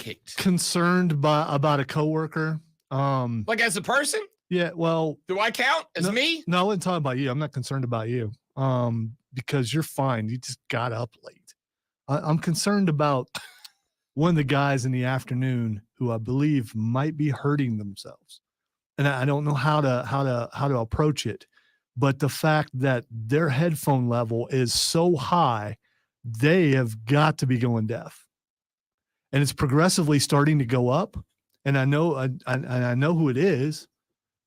pancaked. Concerned about a coworker. Like as a person? Yeah, well. Do I count as me? No, I wasn't talking about you. I'm not concerned about you. Because you're fine. You just got up late. I'm concerned about one of the guys in the afternoon who I believe might be hurting themselves. And I don't know how to approach it. But the fact that their headphone level is so high, they have got to be going deaf. And it's progressively starting to go up. And I know who it is,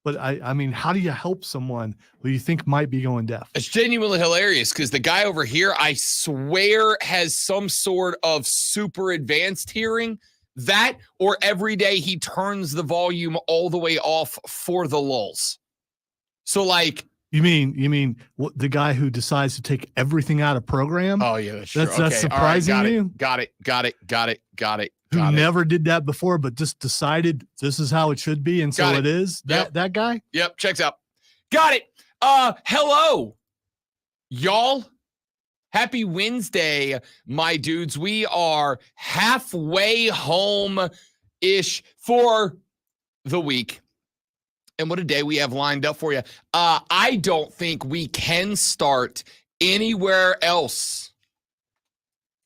but I mean, how do you help someone who you think might be going deaf? It's genuinely hilarious because the guy over here, I swear, has some sort of super advanced hearing. That or every day he turns the volume all the way off for the lulz. So like. You mean the guy who decides to take everything out of program? Oh yeah, that's true. That's surprising you. Got it. Who never did that before, but just decided this is how it should be, and so it is. That guy. Yep, checks out. Got it. Hello, y'all. Happy Wednesday, my dudes. We are halfway home-ish for the week. And what a day we have lined up for you. I don't think we can start anywhere else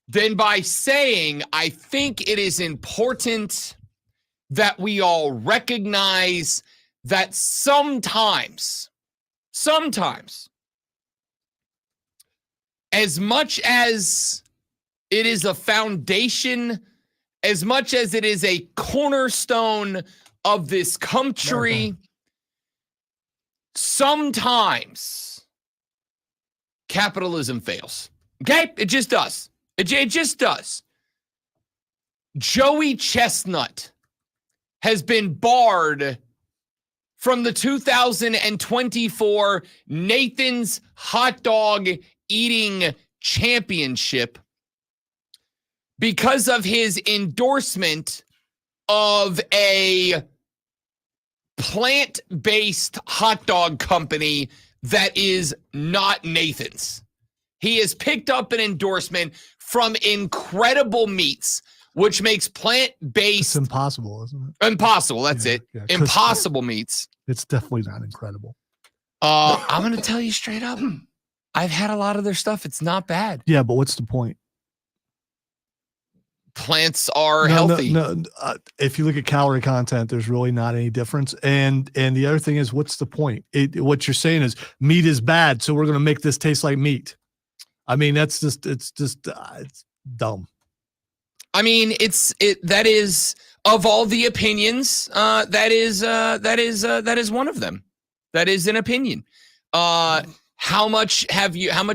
than by saying I think it is important that we all recognize that sometimes, as much as it is a foundation, as much as it is a cornerstone of this country, sometimes capitalism fails. Okay? It just does. It just does. Joey Chestnut has been barred from the 2024 Nathan's Hot Dog Eating Championship because of his endorsement of a plant-based hot dog company that is not Nathan's. He has picked up an endorsement from Incredible Meats, which makes plant-based... It's impossible, isn't it? Impossible, that's it. Yeah, Impossible Meats. It's definitely not incredible. I'm going to tell you straight up. I've had a lot of their stuff. It's not bad. Yeah, but what's the point? Plants are healthy. No, if you look at calorie content, there's really not any difference. And the other thing is, what's the point? What you're saying is meat is bad, so we're going to make this taste like meat. I mean, it's dumb. I mean, that is of all the opinions, that is one of them. That is an opinion. How much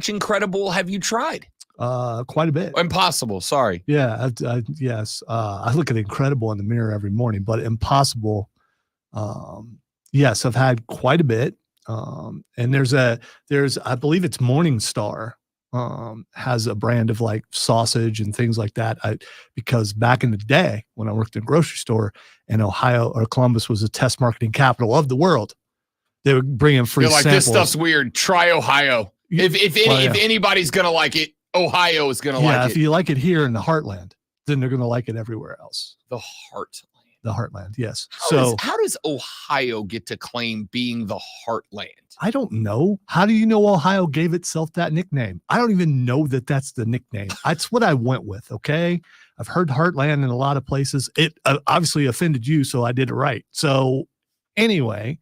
Incredible have you tried? Quite a bit. Impossible. Sorry. Yeah. Yes. I look at Incredible in the mirror every morning, but Impossible. Yes, I've had quite a bit. And there's I believe it's Morningstar, has a brand of like sausage and things like that. Because back in the day when I worked in a grocery store and Ohio or Columbus was a test marketing capital of the world, they would bring in free samples. This stuff's weird. Try Ohio. If anybody's going to like it, Ohio is going to like it. Yeah, if you like it here in the heartland, then they're going to like it everywhere else. The heartland. The heartland, yes. How does Ohio get to claim being the heartland? I don't know. How do you know Ohio gave itself that nickname? I don't even know that that's the nickname. That's what I went with, okay? I've heard heartland in a lot of places. It obviously offended you, so I did it right. So anyway,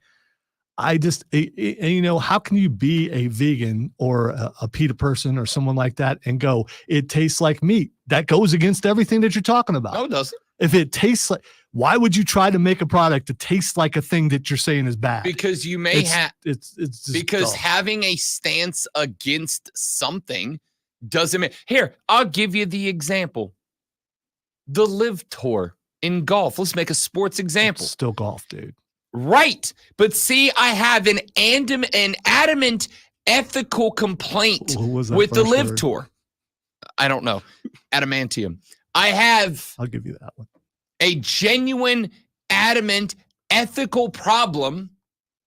I just, how can you be a vegan or a PETA person or someone like that and go, it tastes like meat? That goes against everything that you're talking about. No, it doesn't. If it tastes like, why would you try to make a product that tastes like a thing that you're saying is bad? Because you may have, it's just because dumb. Having a stance against something doesn't mean, here, I'll give you the example. The Live Tour in golf. Let's make a sports example. It's still golf, dude. Right. But see, I have an adamant ethical complaint with the Live Tour. I don't know. Adamantium. I'll give you that one. A genuine, adamant, ethical problem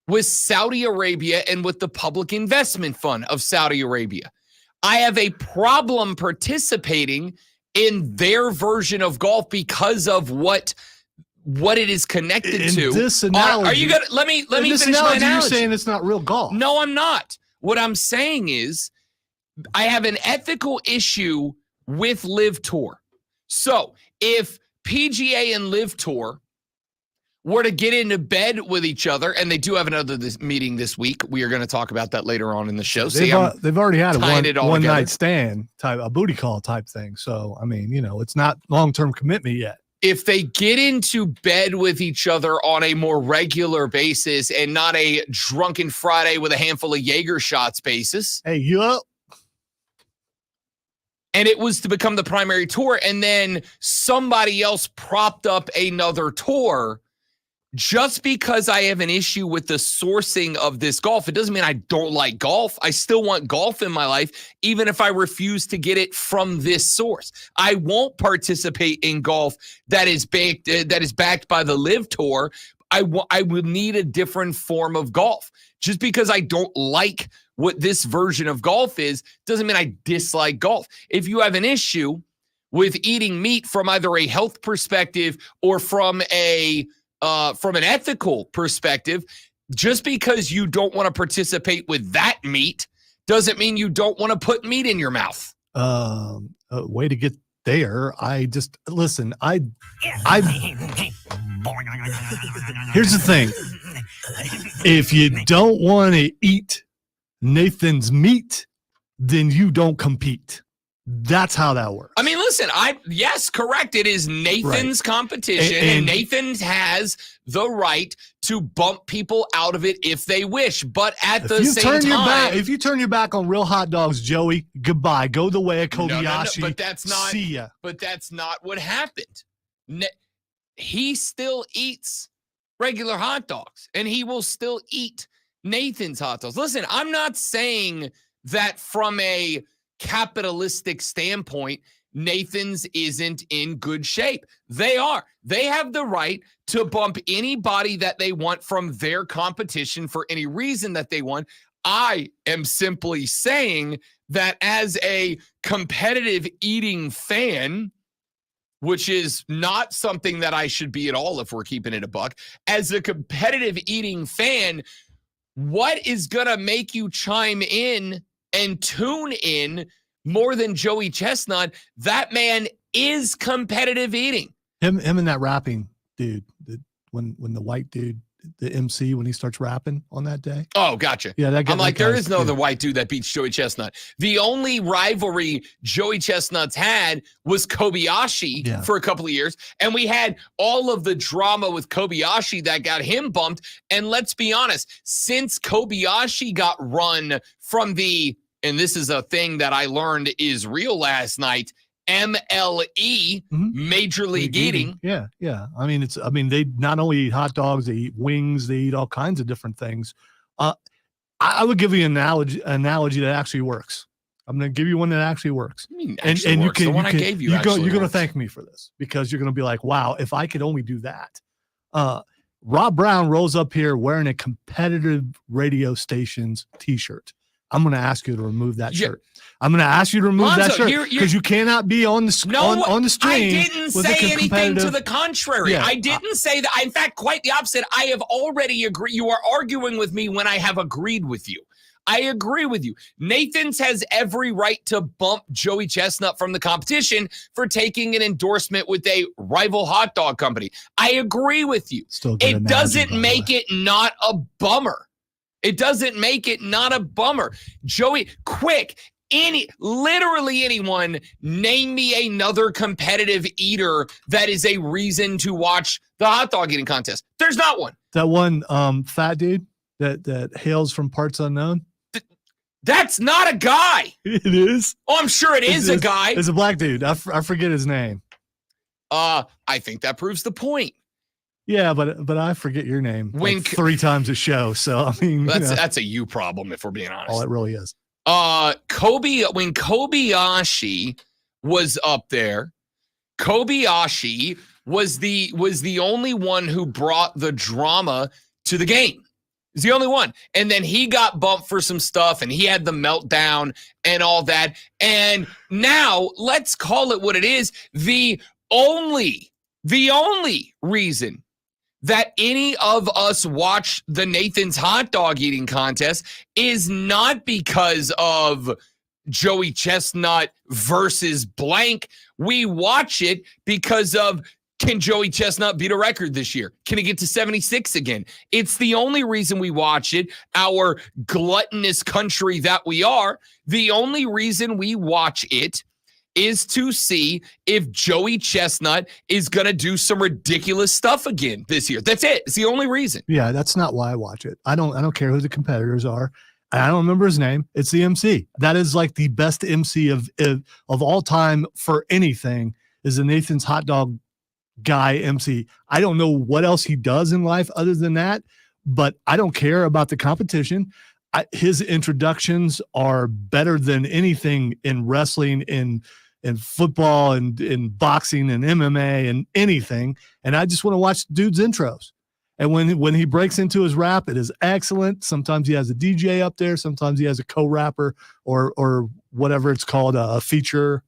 with Saudi Arabia and with the Public Investment Fund of Saudi Arabia. I have a problem participating in their version of golf because of what it is connected to. This analogy, are you gonna let me finish my analogy? You're saying it's not real golf. No, I'm not. What I'm saying is I have an ethical issue with Live Tour. So if PGA and Live Tour were to get into bed with each other, and they do have another meeting this week. We are going to talk about that later on in the show. They've already had a one night stand type, a booty call type thing. So, I mean, it's not long-term commitment yet. If they get into bed with each other on a more regular basis and not a drunken Friday with a handful of Jaeger shots basis. Hey, you up? And it was to become the primary tour, and then somebody else propped up another tour. Just because I have an issue with the sourcing of this golf, it doesn't mean I don't like golf. I still want golf in my life, even if I refuse to get it from this source. I won't participate in golf that is backed by the Live Tour. I would need a different form of golf. Just because I don't like what this version of golf is, doesn't mean I dislike golf. If you have an issue with eating meat from either a health perspective or from an ethical perspective, just because you don't want to participate with that meat doesn't mean you don't want to put meat in your mouth. Way to get there. Listen, here's the thing. If you don't want to eat Nathan's meat, then you don't compete. That's how that works. I mean, listen, yes, correct. It is Nathan's competition, and Nathan has the right to bump people out of it if they wish. But at the same time, if you turn your back on real hot dogs, Joey, goodbye. Go the way of Kobayashi. No, but that's not. See ya. But that's not what happened. He still eats regular hot dogs, and he will still eat Nathan's hot dogs. Listen, I'm not saying that from a capitalistic standpoint, Nathan's isn't in good shape. They are. They have the right to bump anybody that they want from their competition for any reason that they want. I am simply saying that as a competitive eating fan, which is not something that I should be at all if we're keeping it a buck, as a competitive eating fan, what is going to make you chime in and tune in more than Joey Chestnut? That man is competitive eating. Him and that rapping dude, when the white dude, the MC, when he starts rapping on that day. Oh, gotcha. Yeah, I'm like, there is no other white dude that beats Joey Chestnut. The only rivalry Joey Chestnut's had was Kobayashi for a couple of years, and we had all of the drama with Kobayashi that got him bumped. And let's be honest, since Kobayashi got run from and this is a thing that I learned is real last night, MLE, Major League Eating. Yeah. I mean, they not only eat hot dogs, they eat wings, they eat all kinds of different things. I would give you an analogy that actually works. I'm going to give you one that actually works. And you can, the one I gave you, you're going to thank me for this, because you're going to be like, wow, if I could only do that. Rob Brown rolls up here wearing a competitive radio station's t-shirt. I'm going to ask you to remove that shirt. I'm going to ask you to remove that shirt, because you cannot be on the on the stream. I didn't say anything to the contrary. Yeah. I didn't say that. In fact, quite the opposite. I have already agreed. You are arguing with me when I have agreed with you. I agree with you. Nathan's has every right to bump Joey Chestnut from the competition for taking an endorsement with a rival hot dog company. I agree with you. It doesn't make it not a bummer. It doesn't make it not a bummer. Joey, quick, literally anyone, name me another competitive eater that is a reason to watch the hot dog eating contest. There's not one. That one fat dude that hails from parts unknown. That's not a guy. It is. Oh, I'm sure it is a guy. It's a black dude. I forget his name. I think that proves the point. Yeah, but I forget your name like 3 times a show. So I mean, that's a you problem if we're being honest. Oh, it really is. When Kobayashi was up there, Kobayashi was the only one who brought the drama to the game. He's the only one. And then he got bumped for some stuff, and he had the meltdown and all that. And now, let's call it what it is. The only reason that any of us watch the Nathan's hot dog eating contest is not because of Joey Chestnut versus blank. We watch it because of, can Joey Chestnut beat a record this year? Can he get to 76 again? It's the only reason we watch it. Our gluttonous country that we are, the only reason we watch it is to see if Joey Chestnut is going to do some ridiculous stuff again this year. That's it. It's the only reason. Yeah, that's not why I watch it. I don't care who the competitors are. I don't remember his name. It's the MC. That is like the best MC of all time for anything, is the Nathan's hot dog guy MC. I don't know what else he does in life other than that, but I don't care about the competition. His introductions are better than anything in wrestling, in football, and in boxing and MMA and anything. And I just want to watch dude's intros. And when he breaks into his rap, it is excellent. Sometimes he has a DJ up there. Sometimes he has a co-rapper or whatever it's called, a feature.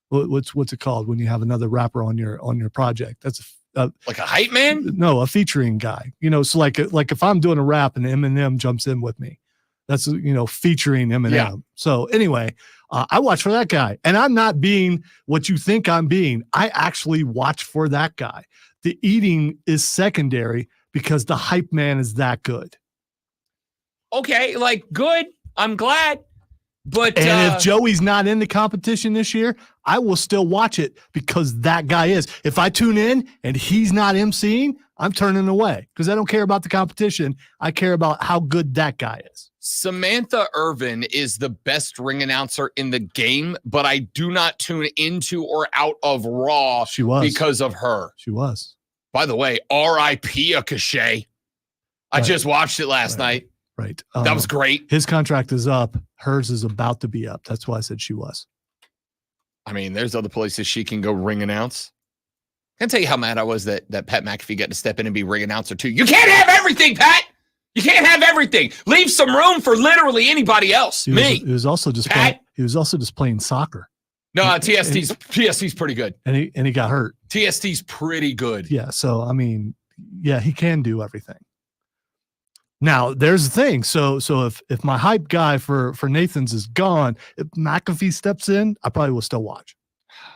What's it called when you have another rapper on your project? That's like a hype man? No, a featuring guy. So like if I'm doing a rap and Eminem jumps in with me, that's featuring Eminem. Yeah. So anyway, I watch for that guy, and I'm not being what you think I'm being. I actually watch for that guy. The eating is secondary because the hype man is that good. Okay, good. I'm glad. But if Joey's not in the competition this year, I will still watch it because that guy is. If I tune in and he's not emceeing, I'm turning away because I don't care about the competition. I care about how good that guy is. Samantha Irvin is the best ring announcer in the game, but I do not tune into or out of Raw because of her. She was. By the way, R.I.P. Akashay. I just watched it last night. Right. That was great. His contract is up. Hers is about to be up. That's why I said she was. I mean, there's other places she can go ring announce. I can tell you how mad I was that Pat McAfee got to step in and be ring announcer too. You can't have everything, Pat. You can't have everything. Leave some room for literally anybody else. He was also just playing soccer. No, TST's pretty good. And he got hurt. TST's pretty good. Yeah. So I mean, yeah, he can do everything. Now there's the thing. So if my hype guy for Nathan's is gone, if McAfee steps in, I probably will still watch.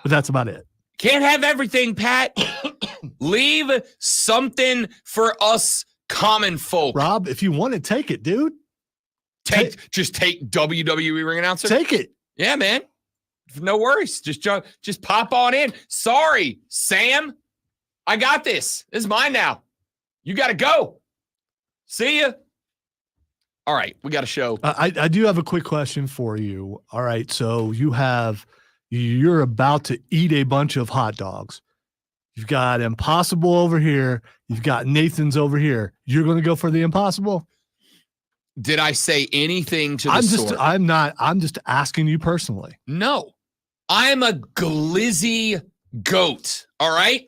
But that's about it. Can't have everything, Pat. Leave something for us common folk. Rob, if you want to take it, dude. Just take WWE ring announcer. Take it. Yeah, man. No worries. Just pop on in. Sorry, Sam. I got this. This is mine now. You got to go. See ya. All right, we got a show. I do have a quick question for you. All right, so you're about to eat a bunch of hot dogs. You've got Impossible over here. You've got Nathan's over here. You're going to go for the Impossible? Did I say anything to the sort? I'm not. I'm just asking you personally. No. I'm a glizzy goat. All right?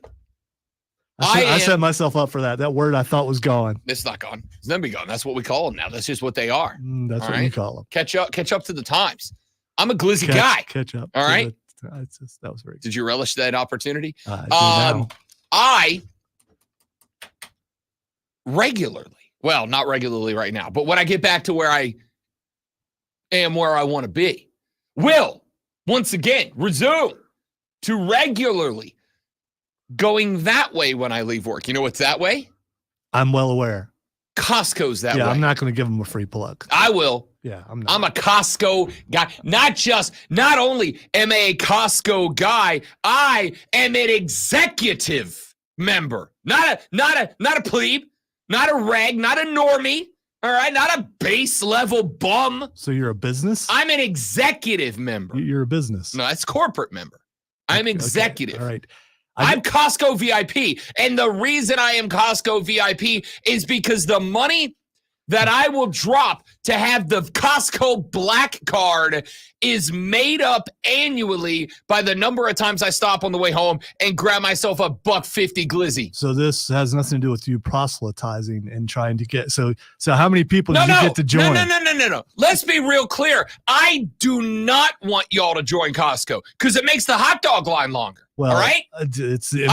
I set myself up for that. That word I thought was gone. It's not gone. It's never gone. That's what we call them now. That's just what they are. That's all what we call them. Catch up to the times. I'm a glizzy guy. Catch up. All right? That was very good. Did you relish that opportunity? I regularly, well, not regularly right now, but when I get back to where I am, where I want to be, will once again resume to regularly going that way when I leave work. You know what's that way? I'm well aware. Costco's that way. Yeah, I'm not going to give them a free plug. I will. Yeah, I'm not. I'm a Costco guy. Not only am I a Costco guy, I am an executive member. Not a plebe, not a reg, not a normie. All right, not a base level bum. So you're a business? I'm an executive member. You're a business. No, that's corporate member. I'm executive. Okay. All right. I'm Costco VIP. And the reason I am Costco VIP is because the money that I will drop to have the Costco Black Card is made up annually by the number of times I stop on the way home and grab myself a $1.50 glizzy. So this has nothing to do with you proselytizing and trying to get. So how many people did you get to join? No. Let's be real clear. I do not want y'all to join Costco because it makes the hot dog line longer. Well, all right. I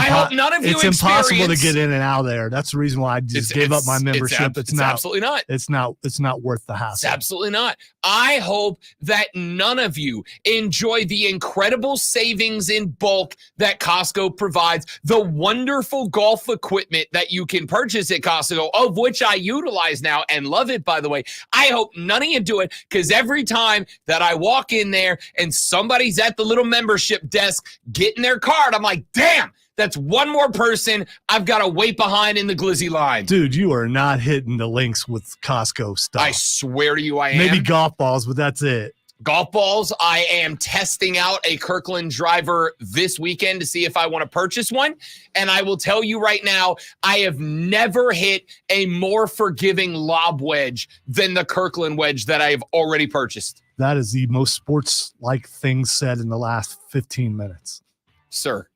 hope none of you. It's impossible to get in and out of there. That's the reason why I just gave up my membership. It's not absolutely not. It's not worth the hassle. It's absolutely not. I hope that none of you enjoy the incredible savings in bulk that Costco provides, the wonderful golf equipment that you can purchase at Costco, of which I utilize now and love it, by the way. I hope none of you do it because every time that I walk in there and somebody's at the little membership desk getting their card, I'm like, damn, that's one more person I've got to wait behind in the glizzy line. Dude, you are not hitting the links with Costco stuff. I swear to you I am. Maybe golf balls, but that's it. Golf balls, I am testing out a Kirkland driver this weekend to see if I want to purchase one. And I will tell you right now, I have never hit a more forgiving lob wedge than the Kirkland wedge that I have already purchased. That is the most sports-like thing said in the last 15 minutes. Sir.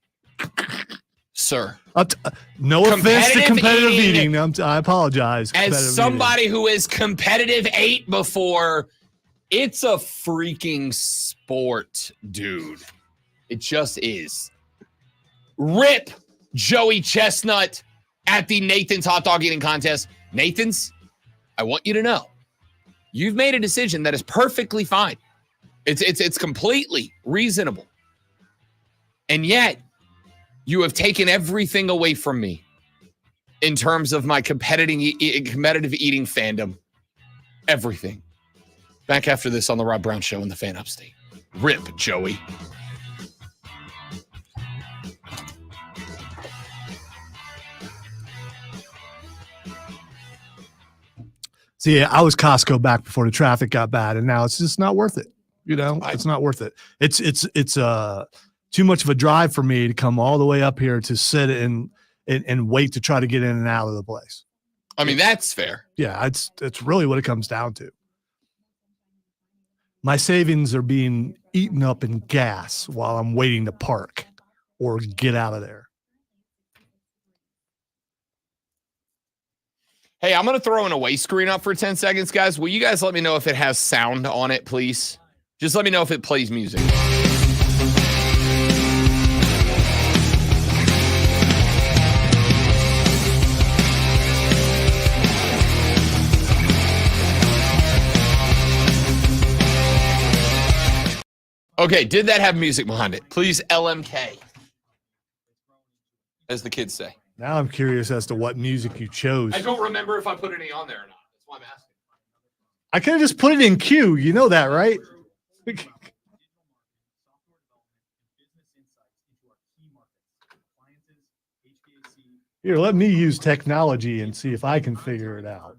No offense to competitive eating. I apologize. As somebody who is competitive ate before, it's a freaking sport, dude. It just is. Rip Joey Chestnut at the Nathan's hot dog eating contest. Nathan's, I want you to know, you've made a decision that is perfectly fine. It's completely reasonable. And yet, you have taken everything away from me in terms of my competitive eating fandom. Everything. Back after this on the Rob Brown Show in the Fan Upstate. Rip, Joey. See, I was Costco back before the traffic got bad, and now it's just not worth it. You know, it's not worth it. It's too much of a drive for me to come all the way up here to sit and wait to try to get in and out of the place. I mean, that's fair. Yeah, it's really what it comes down to. My savings are being eaten up in gas while I'm waiting to park or get out of there. Hey, I'm going to throw an away screen up for 10 seconds, guys. Will you guys let me know if it has sound on it, please? Just let me know if it plays music. Okay, did that have music behind it? Please, LMK, as the kids say. Now I'm curious as to what music you chose. I don't remember if I put any on there or not. That's why I'm asking. I could have just put it in queue. You know that, right? Here, let me use technology and see if I can figure it out.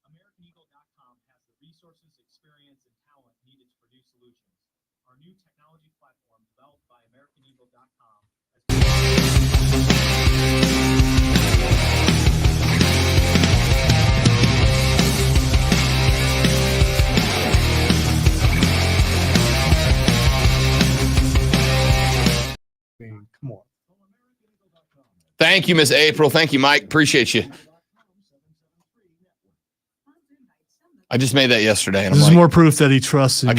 AmericanEagle.com has the resources, experience, and talent needed to produce solutions. Our new technology platform, developed by AmericanEagle.com, Come on. Thank you, Miss April. Thank you, Mike. Appreciate you. I just made that yesterday. And This is more proof that he trusts in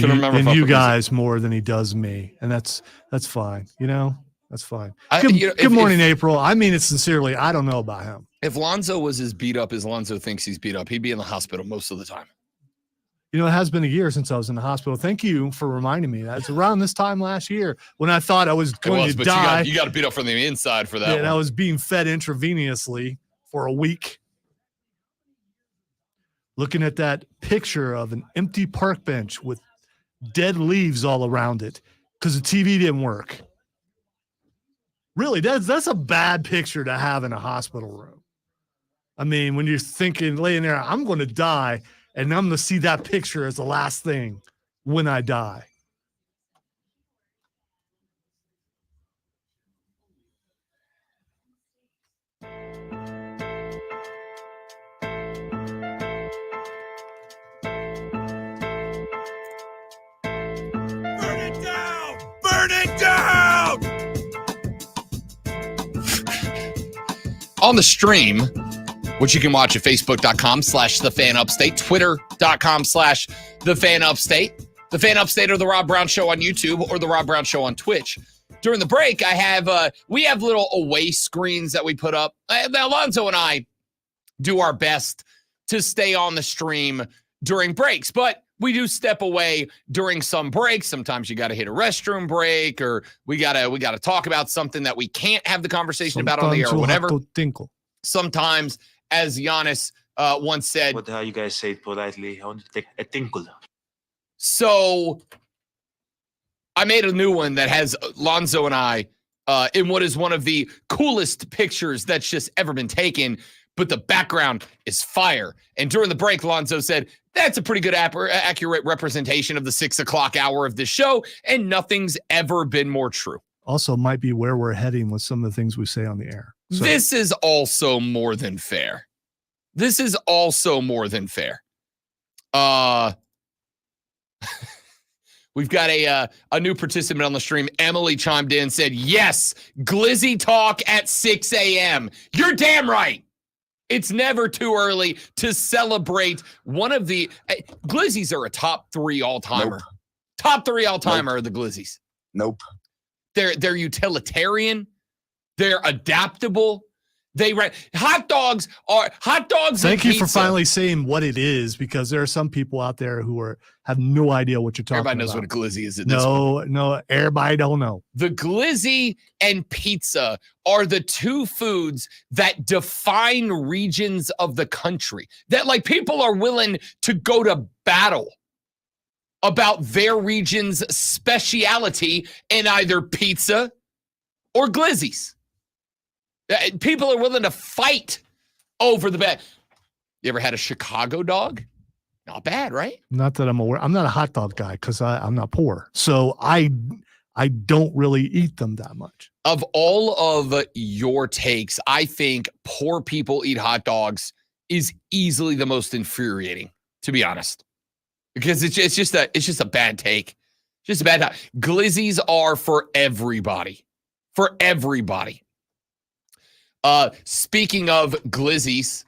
you guys more than he does me, and that's fine. You know, that's fine. Good morning, April. I mean it sincerely. I don't know about him. If Lonzo was as beat up as Lonzo thinks he's beat up, he'd be in the hospital most of the time. You know, it has been a year since I was in the hospital. Thank you for reminding me. That's around this time last year when I thought I was going to die. You got to beat up from the inside for that. Yeah, and I was being fed intravenously for a week. Looking at that picture of an empty park bench with dead leaves all around it because the TV didn't work. Really, that's a bad picture to have in a hospital room. I mean, when you're thinking, laying there, I'm going to die, and I'm going to see that picture as the last thing when I die. on the stream, which you can watch at facebook.com/thefanupstate, twitter.com/thefanupstate, The Fan Upstate or The Rob Brown Show on YouTube or The Rob Brown Show on Twitch. During the break, we have little away screens that we put up. Alonzo and I do our best to stay on the stream during breaks, but we do step away during some breaks. Sometimes you got to hit a restroom break, or we gotta talk about something that we can't have the conversation about on the air or whatever. Sometimes, as Giannis once said, what the hell you guys say it politely? I want to take a tinkle. So I made a new one that has Lonzo and I in what is one of the coolest pictures that's just ever been taken, but the background is fire. And during the break, Lonzo said, that's a pretty good accurate representation of the 6 o'clock hour of this show, and nothing's ever been more true. Also might be where we're heading with some of the things we say on the air. So. This is also more than fair. We've got a new participant on the stream. Emily chimed in and said, yes, Glizzy talk at 6 a.m. You're damn right. It's never too early to celebrate one of the Glizzies are a top 3 all-timer. Nope. Top 3 all-timer are the Glizzies. Nope. They're utilitarian. They're adaptable. Hot dogs. Thank you for pizza. finally saying what it is, because there are some people out there who have no idea what you're talking about. Everybody knows what a glizzy is. No, everybody don't know. The glizzy and pizza are the two foods that define regions of the country. That like people are willing to go to battle about their region's speciality in either pizza or glizzies. People are willing to fight over the bed. You ever had a Chicago dog? Not bad, right? Not that I'm aware. I'm not a hot dog guy because I'm not poor. So I don't really eat them that much. Of all of your takes, I think poor people eat hot dogs is easily the most infuriating, to be honest. Because it's just a bad take. Just a bad time. Glizzies are for everybody. For everybody. Speaking of glizzies,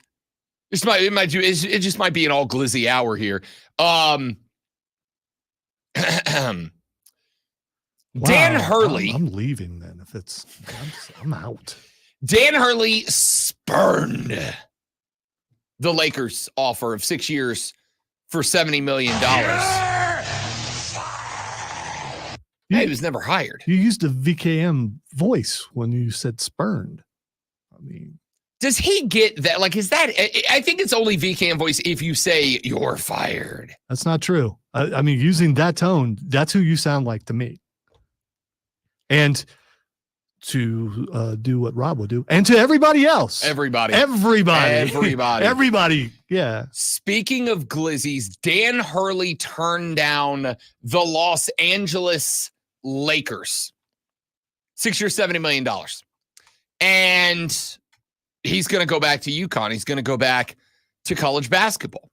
it just might be an all glizzy hour here. Dan Hurley. I'm leaving then. I'm out. Dan Hurley spurned the Lakers offer of 6 years for $70 million. He was never hired. You used a VKM voice when you said spurned. I mean, does he get that? Like, is that? I think it's only VKM voice if you say you're fired. That's not true. I mean, using that tone, that's who you sound like to me. And to do what Rob would do, and to everybody else. Everybody. Yeah. Speaking of glizzies, Dan Hurley turned down the Los Angeles Lakers. 6 years, $70 million. And he's going to go back to UConn. He's going to go back to college basketball.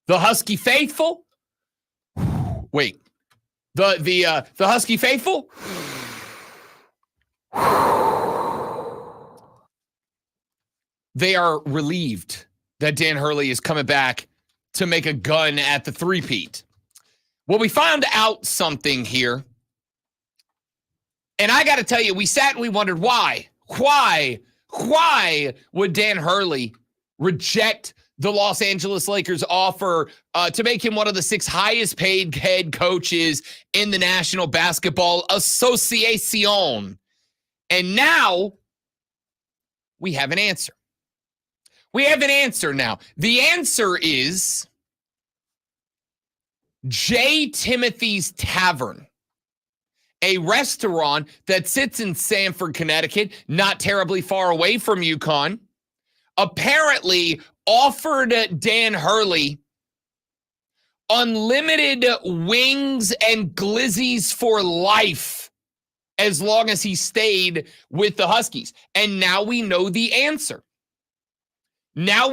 The Husky faithful. Wait. The Husky faithful. They are relieved that Dan Hurley is coming back to make a gun at the three-peat. Well, we found out something here. And I got to tell you, we sat and we wondered why. Why would Dan Hurley reject the Los Angeles Lakers offer to make him one of the 6 highest paid head coaches in the National Basketball Association? And now we have an answer. We have an answer now. The answer is J. Timothy's Tavern, a restaurant that sits in Sanford, Connecticut, not terribly far away from UConn, apparently offered Dan Hurley unlimited wings and glizzies for life as long as he stayed with the Huskies. And now we know the answer. The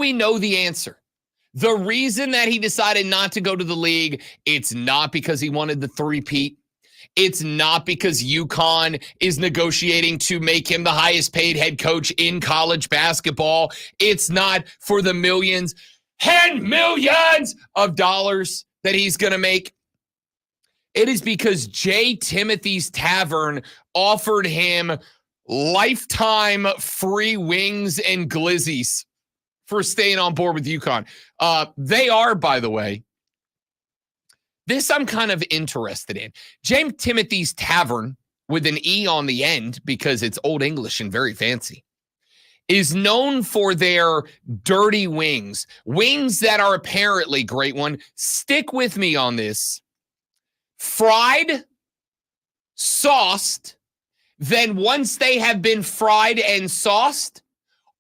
reason that he decided not to go to the league, it's not because he wanted the three-peat. It's not because UConn is negotiating to make him the highest paid head coach in college basketball. It's not for the millions and millions of dollars that he's going to make. It is because J. Timothy's Tavern offered him lifetime free wings and glizzies for staying on board with UConn. They are, by the way, this I'm kind of interested in. J. Timothy's Tavern, with an E on the end because it's Old English and very fancy, is known for their dirty wings. Wings that are apparently, great one, stick with me on this, fried, sauced, then once they have been fried and sauced,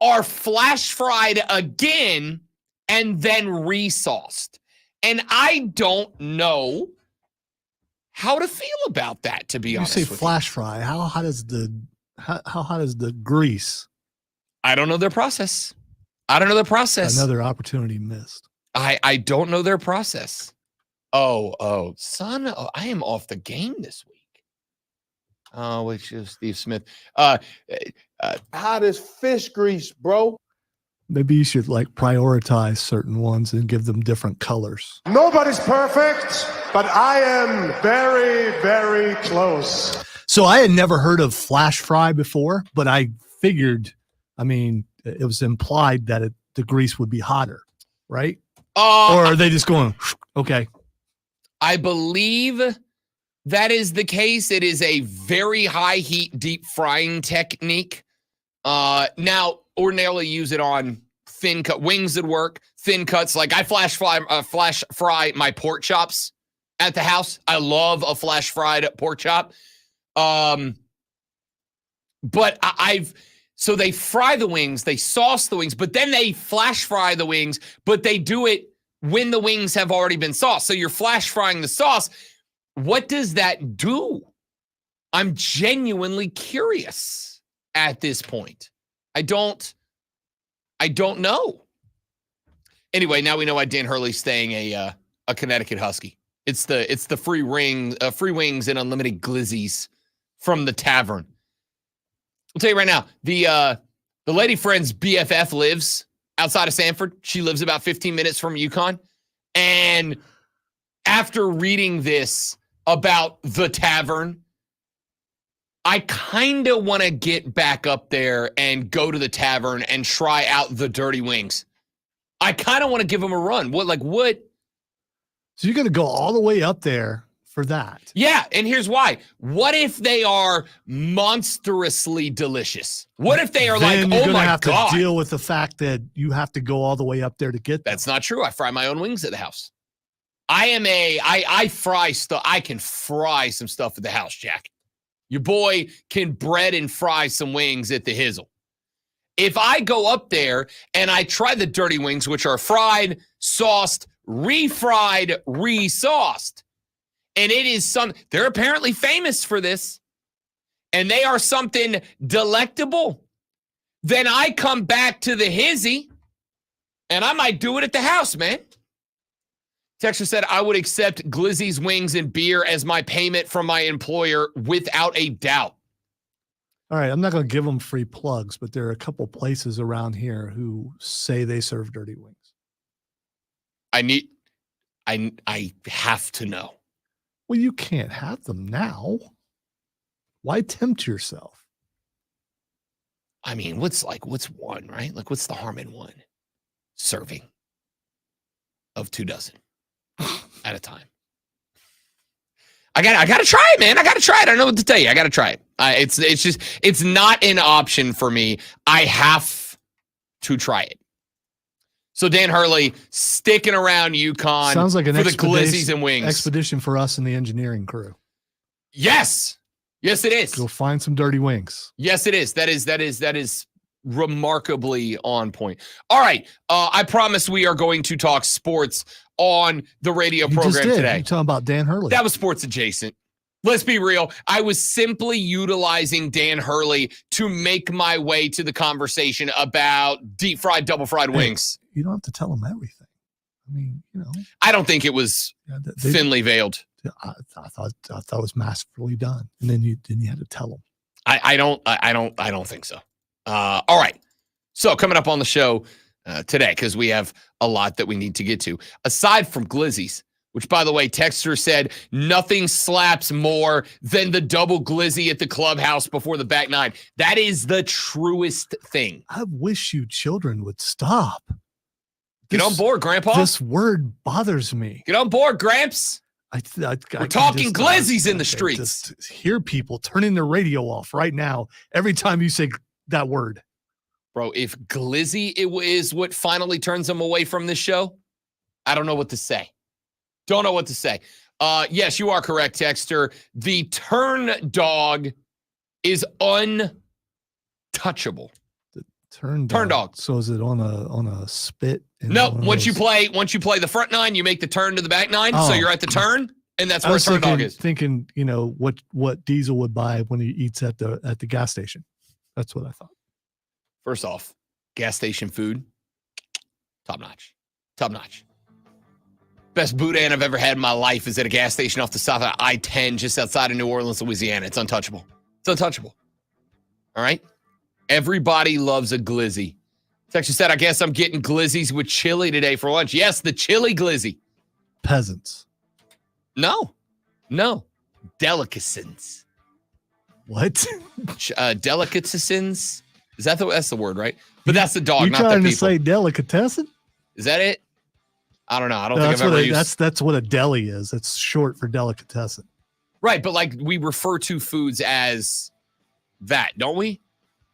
are flash fried again and then resauced. And I don't know how to feel about that, to be honest. You say flash fry. How hot is the grease? I don't know their process. Another opportunity missed. I don't know their process. Oh, son, I am off the game this week. Which is Steve Smith. Hot as fish grease, bro. Maybe you should prioritize certain ones and give them different colors. Nobody's perfect, but I am very, very close. So I had never heard of flash fry before, but I figured, it was implied that the grease would be hotter, right? Or are they just going, okay? I believe that is the case. It is a very high heat, deep frying technique. Now, ordinarily use it on thin cut wings that work, thin cuts. Like I flash fry my pork chops at the house. I love a flash fried pork chop. But so they fry the wings, they sauce the wings, but then they flash fry the wings, but they do it when the wings have already been sauced. So you're flash frying the sauce. What does that do? I'm genuinely curious at this point. I don't know. Anyway, now we know why Dan Hurley's staying a Connecticut Husky. It's the free wings and unlimited glizzies from the tavern. I'll tell you right now, the lady friend's BFF lives outside of Sanford. She lives about 15 minutes from UConn. And after reading this about the tavern, I kind of want to get back up there and go to the tavern and try out the dirty wings. I kind of want to give them a run. What? So you're going to go all the way up there for that? Yeah, and here's why. What if they are monstrously delicious? What if they are then like, you're oh gonna my have God? to deal with the fact that you have to go all the way up there to get them. That's not true. I fry my own wings at the house. I fry stuff. I can fry some stuff at the house, Jack. Your boy can bread and fry some wings at the Hizzle. If I go up there and I try the dirty wings, which are fried, sauced, refried, resauced, and it is they're apparently famous for this, and they are something delectable, then I come back to the Hizzy, and I might do it at the house, man. Texture said, I would accept Glizzy's wings and beer as my payment from my employer without a doubt. All right, I'm not going to give them free plugs, but there are a couple places around here who say they serve dirty wings. I have to know. Well, you can't have them now. Why tempt yourself? I mean, what's one, right? What's the harm in one? Serving of 24 at a time. I gotta try it, man. I gotta try it. I don't know what to tell you. I gotta try it. It's not an option for me. I have to try it. So Dan Hurley sticking around UConn. Sounds like for the glizzies and wings. Expedition for us and the engineering crew. Yes, it is. Go find some dirty wings. Yes, it is. That is remarkably on point. All right. I promise we are going to talk sports on the radio program today. You're talking about Dan Hurley. That was sports adjacent. Let's be real. I was simply utilizing Dan Hurley to make my way to the conversation about deep fried, double fried wings. You don't have to tell them everything. I mean, I don't think it was thinly veiled. I thought it was masterfully done. And then you had to tell them. I don't think so. All right. So coming up on the show today, because we have a lot that we need to get to, aside from glizzies, which, by the way, Texter said nothing slaps more than the double glizzy at the clubhouse before the back nine. That is the truest thing. I wish you children would stop. Get on board, Grandpa. This word bothers me. Get on board, Gramps. We're talking glizzies in the streets. Just hear people turning their radio off right now every time you say that word. Bro, if glizzy is what finally turns them away from this show, I don't know what to say. Don't know what to say. Yes, you are correct, Texter. The turn dog is untouchable. The turn dog. So is it on a spit? No, once you play the front nine, you make the turn to the back nine. So you're at the turn, and that's where a turn dog is. Thinking, what Diesel would buy when he eats at the gas station. That's what I thought. First off, gas station food, top notch. Top notch. Best boudin I've ever had in my life is at a gas station off the south of I-10 just outside of New Orleans, Louisiana. It's untouchable. It's untouchable. All right? Everybody loves a glizzy. Texas said, I guess I'm getting glizzies with chili today for lunch. Yes, the chili glizzy. Peasants. No. Delicatessens. What? Delicatessens? Is that's the word, right? But that's the dog, you not the people. trying to say delicatessen? Is that it? I don't know. I don't think I've ever used. That's what a deli is. It's short for delicatessen. Right, but like we refer to foods as that, don't we?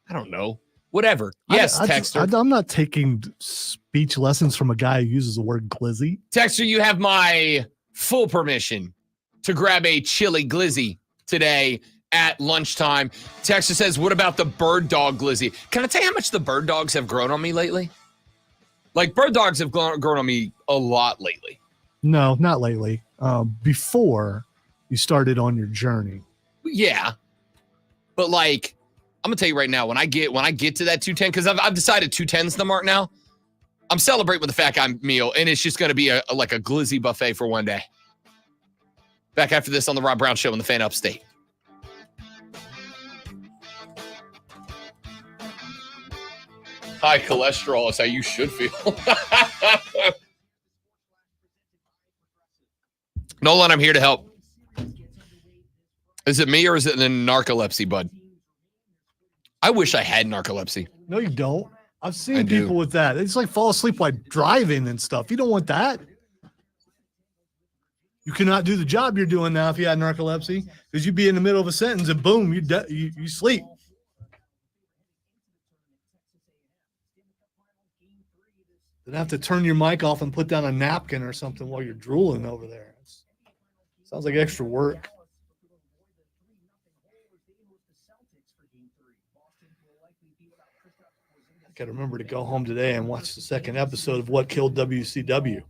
I don't know. Whatever. Yes, Texter. I'm not taking speech lessons from a guy who uses the word glizzy. Texter, you have my full permission to grab a chili glizzy today at lunchtime. Texter says, what about the bird dog glizzy? Can I tell you how much the bird dogs have grown on me lately? Like, bird dogs have grown on me a lot lately. No, not lately. Before you started on your journey. Yeah. But, like, I'm going to tell you right now, when I get to that 210, because I've decided 210's the mark now, I'm celebrating with the Fat Guy meal, and it's just going to be like a glizzy buffet for one day. Back after this on the Rob Brown Show in the Fan Upstate. High cholesterol is how you should feel. Nolan, I'm here to help. Is it me or is it the narcolepsy, bud? I wish I had narcolepsy. No, you don't. I've seen people with that. It's like fall asleep while driving and stuff. You don't want that. You cannot do the job you're doing now if you had narcolepsy, because you'd be in the middle of a sentence and boom, you sleep. Then have to turn your mic off and put down a napkin or something while you're drooling over there. Sounds like extra work. I got to remember to go home today and watch the second episode of What Killed WCW.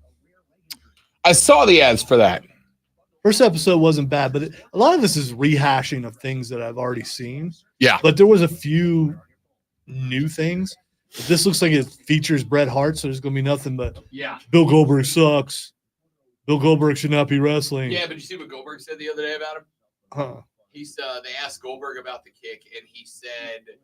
I saw the ads for that. First episode wasn't bad, but a lot of this is rehashing of things that I've already seen. Yeah. But there was a few new things. This looks like it features Bret Hart, so there's going to be nothing but Bill Goldberg sucks. Bill Goldberg should not be wrestling. Yeah, but you see what Goldberg said the other day about him? Huh. They asked Goldberg about the kick, and he said,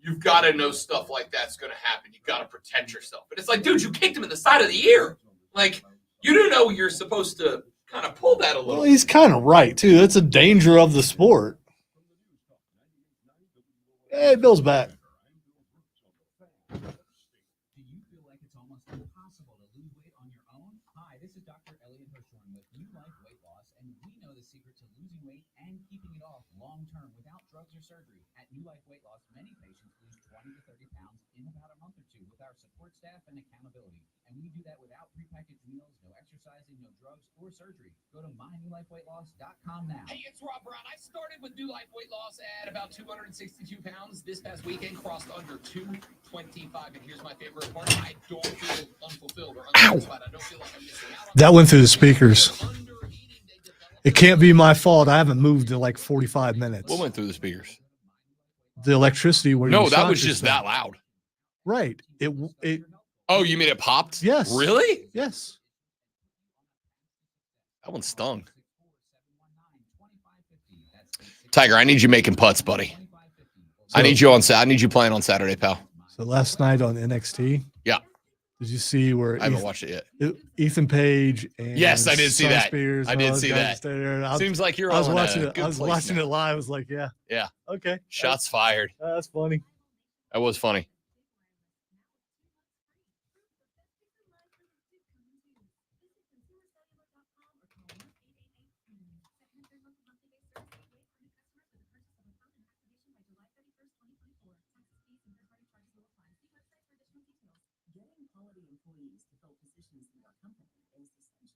you've got to know stuff like that's going to happen. You've got to protect yourself. But it's like, dude, you kicked him in the side of the ear. Like, you do know you're supposed to kind of pull that a little. Well, he's kind of right, too. That's a danger of the sport. Hey, Bill's back. Do you feel like it's almost impossible to lose weight on your own? Hi, this is Dr. Elliot Hirschhorn with New Life Weight Loss, and we know the secret to losing weight and keeping it off long-term without drugs or surgery. At New Life Weight Loss, many patients lose 20 to 30 pounds in about a month or two with our support staff and accountability. And we do that without prepackaged meals, no exercising, no drugs, or surgery. Go to mynewlifeweightloss.com now. Hey, it's Rob Brown. I started with New Life Weight Loss at about 262 pounds. This past weekend crossed under 225. And here's my favorite part. I don't feel unfulfilled or unsatisfied. I don't feel like I'm missing out on that went through the speakers. It can't be my fault. I haven't moved in like 45 minutes. What went through the speakers? The electricity. Where No, that was just that loud. Right. It. Oh, you mean it popped? Yes. Really? Yes. That one stung. Tiger, I need you making putts, buddy. I need you playing on Saturday, pal. So last night on NXT. Yeah. Did you see where I haven't watched it yet. Ethan Page and Yes, I did see Shawn that. Spears I and all did those see guys that. there. Seems like you're I was on watching a it. good I was place watching now. it live. I was like, yeah. Yeah. Okay. Shots fired. That's funny. That was funny. Getting quality employees to fill positions in your company is essential, but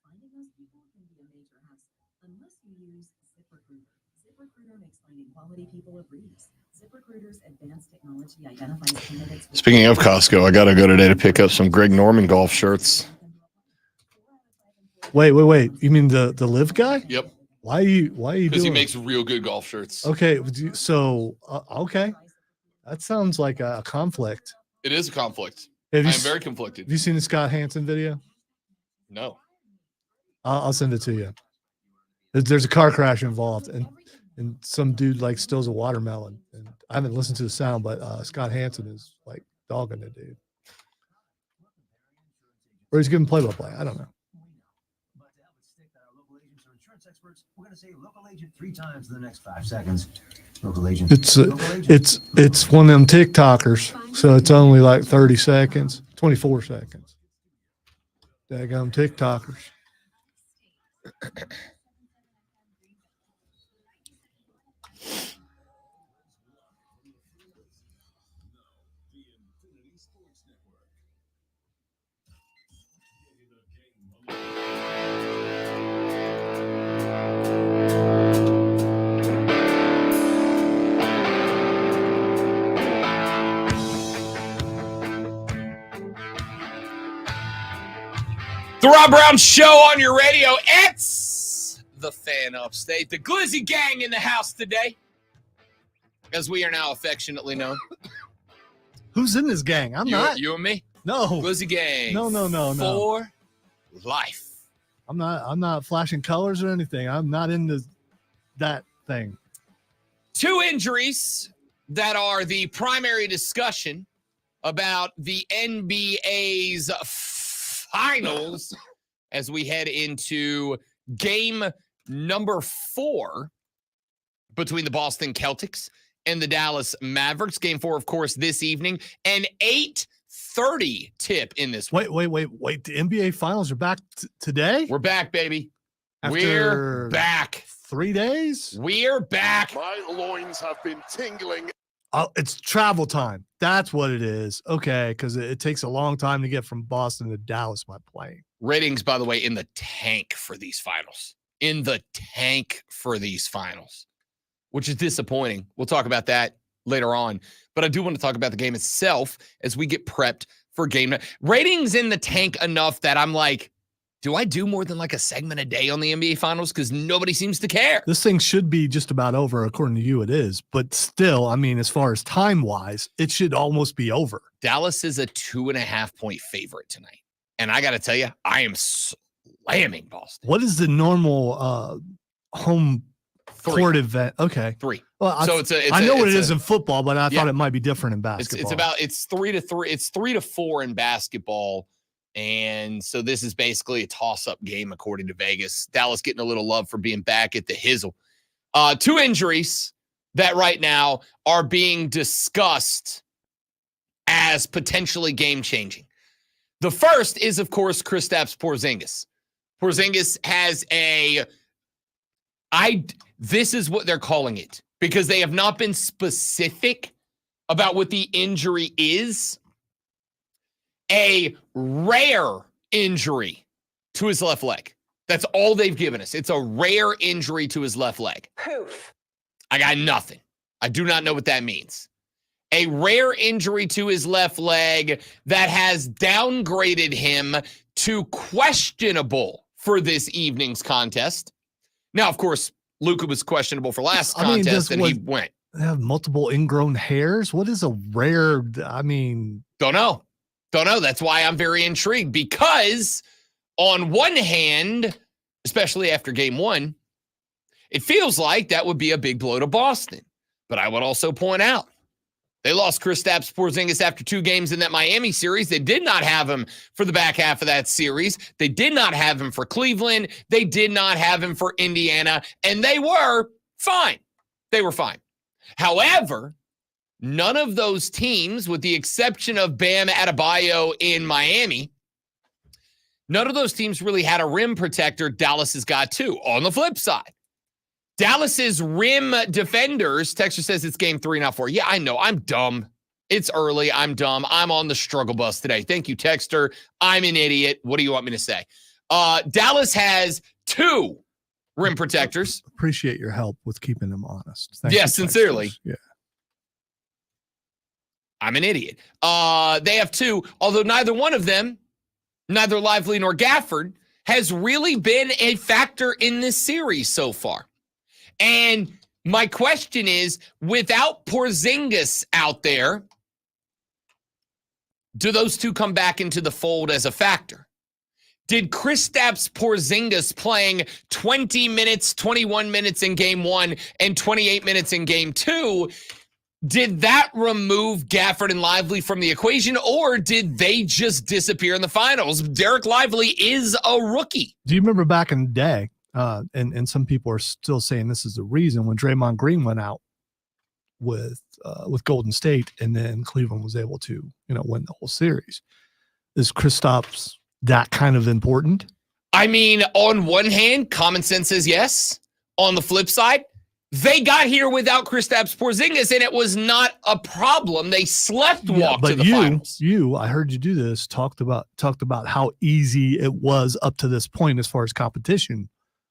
finding those people can be a major hassle unless you use ZipRecruiter. ZipRecruiter makes finding quality people a breeze. ZipRecruiter's advanced technology identifies candidates. Speaking of Costco, I got to go today to pick up some Greg Norman golf shirts. Wait. You mean the live guy? Yep. Why are you Because he doing makes real good golf shirts. Okay. So, okay. That sounds like a conflict. It is a conflict. Have I you, am very conflicted. have you seen the Scott Hansen video? No. I'll send it to you. There's a car crash involved, and some dude like steals a watermelon. And I haven't listened to the sound, but Scott Hansen is like dogging the dude, or he's giving play-by-play. I don't know. But to help it stick that our local agents are insurance experts, we're going to say local agent 3 times in the next 5 seconds. Local agent. It's one of them TikTokers, so it's only like 30 seconds, 24 seconds. Daggum TikTokers. The Rob Brown Show on your radio. It's the Fan Upstate. The Glizzy Gang in the house today, as we are now affectionately known. Who's in this gang? I'm not. You and me. No. Glizzy Gang. No. For life. I'm not flashing colors or anything. I'm not into that thing. 2 injuries that are the primary discussion about the NBA's finals as we head into game number 4 between the Boston Celtics and the Dallas Mavericks. Game 4, of course, this evening. An 8:30 tip in this one. Wait. The NBA finals are back today? We're back, baby. After We're back. 3 days? We're back. My loins have been tingling. Oh, it's travel time. That's what it is. Okay, because it takes a long time to get from Boston to Dallas by plane. Ratings, by the way, in the tank for these finals. In the tank for these finals, which is disappointing. We'll talk about that later on. But I do want to talk about the game itself as we get prepped for game night. Ratings in the tank enough that I'm like, do I do more than like a segment a day on the NBA finals? Because nobody seems to care. This thing should be just about over. According to you, it is. But still, I mean, as far as time-wise, it should almost be over. Dallas is a 2.5-point favorite tonight. And I got to tell you, I am slamming Boston. What is the normal home 3. court event? Okay. 3. Well, So I know what it is in football, but I Yeah. thought it might be different in basketball. It's 3-3. It's 3-4 in basketball. And so this is basically a toss-up game, according to Vegas. Dallas getting a little love for being back at the Hizzle. 2 injuries that right now are being discussed as potentially game-changing. The first is, of course, Kristaps Porzingis. Porzingis has this is what they're calling it, because they have not been specific about what the injury is. A rare injury to his left leg. That's all they've given us. It's a rare injury to his left leg. Poof. I got nothing. I do not know what that means. A rare injury to his left leg that has downgraded him to questionable for this evening's contest. Now, of course, Luka was questionable for last contest, and he went. They have multiple ingrown hairs. What is a rare? I mean, Don't know. That's why I'm very intrigued, because on one hand, especially after game 1, It feels like that would be a big blow to Boston. But I would also point out, they lost Kristaps Porzingis after 2 games in that Miami series. They did not have him for the back half of that series. They did not have him for Cleveland. They did not have him for Indiana. And they were fine. They were fine. However, none of those teams, with the exception of Bam Adebayo in Miami, none of those teams really had a rim protector. Dallas has got 2. On the flip side, Dallas's rim defenders, Texter says it's game 3, not 4. Yeah, I know. I'm dumb. It's early. I'm dumb. I'm on the struggle bus today. Thank you, Texter. I'm an idiot. What do you want me to say? Dallas has 2 rim protectors. Appreciate your help with keeping them honest. Thank Yes, you, sincerely. Texas. Yeah. I'm an idiot. They have 2, although neither one of them, neither Lively nor Gafford, has really been a factor in this series so far. And my question is, without Porzingis out there, do those 2 come back into the fold as a factor? Did Kristaps Porzingis playing 20 minutes, 21 minutes in game 1 and 28 minutes in game 2, did that remove Gafford and Lively from the equation, or did they just disappear in the finals? Derek Lively is a rookie. Do you remember back in the day, and some people are still saying this is the reason, when Draymond Green went out with Golden State, and then Cleveland was able to, win the whole series? Is Kristaps that kind of important? I mean, on one hand, common sense says yes. On the flip side, they got here without Kristaps Porzingis, and it was not a problem. They walked to the finals. I heard you do this, talked about how easy it was up to this point as far as competition.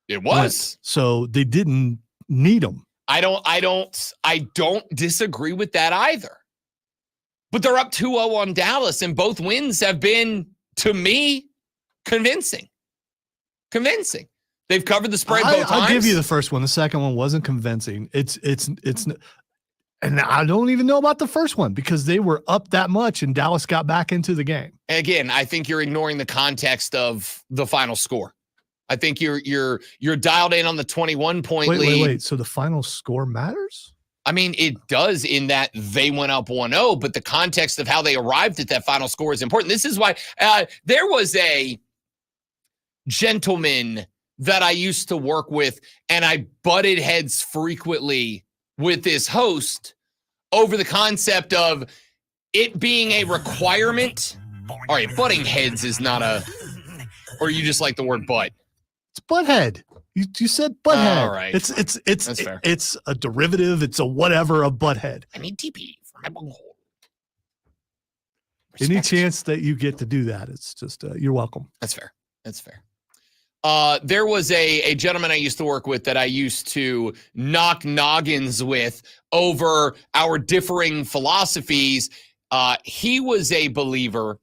It was. So they didn't need them. I don't disagree with that either. But they're up 2-0 on Dallas, and both wins have been, to me, convincing. They've covered the spread both times. I'll give you the first one. The second one wasn't convincing. It's and I don't even know about the first one because they were up that much and Dallas got back into the game. Again, I think you're ignoring the context of the final score. I think you're dialed in on the 21-point lead. Wait. So the final score matters? I mean, it does in that they went up 1-0, but the context of how they arrived at that final score is important. This is why there was a gentleman that I used to work with, and I butted heads frequently with this host over the concept of it being a requirement. All right, butting heads is not or you just like the word butt? It's butthead. You said butthead. All right. It's That's fair. It's a derivative. It's a whatever of butthead. I need TP for my bunghole. Any chance that you get to do that, it's just you're welcome. That's fair. There was a gentleman I used to work with that I used to knock noggins with over our differing philosophies. He was a believer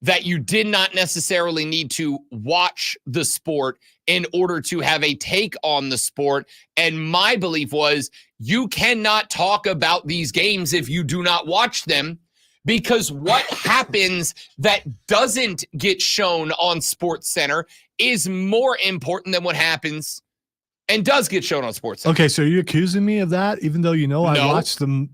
that you did not necessarily need to watch the sport in order to have a take on the sport. And my belief was you cannot talk about these games if you do not watch them, because what happens that doesn't get shown on SportsCenter is more important than what happens and does get shown on SportsCenter. Okay, so are you accusing me of that, even though No, I watched them?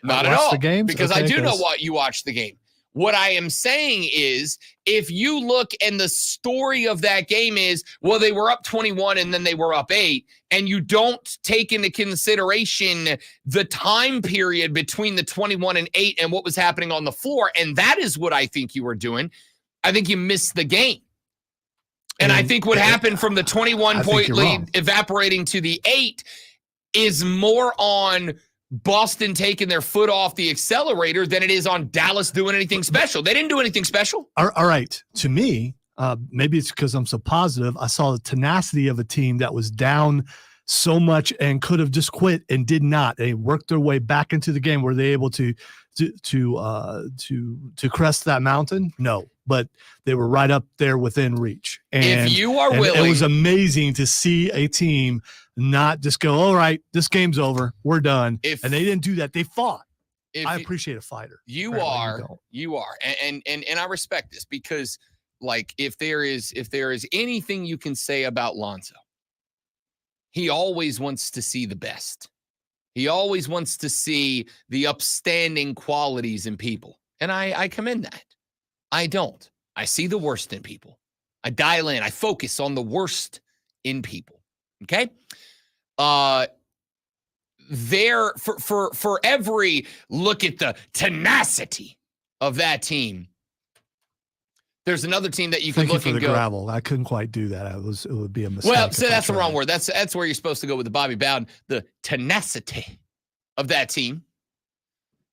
Not at all. The games? Because okay, I do know what you watch the game. What I am saying is, if you look and the story of that game is, well, they were up 21 and then they were up 8, and you don't take into consideration the time period between the 21 and 8 and what was happening on the floor, and that is what I think you were doing, I think you missed the game. And I think what happened from the 21-point lead evaporating to the 8 is more on Boston taking their foot off the accelerator than it is on Dallas doing anything special. They didn't do anything special. All right. To me, maybe it's because I'm so positive. I saw the tenacity of a team that was down so much and could have just quit and did not. They worked their way back into the game. Were they able to crest that mountain? No, but they were right up there within reach. And if you are willing, it was amazing to see a team not just go, all right, this game's over, we're done. And they didn't do that. They fought. I appreciate a fighter. You are. And I respect this, because like if there is anything you can say about Lonzo, he always wants to see the best. He always wants to see the upstanding qualities in people. And I commend that. I don't. I see the worst in people. I dial in. I focus on the worst in people. Okay? There for every look at the tenacity of that team, there's another team that you can look for and the go. Gravel. I couldn't quite do that. It would be a mistake. Well, so that's the wrong word. That's where you're supposed to go with the Bobby Bowden, the tenacity of that team.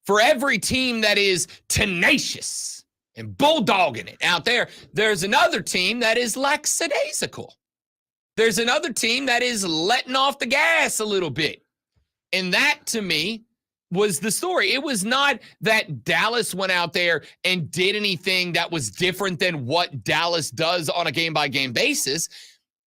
For every team that is tenacious and bulldogging it out there, there's another team that is lackadaisical. There's another team that is letting off the gas a little bit. And that, to me, was the story. It was not that Dallas went out there and did anything that was different than what Dallas does on a game-by-game basis.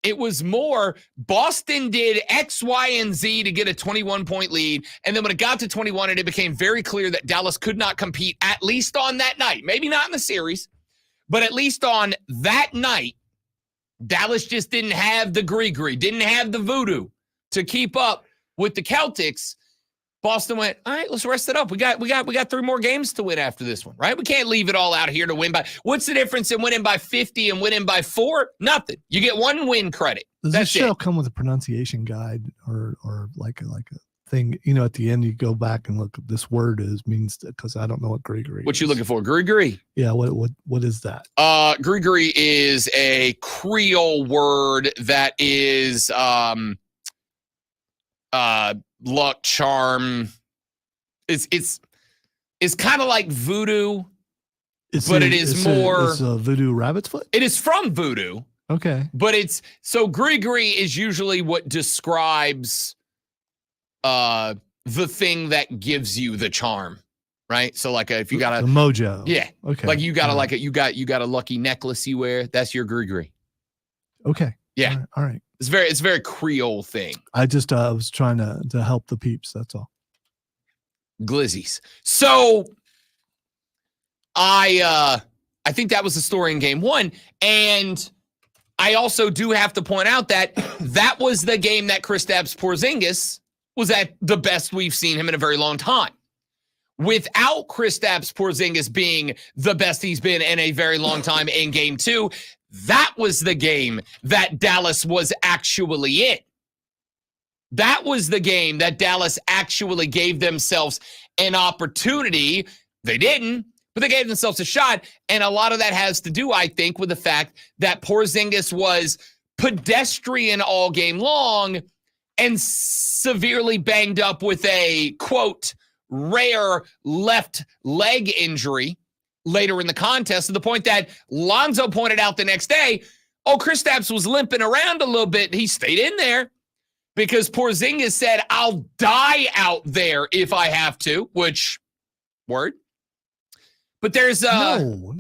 It was more Boston did X, Y, and Z to get a 21-point lead. And then when it got to 21, it became very clear that Dallas could not compete, at least on that night. Maybe not in the series, but at least on that night, Dallas just didn't have the gree-gree, didn't have the voodoo to keep up with the Celtics. Boston went, all right, let's rest it up. We got 3 more games to win after this one, right? We can't leave it all out here to win by. What's the difference in winning by 50 and winning by 4? Nothing. You get 1 win credit. Does That's this show it. come with a pronunciation guide or like a thing? You know, at the end you go back and look. This word means because I don't know what gree-gree. What you looking for? Gree-gree. Yeah. What is that? Gree-gree is a Creole word that is luck, charm. It's kind of like voodoo, but it is more. It's a voodoo rabbit's foot. It is from voodoo, Okay. but it's so gree-gree is usually what describes the thing that gives you the charm, right? So like if you got the mojo. yeah, Okay. like you got you got a lucky necklace you wear. That's your gree-gree. Okay. Yeah. All right. It's a very Creole thing. I just was trying to help the peeps. That's all. Glizzies. So I think that was the story in game 1. And I also do have to point out that that was the game that Kristaps Porzingis was at the best we've seen him in a very long time. Without Kristaps Porzingis being the best he's been in a very long time in game 2, that was the game that Dallas was actually in. That was the game that Dallas actually gave themselves an opportunity. They didn't, but they gave themselves a shot. And a lot of that has to do, I think, with the fact that Porzingis was pedestrian all game long and severely banged up with a, quote, rare left leg injury later in the contest, to the point that Lonzo pointed out the next day, Kristaps was limping around a little bit. He stayed in there because Porzingis said, I'll die out there if I have to, which, word. But there's no,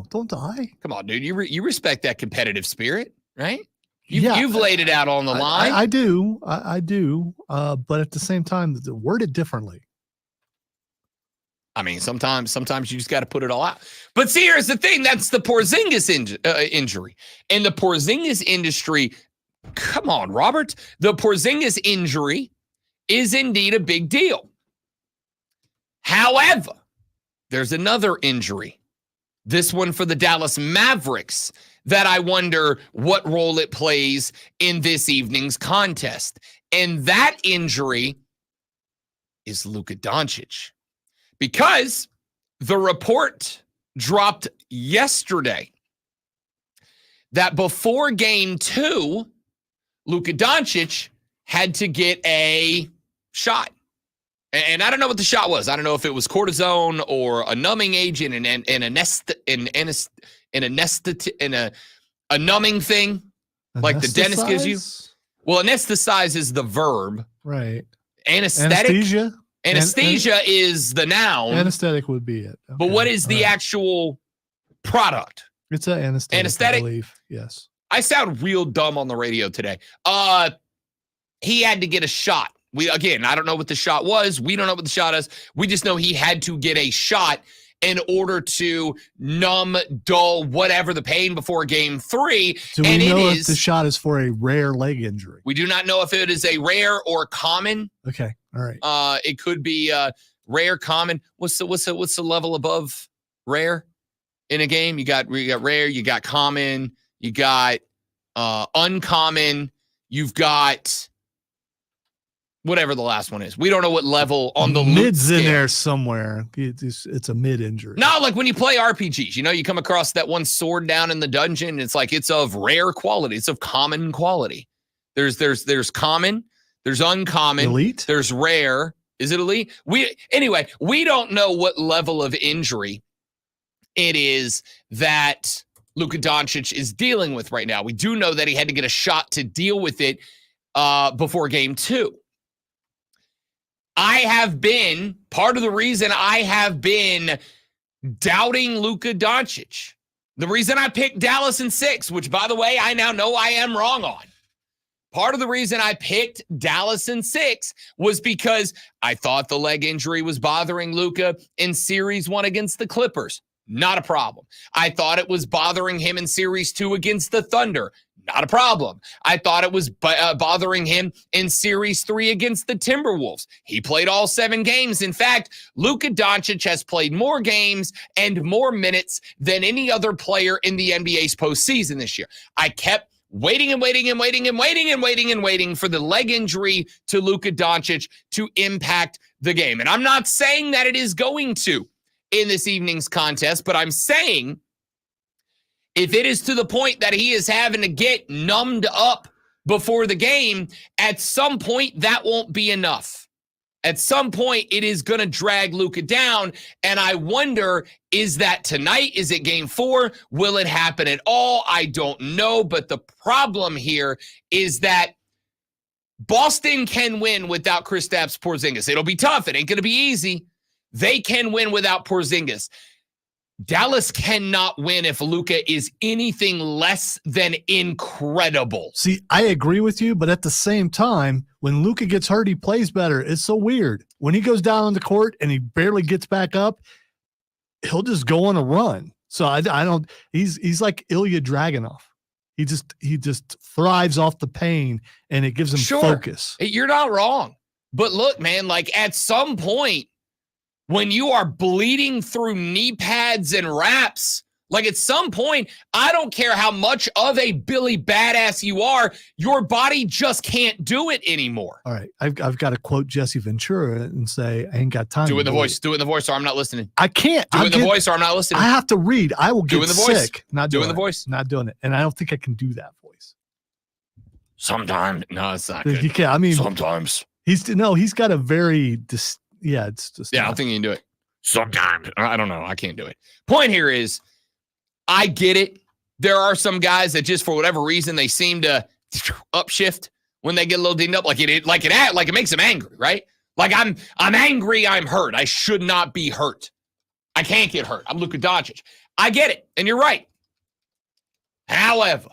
don't die. Come on, dude. You respect that competitive spirit, right? You've laid it out on the line. I do. I do. But at the same time, word it differently. I mean, sometimes you just got to put it all out. But see, here's the thing. That's the Porzingis injury. And the Porzingis industry, come on, Robert. The Porzingis injury is indeed a big deal. However, there's another injury. This one for the Dallas Mavericks that I wonder what role it plays in this evening's contest. And that injury is Luka Doncic. Because the report dropped yesterday that before game 2, Luka Doncic had to get a shot. And I don't know what the shot was. I don't know if it was cortisone or a numbing agent, a numbing thing like the dentist gives you. Well, anesthetize is the verb. Right. Anesthetic. Anesthesia is the noun. Anesthetic would be it. Okay. But what is the actual product? It's an anesthetic. Anesthetic? I believe. Yes. I sound real dumb on the radio today. He had to get a shot. I don't know what the shot was. We don't know what the shot is. We just know he had to get a shot. in order to numb, dull, whatever the pain before game 3. Do we know if the shot is for a rare leg injury? We do not know if it is a rare or common. Okay, all right. It could be rare, common. What's the level above rare in a game? You got rare, you got common, you got uncommon, you've got whatever the last one is. We don't know what level on the mid's in there somewhere. It's a mid injury. No, like when you play RPGs, you come across that one sword down in the dungeon. It's like it's of rare quality. It's of common quality. There's common. There's uncommon. Elite. There's rare. Is it elite? We don't know what level of injury it is that Luka Doncic is dealing with right now. We do know that he had to get a shot to deal with it before game 2. Part of the reason I have been doubting Luka Doncic, the reason I picked Dallas in 6, which, by the way, I now know I am wrong on. Part of the reason I picked Dallas in 6 was because I thought the leg injury was bothering Luka in Series 1 against the Clippers. Not a problem. I thought it was bothering him in Series 2 against the Thunder. Not a problem. I thought it was bothering him in Series 3 against the Timberwolves. He played all 7 games. In fact, Luka Doncic has played more games and more minutes than any other player in the NBA's postseason this year. I kept waiting for the leg injury to Luka Doncic to impact the game. And I'm not saying that it is going to in this evening's contest, but I'm saying if it is to the point that he is having to get numbed up before the game, at some point that won't be enough. At some point it is going to drag Luka down, and I wonder, is that tonight? Is it game 4? Will it happen at all? I don't know, but the problem here is that Boston can win without Kristaps Porzingis. It'll be tough. It ain't going to be easy. They can win without Porzingis. Dallas cannot win if Luka is anything less than incredible. See, I agree with you, but at the same time, when Luka gets hurt, he plays better. It's so weird. When he goes down on the court and he barely gets back up, he'll just go on a run. So I don't. He's like Ilya Dragunov. He just thrives off the pain, and it gives him focus. You're not wrong, but look, man, like at some point, when you are bleeding through knee pads and wraps, like at some point, I don't care how much of a Billy badass you are, your body just can't do it anymore. All right. I've got to quote Jesse Ventura and say, I ain't got time. Do it in the voice. Do it in the voice or I'm not listening. I can't. Do it in the voice or I'm not listening. I have to read. I will get sick. Not doing the voice. Not doing it. And I don't think I can do that voice. Sometimes. No, it's not good. You can't. I mean, sometimes. He's got a very it's just I don't think you can do it. Sometimes. I don't know. I can't do it. Point here is, I get it. There are some guys that just for whatever reason they seem to upshift when they get a little dinged up, like it makes them angry, right? Like I'm angry, I'm hurt. I should not be hurt. I can't get hurt. I'm Luka Doncic. I get it, and you're right. However,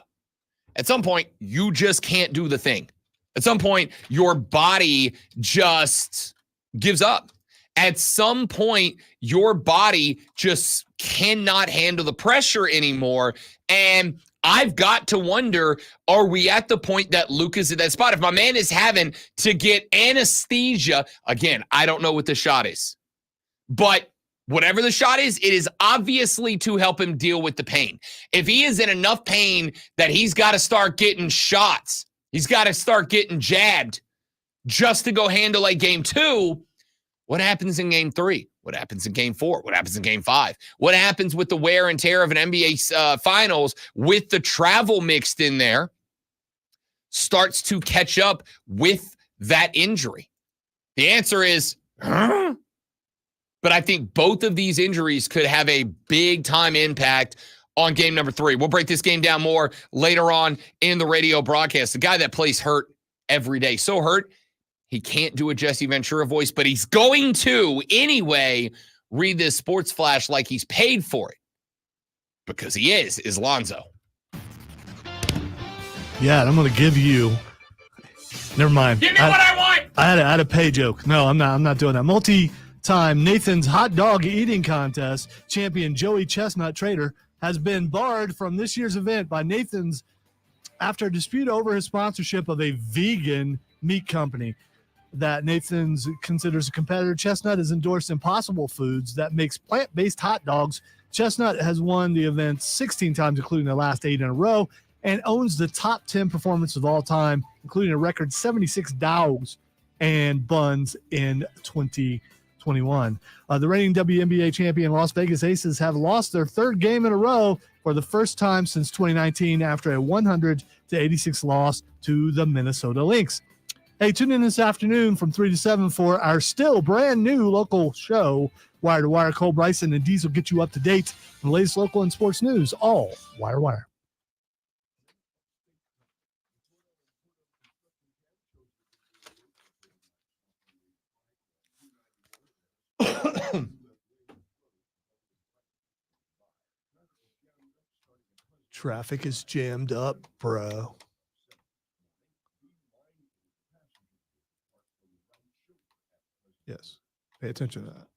at some point you just can't do the thing. At some point your body just gives up. At some point, your body just cannot handle the pressure anymore. And I've got to wonder, are we at the point that Luka's at that spot? If my man is having to get anesthesia, again, I don't know what the shot is. But whatever the shot is, it is obviously to help him deal with the pain. If he is in enough pain that he's got to start getting shots, he's got to start getting jabbed just to go handle a game 2, what happens in game 3? What happens in game 4? What happens in game 5? What happens with the wear and tear of an NBA finals with the travel mixed in there starts to catch up with that injury? The answer is, but I think both of these injuries could have a big time impact on game number 3. We'll break this game down more later on in the radio broadcast. The guy that plays hurt every day, so hurt, he can't do a Jesse Ventura voice, but he's going to anyway read this sports flash like he's paid for it. Because he is Lonzo. Yeah, and I'm going to give you. Never mind. Give me what I want. I had a pay joke. No, I'm not doing that. Five-time Nathan's Hot Dog Eating Contest champion Joey Chestnut Trader has been barred from this year's event by Nathan's after a dispute over his sponsorship of a vegan meat company that Nathan's considers a competitor. Chestnut has endorsed Impossible Foods that makes plant-based hot dogs. Chestnut has won the event 16 times, including the last 8 in a row, and owns the top 10 performance of all time, including a record 76 dogs and buns in 2021. The reigning WNBA champion Las Vegas Aces have lost their third game in a row for the first time since 2019 after a 100-86 loss to the Minnesota Lynx. Hey, tune in this afternoon from 3 to 7 for our still brand new local show, Wire to Wire. Cole Bryson and Dees will get you up to date on the latest local and sports news, all Wire to Wire. Traffic is jammed up, bro. Yes. Pay attention to that.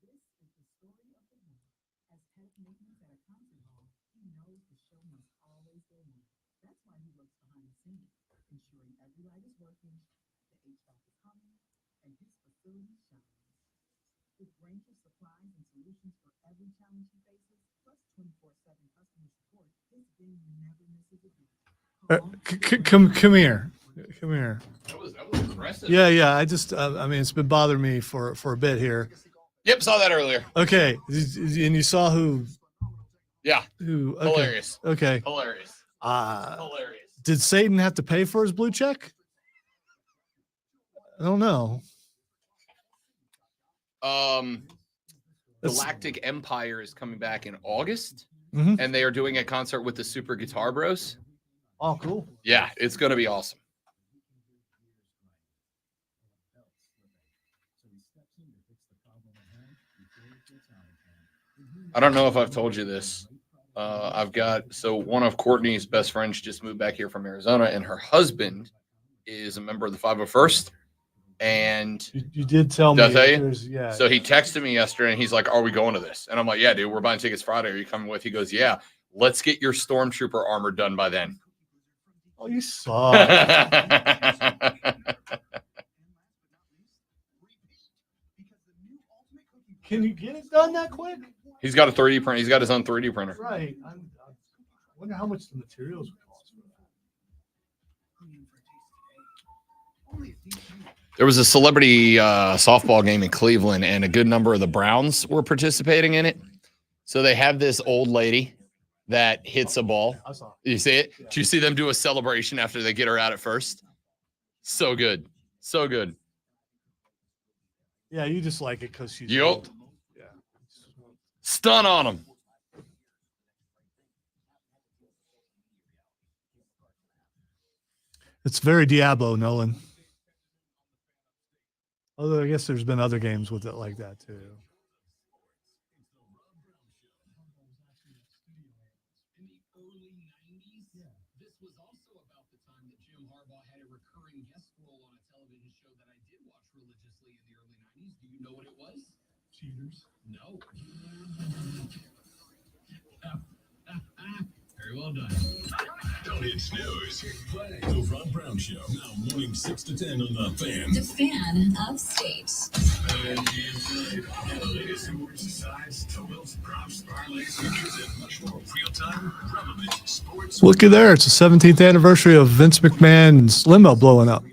This is the story of the week. As pet maintenance at a concert hall, he knows the show must always go on. That's why he works behind the scenes, ensuring every light is working, the HVAC is humming, and his facility shines. With range of supplies and solutions for every challenge he faces, plus 24/7 customer support, his bin never misses a beat. Come here. Come here. That was aggressive. Yeah. I just, I mean, it's been bothering me for a bit here. Yep, saw that earlier. Okay. And you saw who? Yeah. Who? Okay. Hilarious. Okay. Hilarious. Hilarious. Did Satan have to pay for his blue check? I don't know. Galactic Empire is coming back in August, Mhm. and they are doing a concert with the Super Guitar Bros. Oh, cool. Yeah, it's going to be awesome. I don't know if I've told you this. One of Courtney's best friends just moved back here from Arizona, and her husband is a member of the 501st. And You did tell me. Did I tell you? there's- Yeah. so he texted me yesterday, and he's like, "Are we going to this?" And I'm like, "Yeah, dude, we're buying tickets Friday. Are you coming with?" He goes, "Yeah, let's get your Stormtrooper armor done by then." Oh, you saw. Can you get it done that quick? He's got a 3D print. He's got his own 3D printer. Right. I wonder how much the materials would cost for that. There was a celebrity softball game in Cleveland, and a good number of the Browns were participating in it. So they have this old lady that hits a ball. I saw. You see it? Yeah. Do you see them do a celebration after they get her out at first? So good. So good. Yeah, you just like it because she's Yup. old. Yeah. Stun on them. It's very Diablo, Nolan. Although I guess there's been other games with it like that too. In the early 90s, this was also about the time that Jim Harbaugh had a recurring guest role on a television show that I did watch religiously in the early 90s. Do you know what it was? Cheaters. No. Very well done. Don't hit snooze. The Rob Brown Show. Now morning 6 to 10 on The Fan. The Fan Upstate. And the latest sports sides, totals, props, parlays, futures, and much more real-time, relevant sports. Looky there, it's the 17th anniversary of Vince McMahon's limo blowing up.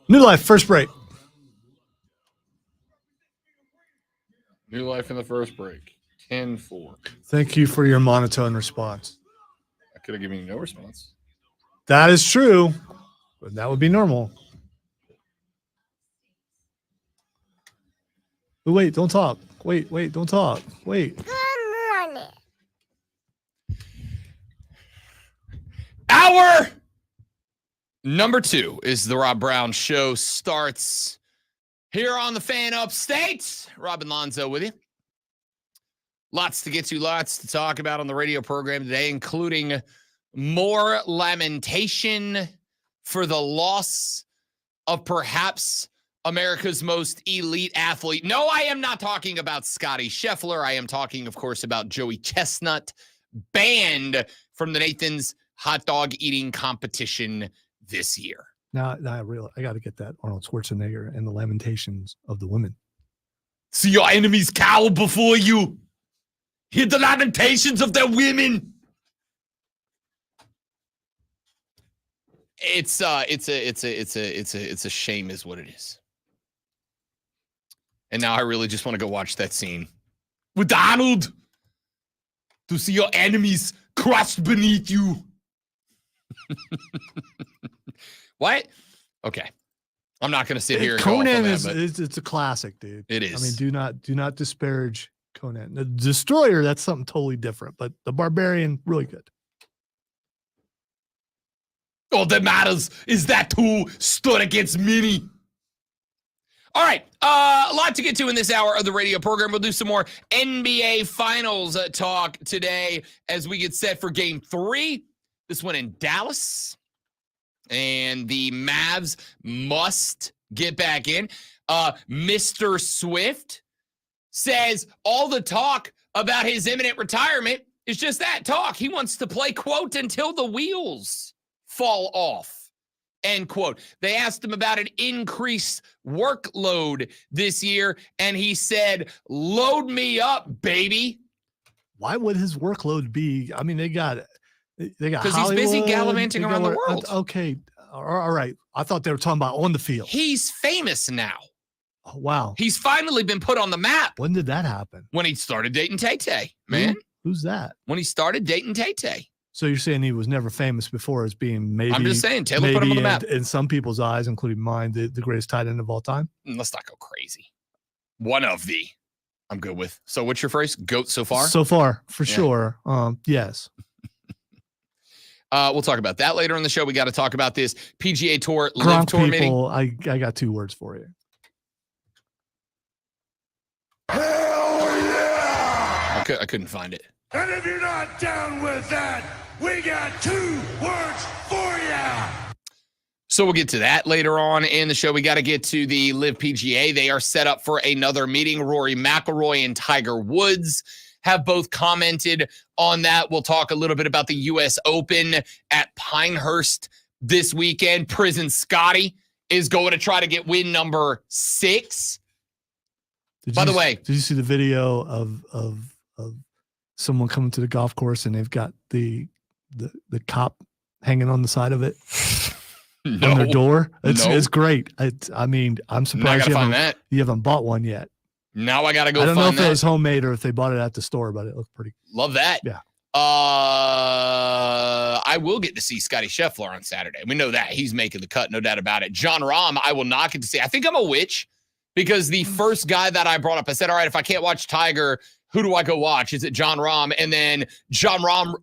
New Life, first break. New life in the first break. 10-4. Thank you for your monotone response. I could have given you no response. That is true, but that would be normal. But wait, don't talk. Wait, don't talk. Wait. Good morning. Hour number 2 is the Rob Brown Show. Starts here on the Fan Upstate. Robin Lonzo with you. Lots to get to, lots to talk about on the radio program today, including more lamentation for the loss of perhaps America's most elite athlete. No, I am not talking about Scotty Scheffler. I am talking, of course, about Joey Chestnut, banned from the Nathan's hot dog eating competition this year. Now I got to get that Arnold Schwarzenegger and the lamentations of the women. See your enemies cower before you. Hear the lamentations of their women. It's a shame, is what it is. And now I really just want to go watch that scene with Donald to see your enemies crushed beneath you. What? Okay. I'm not going to sit here and Conan go off on is that, it's a classic, dude. it is. I mean, do not disparage Conan. The Destroyer, that's something totally different, but the Barbarian, really good. All that matters is that two stood against many. All right, a lot to get to in this hour of the radio program. We'll do some more NBA Finals talk today as we get set for Game 3. This one in Dallas. And the Mavs must get back in. Mr. Swift says all the talk about his imminent retirement is just that, talk. He wants to play, quote, until the wheels fall off, end quote. They asked him about an increased workload this year, and he said, load me up, baby. Why would his workload be? I mean, they got because he's busy gallivanting around the world. Okay, all right. I thought they were talking about on the field. He's famous now. Oh, wow. He's finally been put on the map. When did that happen? When he started dating Tay-Tay, man. Who's that? When he started dating Tay-Tay. So you're saying he was never famous before as being maybe. I'm just saying, Taylor put him on the map. In some people's eyes, including mine, the greatest tight end of all time. Let's not go crazy. One of the. I'm good with. So what's your phrase? GOAT so far? So far, for sure. Yes. We'll talk about that later in the show. We got to talk about this PGA Tour Gronk Live Tour people, meeting. I got 2 words for you. Hell yeah! I couldn't find it. And if you're not down with that, we got 2 words for ya. So we'll get to that later on in the show. We got to get to the Live PGA. They are set up for another meeting. Rory McIlroy and Tiger Woods have both commented on that. We'll talk a little bit about the U.S. Open at Pinehurst this weekend. Prison Scotty is going to try to get win number 6. By the way, did you see the video of someone coming to the golf course and they've got the cop hanging on the side of it on their door? It's great. I mean, I'm surprised you haven't bought one yet. Now I got to go I don't find know if that. it was homemade or if they bought it at the store, but it looked pretty. Love that. Yeah. I will get to see Scotty Scheffler on Saturday. We know that. He's making the cut, no doubt about it. John Rahm, I will not get to see. I think I'm a witch because the first guy that I brought up, I said, all right, if I can't watch Tiger, who do I go watch? Is it John Rahm? And then John Rahm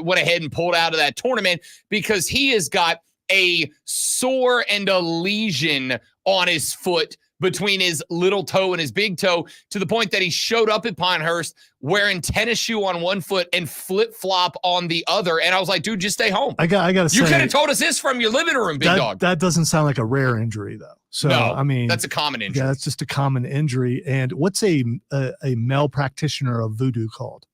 went ahead and pulled out of that tournament because he has got a sore and a lesion on his foot between his little toe and his big toe, to the point that he showed up at Pinehurst wearing tennis shoe on one foot and flip-flop on the other. And I was like, dude, just stay home. I got to say, you could have told us this from your living room, big dog. That doesn't sound like a rare injury, though. So, no, I mean, that's a common injury. Yeah, that's just a common injury. And what's a male practitioner of voodoo called?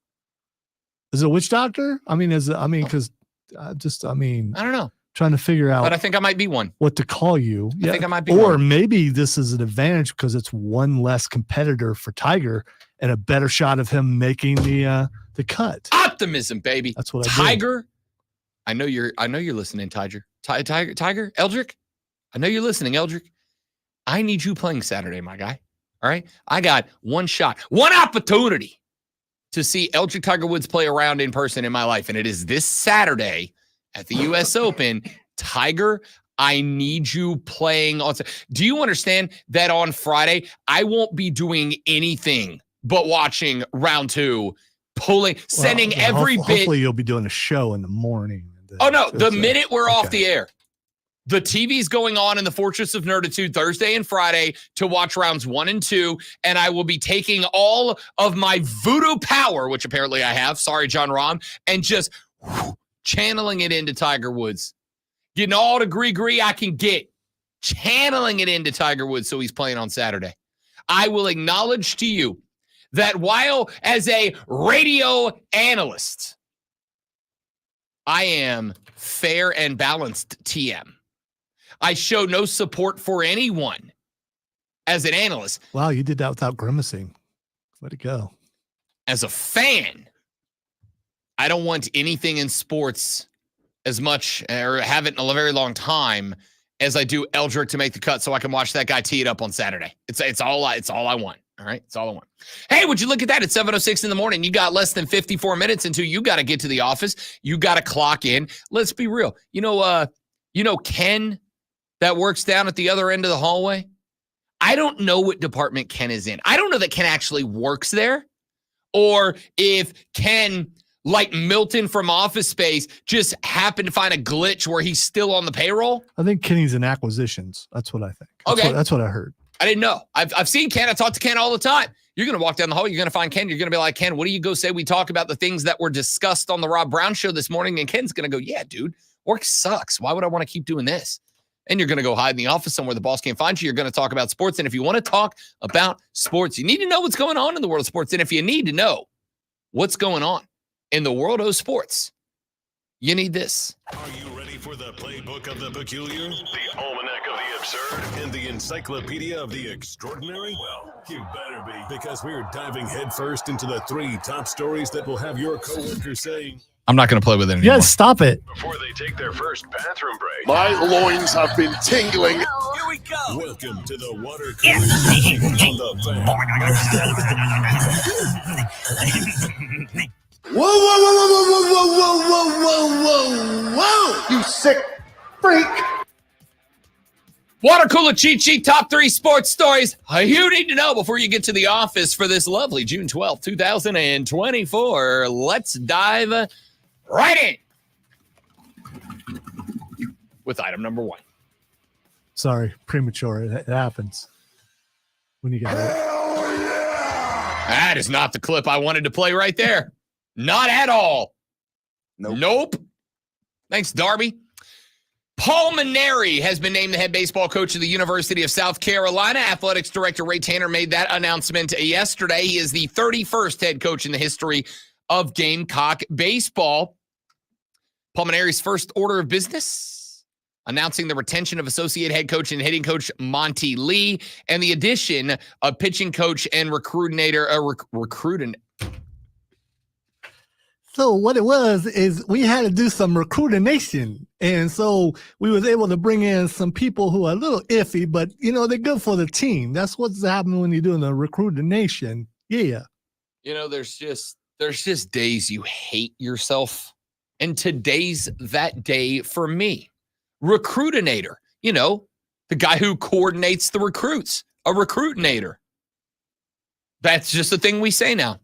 Is it a witch doctor? I mean, because I don't know. Trying to figure out, but I think I might be one. What to call you? I think I might be or one. Maybe this is an advantage because it's one less competitor for Tiger and a better shot of him making the cut. Optimism, baby. That's what Tiger. I know you're listening, Tiger. Tiger, Eldrick. I know you're listening, Eldrick. I need you playing Saturday, my guy. All right, I got one shot, one opportunity to see Eldrick Tiger Woods play around in person in my life, and it is this Saturday at the U.S. Open. Tiger, I need you playing on. Do you understand that on Friday, I won't be doing anything but watching round 2, sending every bit. Hopefully you'll be doing a show in the morning. Oh, no. The It's, minute we're off okay. the air, the TV's going on in the Fortress of Nerditude Thursday and Friday to watch rounds 1 and 2, and I will be taking all of my voodoo power, which apparently I have, sorry, John Rahm, and just channeling it into Tiger Woods. Getting all the gree I can get, channeling it into Tiger Woods so he's playing on Saturday. I will acknowledge to you that while as a radio analyst, I am fair and balanced TM. I show no support for anyone as an analyst. Wow, you did that without grimacing. Way to go. As a fan, I don't want anything in sports as much, or have it in a very long time, as I do Eldrick to make the cut so I can watch that guy tee it up on Saturday. It's all I want. All right, it's all I want. Hey, would you look at that? It's 7:06 in the morning. You got less than 54 minutes until you got to get to the office. You got to clock in. Let's be real. You know Ken that works down at the other end of the hallway? I don't know what department Ken is in. I don't know that Ken actually works there, or if Ken, like Milton from Office Space, just happened to find a glitch where he's still on the payroll. I think Kenny's in acquisitions. That's what I think. That's what I heard. I didn't know. I've seen Ken. I talk to Ken all the time. You're going to walk down the hall. You're going to find Ken. You're going to be like, Ken, what do you go say? We talk about the things that were discussed on the Rob Brown show this morning. And Ken's going to go, yeah, dude, work sucks. Why would I want to keep doing this? And you're going to go hide in the office somewhere the boss can't find you. You're going to talk about sports. And if you want to talk about sports, you need to know what's going on in the world of sports. And if you need to know what's going on in the world of sports, you need this. Are you ready for the playbook of the peculiar, the almanac of the absurd, and the encyclopedia of the extraordinary? Well, you better be, because we're diving headfirst into the 3 top stories that will have your coworkers saying, I'm not going to play with it anymore. Yeah, stop it. before they take their first bathroom break. My loins have been tingling. Here we go. Welcome to the water cooler on the fan. Whoa, whoa, whoa, whoa, whoa, whoa, whoa, whoa, whoa, whoa! You sick freak! Water cooler cheat sheet, top 3 sports stories you need to know before you get to the office for this lovely June 12th, 2024. Let's dive right in with item number 1. Sorry, premature. It happens when you got it. That is not the clip I wanted to play right there. Not at all. Nope. Thanks, Darby. Paul Maneri has been named the head baseball coach of the University of South Carolina. Athletics director Ray Tanner made that announcement yesterday. He is the 31st head coach in the history of Gamecock baseball. Paul Maneri's first order of business, announcing the retention of associate head coach and hitting coach Monty Lee, and the addition of pitching coach and recruiting. So what it was is we had to do some recruitination. And so we was able to bring in some people who are a little iffy, but, they're good for the team. That's what's happening when you're doing the recruitination. Yeah. There's just days you hate yourself. And today's that day for me. Recruitinator, the guy who coordinates the recruits, a recruitinator. That's just a thing we say now.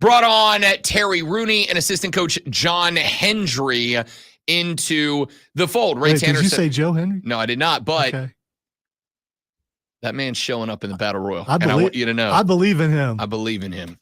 Brought on Terry Rooney and assistant coach John Hendry into the fold. Wait, did you say Joe Henry? No, I did not, but okay. That man's showing up in the Battle Royal. I want you to know. I believe in him. I believe in him.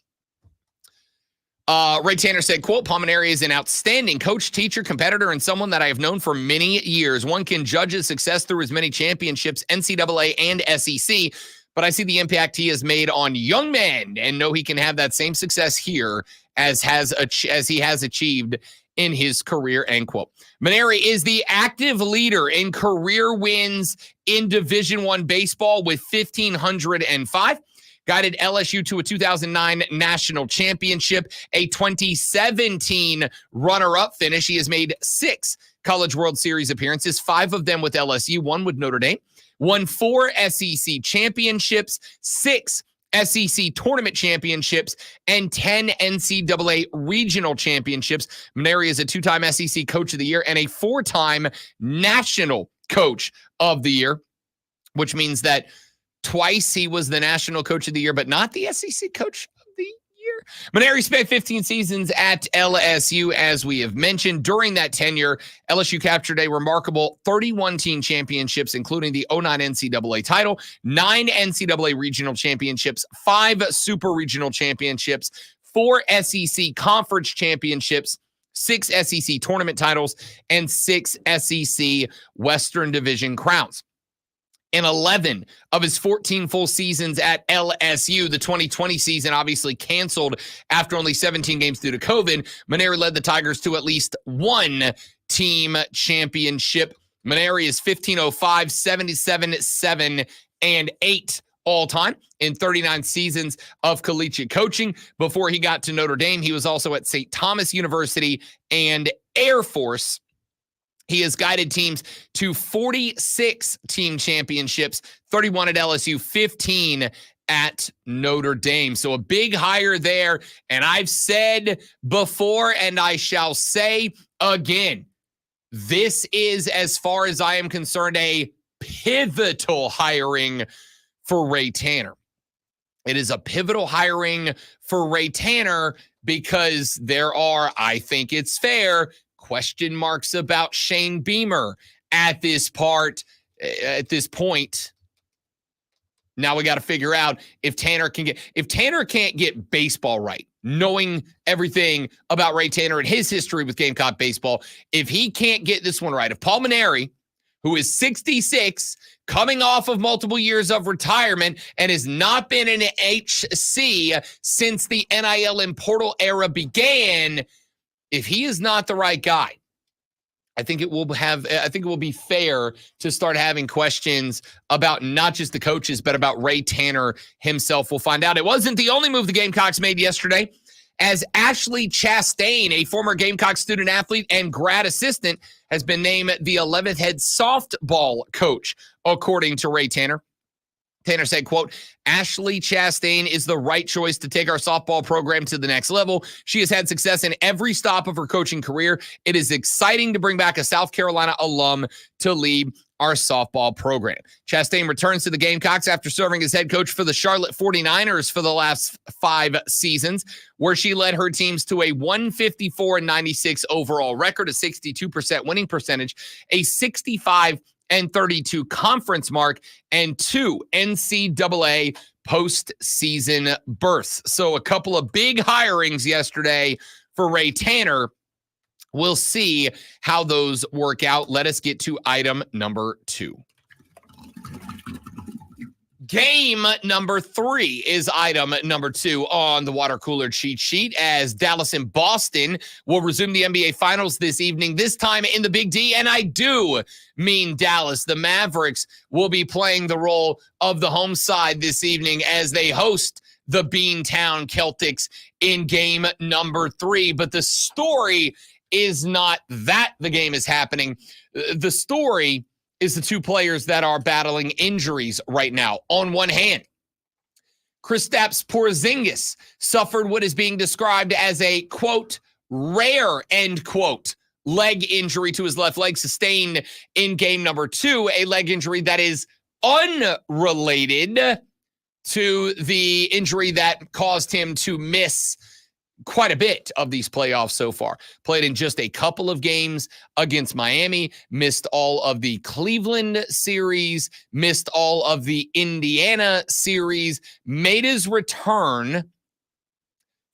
Ray Tanner said, quote, Paul Maneri is an outstanding coach, teacher, competitor, and someone that I have known for many years. One can judge his success through his many championships, NCAA and SEC, but I see the impact he has made on young men and know he can have that same success here as he has achieved in his career, end quote. Maneri is the active leader in career wins in Division I baseball with 1,505. Guided LSU to a 2009 national championship, a 2017 runner-up finish. He has made 6 College World Series appearances, 5 of them with LSU, 1 with Notre Dame, won 4 SEC championships, 6 SEC tournament championships, and 10 NCAA regional championships. Maneri is a 2-time SEC Coach of the Year and a 4-time National Coach of the Year, which means that twice he was the National Coach of the Year, but not the SEC Coach of the year. Maneri spent 15 seasons at LSU, as we have mentioned. During that tenure, LSU captured a remarkable 31-team championships, including the 09 NCAA title, 9 NCAA regional championships, 5 super regional championships, 4 SEC conference championships, 6 SEC tournament titles, and 6 SEC Western Division crowns. In 11 of his 14 full seasons at LSU, the 2020 season obviously canceled after only 17 games due to COVID, Maneri led the Tigers to at least one team championship. Maneri is 1505, 77, 7, and 8 all time in 39 seasons of collegiate coaching. Before he got to Notre Dame, he was also at St. Thomas University and Air Force. He has guided teams to 46 team championships, 31 at LSU, 15 at Notre Dame. So a big hire there. And I've said before, and I shall say again, this is, as far as I am concerned, a pivotal hiring for Ray Tanner. It is a pivotal hiring for Ray Tanner because there are, I think it's fair, question marks about Shane Beamer at this point. Now we got to figure out if Tanner can't get baseball right, knowing everything about Ray Tanner and his history with Gamecock baseball, if he can't get this one right, if Paul Maneri, who is 66, coming off of multiple years of retirement and has not been in HC since the NIL and portal era began, if he is not the right guy, I think it will be fair to start having questions about not just the coaches, but about Ray Tanner himself. We'll find out. It wasn't the only move the Gamecocks made yesterday, as Ashley Chastain, a former Gamecock student athlete and grad assistant, has been named the 11th head softball coach, according to Ray Tanner. Tanner said, quote, Ashley Chastain is the right choice to take our softball program to the next level. She has had success in every stop of her coaching career. It is exciting to bring back a South Carolina alum to lead our softball program. Chastain returns to the Gamecocks after serving as head coach for the Charlotte 49ers for the last 5 seasons, where she led her teams to a 154-96 overall record, a 62% winning percentage, a 65 and 32 conference mark, and 2 NCAA postseason berths. So a couple of big hirings yesterday for Ray Tanner. We'll see how those work out. Let us get to item number 2. Game number 3 is item number 2 on the water cooler cheat sheet, as Dallas and Boston will resume the NBA Finals this evening, this time in the Big D. And I do mean Dallas. The Mavericks will be playing the role of the home side this evening as they host the Beantown Celtics in game number 3. But the story is not that the game is happening. The story is the 2 players that are battling injuries right now. On one hand, Kristaps Porzingis suffered what is being described as a, quote, rare, end quote, leg injury to his left leg sustained in game number 2, a leg injury that is unrelated to the injury that caused him to miss quite a bit of these playoffs so far. Played in just a couple of games against Miami, missed all of the Cleveland series, missed all of the Indiana series, made his return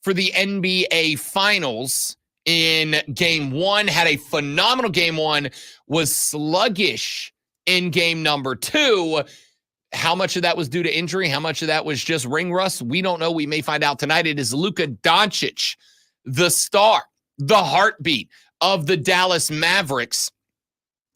for the NBA Finals in game 1, had a phenomenal game 1, was sluggish in game number 2. How much of that was due to injury? How much of that was just ring rust? We don't know. We may find out tonight. It is Luka Doncic, the star, the heartbeat of the Dallas Mavericks,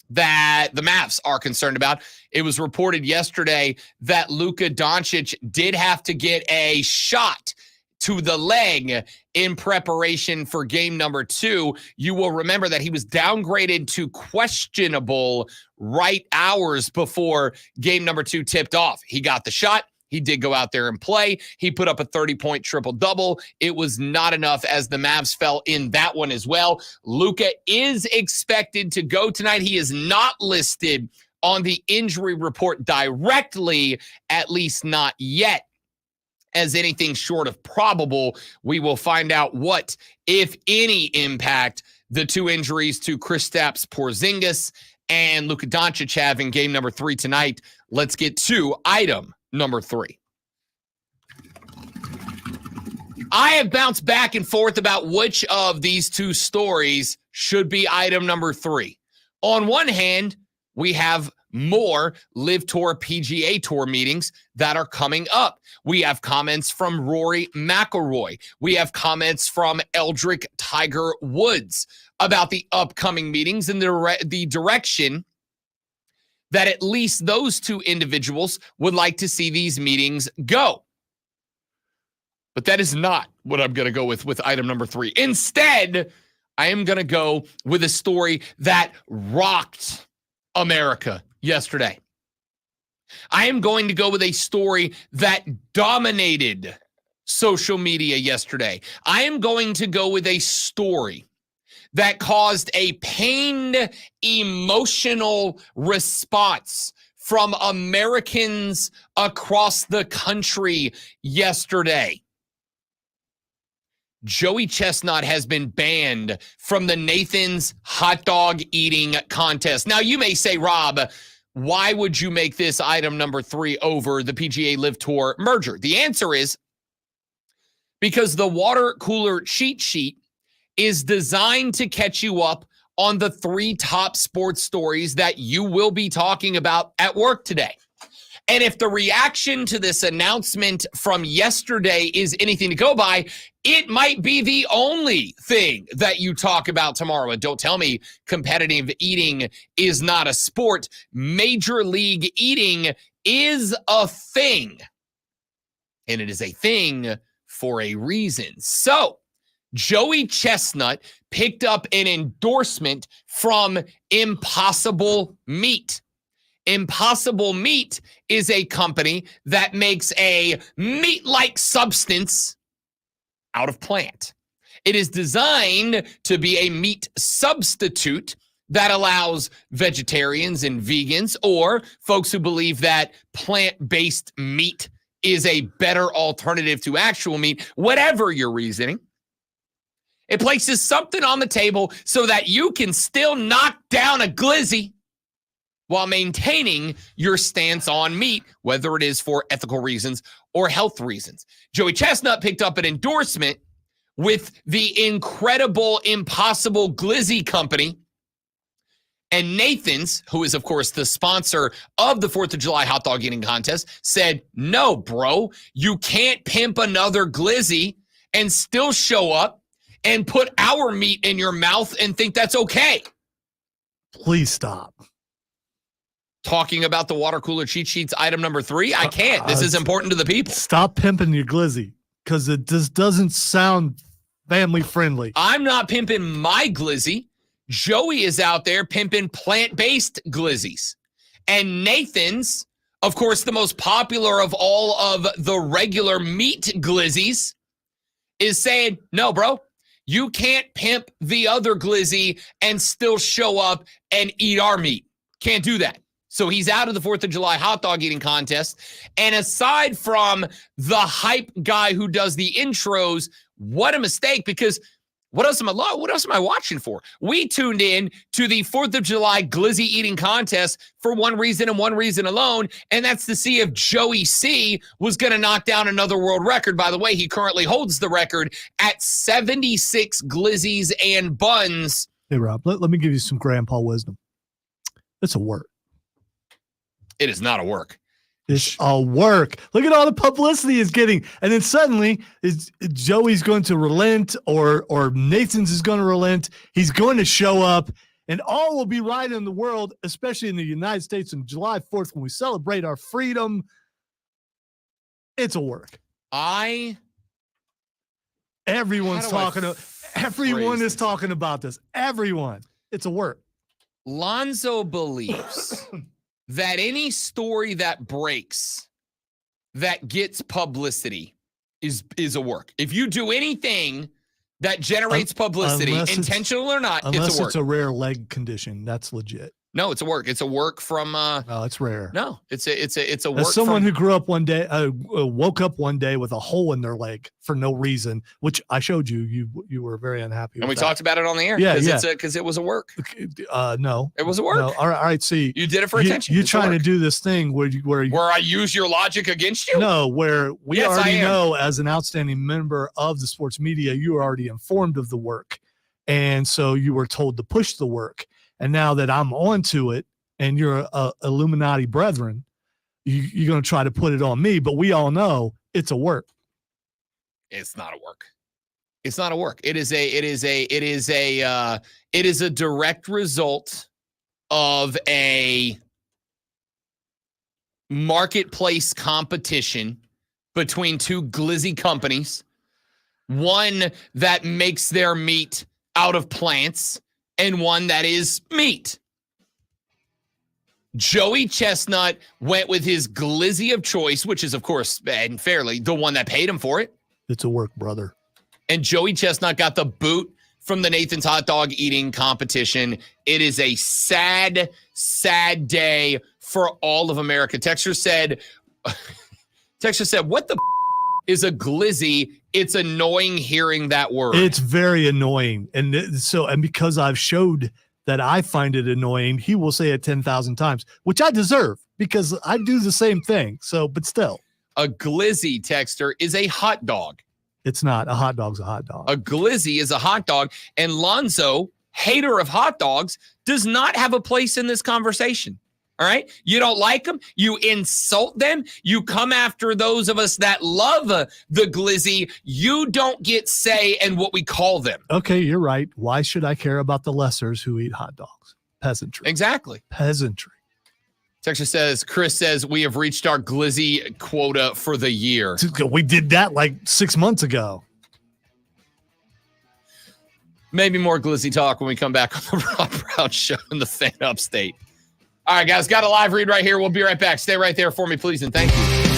that the Mavs are concerned about. It was reported yesterday that Luka Doncic did have to get a shot to the leg in preparation for game number 2. You will remember that he was downgraded to questionable right hours before game number 2 tipped off. He got the shot. He did go out there and play. He put up a 30-point triple-double. It was not enough, as the Mavs fell in that one as well. Luka is expected to go tonight. He is not listed on the injury report directly, at least not yet. as anything short of probable. We will find out what, if any, impact the two injuries to Kristaps Porzingis and Luka Doncic have in game number 3 tonight. Let's get to item number 3. I have bounced back and forth about which of these two stories should be item number 3. On one hand, we have more Live Tour PGA Tour meetings that are coming up. We have comments from Rory McIlroy. We have comments from Eldrick Tiger Woods about the upcoming meetings and the direction that at least those two individuals would like to see these meetings go. But that is not what I'm going to go with item number 3. Instead, I am going to go with a story that rocked America yesterday. I am going to go with a story that dominated social media yesterday. I am going to go with a story that caused a pained, emotional response from Americans across the country yesterday. Joey Chestnut has been banned from the Nathan's hot dog eating contest. Now, you may say, Rob, why would you make this item number 3 over the PGA Live Tour merger? The answer is because the water cooler cheat sheet is designed to catch you up on the 3 top sports stories that you will be talking about at work today. And if the reaction to this announcement from yesterday is anything to go by, it might be the only thing that you talk about tomorrow. And don't tell me competitive eating is not a sport. Major League Eating is a thing. And it is a thing for a reason. So, Joey Chestnut picked up an endorsement from Impossible Meat. Impossible Meat is a company that makes a meat-like substance out of plant. It is designed to be a meat substitute that allows vegetarians and vegans or folks who believe that plant-based meat is a better alternative to actual meat, whatever your reasoning. It places something on the table so that you can still knock down a glizzy while maintaining your stance on meat, whether it is for ethical reasons or health reasons. Joey Chestnut picked up an endorsement with the incredible Impossible Glizzy Company. And Nathan's, who is, of course, the sponsor of the 4th of July hot dog eating contest, said, no, bro, you can't pimp another glizzy and still show up and put our meat in your mouth and think that's okay. Please stop. Talking about the water cooler cheat sheets item number 3? I can't. This is important to the people. Stop pimping your glizzy because it just doesn't sound family friendly. I'm not pimping my glizzy. Joey is out there pimping plant-based glizzies. And Nathan's, of course, the most popular of all of the regular meat glizzies, is saying, no, bro, you can't pimp the other glizzy and still show up and eat our meat. Can't do that. So he's out of the 4th of July hot dog eating contest. And aside from the hype guy who does the intros, what a mistake, because what else am I watching for? We tuned in to the 4th of July glizzy eating contest for one reason and one reason alone, and that's to see if Joey C was going to knock down another world record. By the way, he currently holds the record at 76 glizzies and buns. Hey, Rob, let me give you some grandpa wisdom. It's a work. It is not a work. It's a work. Look at all the publicity he's getting. And then suddenly Joey's going to relent or Nathan's is going to relent. He's going to show up and all will be right in the world, especially in the United States on July 4th when we celebrate our freedom. It's a work. Everyone is talking about this. Everyone. It's a work. Lonzo believes that any story that breaks, that gets publicity, is a work. If you do anything that generates publicity, intentional or not, it's a work. Unless it's a rare leg condition, that's legit. No, it's a work. It's a work from. Oh, it's rare. No, it's a work. As someone from, who grew up one day, woke up one day with a hole in their leg for no reason, which I showed you. You were very unhappy. and we with that. talked about it on the air. Yeah, because it was a work. No, It was a work. No. All right. See, You did it for attention. You're It's a trying to work. do this thing where Where I use your logic against you. no, where we Yes, I already am. know as an outstanding member of the sports media, you are already informed of the work, and so you were told to push the work. And now that I'm onto it, and you're a Illuminati brethren, you're going to try to put it on me. But we all know it's a work. It's not a work. It's not a work. It is a direct result of a marketplace competition between two glizzy companies, one that makes their meat out of plants and one that is meat. Joey Chestnut went with his glizzy of choice, which is, of course, and fairly, the one that paid him for it. It's a work, brother. And Joey Chestnut got the boot from the Nathan's hot dog eating competition. It is a sad, sad day for all of America. Texture said, what the is a glizzy? It's annoying hearing that word. It's very annoying. And because I've showed that I find it annoying, he will say it 10,000 times, which I deserve because I do the same thing. So, but still. A glizzy, Texter, is a hot dog. It's not. A hot dog's a hot dog. A glizzy is a hot dog. And Lonzo, hater of hot dogs, does not have a place in this conversation. All right? You don't like them. You insult them. You come after those of us that love the glizzy. You don't get say in what we call them. Okay, you're right. Why should I care about the lessers who eat hot dogs? Peasantry. Exactly. Peasantry. Texture says, Chris says, we have reached our glizzy quota for the year. We did that like 6 months ago. Maybe more glizzy talk when we come back on the Rob Brown Show in the Fan Upstate. All right, guys, got a live read right here. We'll be right back. Stay right there for me, please, and thank you.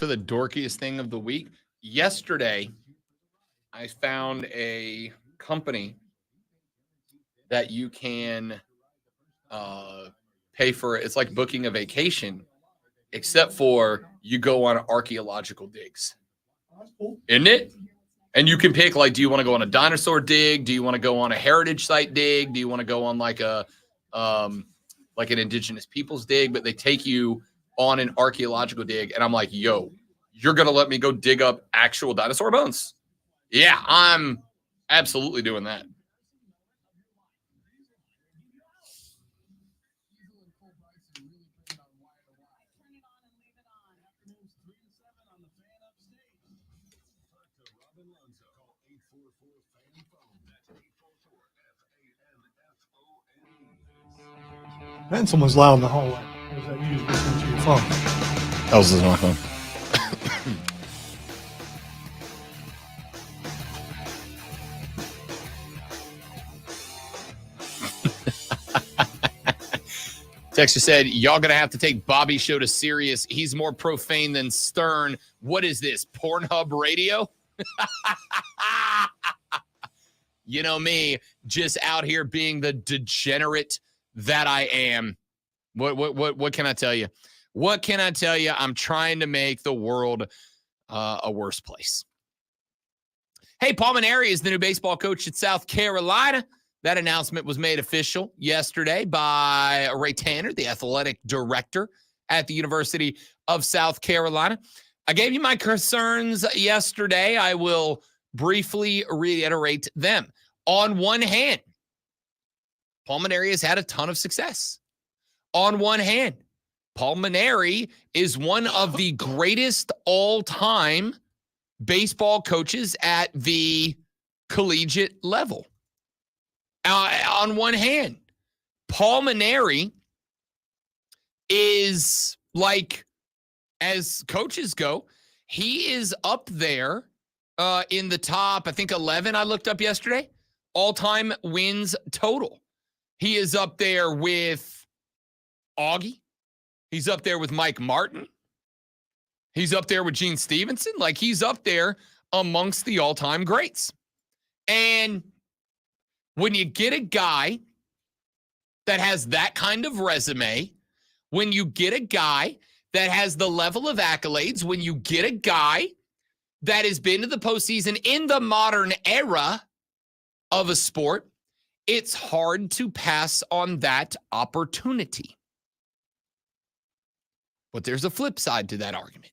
the dorkiest thing of the week? Yesterday, I found a company that you can pay for. It's like booking a vacation, except for you go on archaeological digs. Isn't it? And you can pick, like, do you want to go on a dinosaur dig? Do you want to go on a heritage site dig? Do you want to go on like a like an indigenous peoples dig? But they take you on an archaeological dig. And I'm like, yo, you're going to let me go dig up actual dinosaur bones? Yeah, I'm absolutely doing that. Man, someone's loud in the hallway. Or is that you listening to your phone? I was listening to my phone. Texture said, y'all gonna have to take Bobby's show to serious. He's more profane than stern. What is this, Pornhub radio? You know me, just out here being the degenerate that I am. What can I tell you? What can I tell you? I'm trying to make the world a worse place. Hey, Paul Maneri is the new baseball coach at South Carolina. That announcement was made official yesterday by Ray Tanner, the athletic director at the University of South Carolina. I gave you my concerns yesterday. I will briefly reiterate them. On one hand, Paul Maneri has had a ton of success. On one hand, Paul Maneri is one of the greatest all-time baseball coaches at the collegiate level. On one hand, Paul Maneri is, like, as coaches go, he is up there in the top, I think 11 I looked up yesterday, all-time wins total. He is up there with Augie. He's up there with Mike Martin. He's up there with Gene Stevenson. Like, he's up there amongst the all-time greats. And when you get a guy that has that kind of resume, when you get a guy that has the level of accolades, when you get a guy that has been to the postseason in the modern era of a sport, it's hard to pass on that opportunity. But there's a flip side to that argument.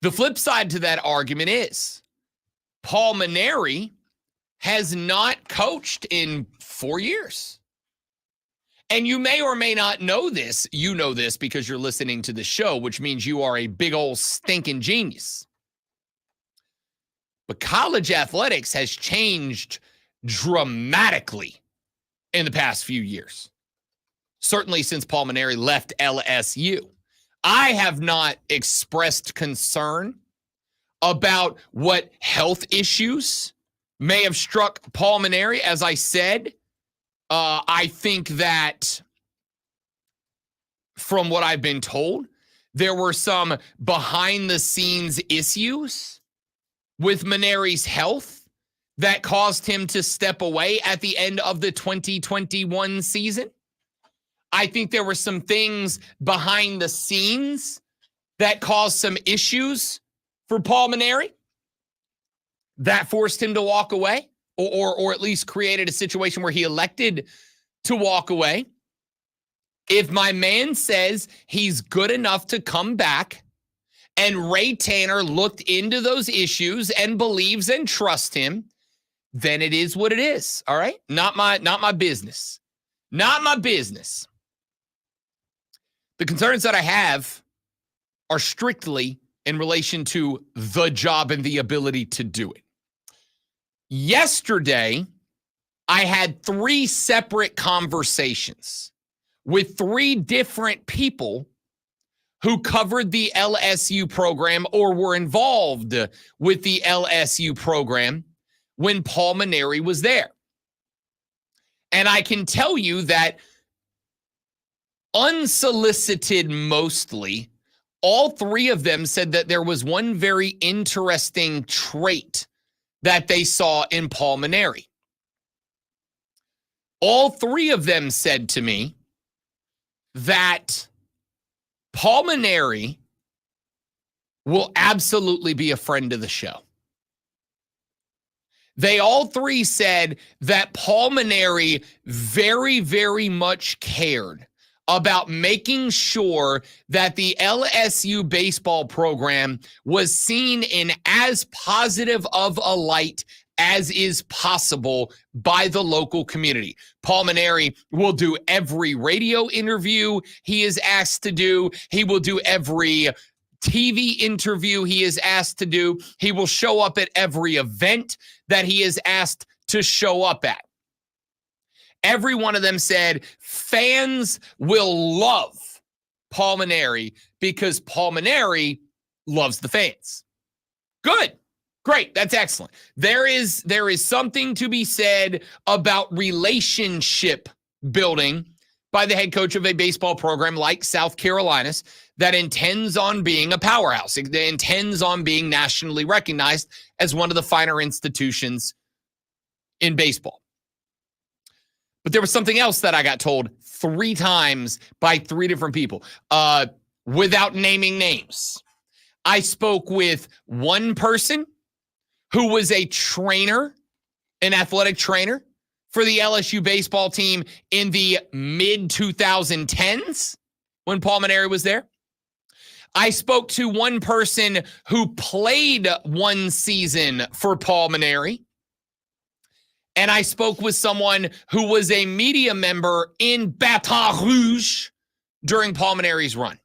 The flip side to that argument is Paul Maneri has not coached in 4 years. And you may or may not know this. You know this because you're listening to the show, which means you are a big old stinking genius. But college athletics has changed dramatically in the past few years. Certainly since Paul Maneri left LSU. I have not expressed concern about what health issues may have struck Paul Maneri. As I said, I think that from what I've been told, there were some behind-the-scenes issues with Maneri's health that caused him to step away at the end of the 2021 season. I think there were some things behind the scenes that caused some issues for Paul Maneri that forced him to walk away, or at least created a situation where he elected to walk away. If my man says he's good enough to come back and Ray Tanner looked into those issues and believes and trusts him, then it is what it is. All right? Not my business. Not my business. The concerns that I have are strictly in relation to the job and the ability to do it. Yesterday, I had 3 separate conversations with 3 different people who covered the LSU program or were involved with the LSU program when Paul Maneri was there. And I can tell you that unsolicited mostly, all three of them said that there was one very interesting trait that they saw in Paul Mainieri. All three of them said to me that Paul Mainieri will absolutely be a friend of the show. They all three said that Paul Mainieri very, very much cared about making sure that the LSU baseball program was seen in as positive of a light as is possible by the local community. Paul Mainieri will do every radio interview he is asked to do. He will do every TV interview he is asked to do. He will show up at every event that he is asked to show up at. Every one of them said fans will love Paul Mainieri because Paul Mainieri loves the fans. Good. Great. That's excellent. There is something to be said about relationship building by the head coach of a baseball program like South Carolina's that intends on being a powerhouse. It intends on being nationally recognized as one of the finer institutions in baseball. But there was something else that I got told 3 times by 3 different people without naming names. I spoke with one person who was a trainer, an athletic trainer for the LSU baseball team in the mid-2010s when Paul Mainieri was there. I spoke to one person who played one season for Paul Mainieri. And I spoke with someone who was a media member in Baton Rouge during Paul Mainieri's run.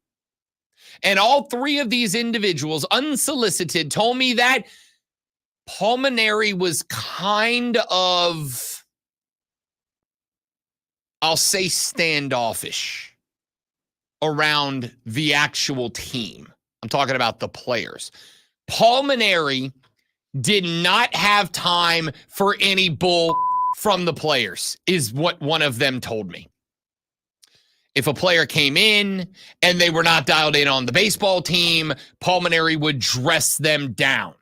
And all 3 of these individuals, unsolicited, told me that Paul Mainieri was kind of, I'll say, standoffish around the actual team. I'm talking about the players. Paul Mainieri did not have time for any bull from the players, is what one of them told me. If a player came in and they were not dialed in on the baseball team, Paul Mainieri would dress them down.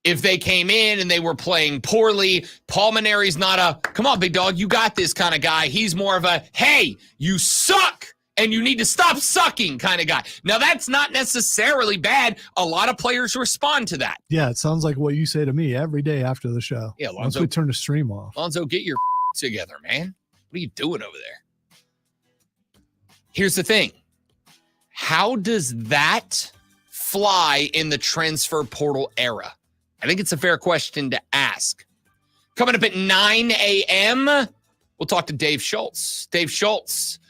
If they came in and they were playing poorly, Paul Mainieri's not a, come on, big dog, you got this kind of guy. He's more of a, hey, you suck and you need to stop sucking kind of guy. Now, that's not necessarily bad. A lot of players respond to that. Yeah, it sounds like what you say to me every day after the show. Yeah, Lonzo, once we turn the stream off. Lonzo, get your together, man. What are you doing over there? Here's the thing. How does that fly in the transfer portal era? I think it's a fair question to ask. Coming up at 9 a.m., we'll talk to Dave Schultz. Dave Schultz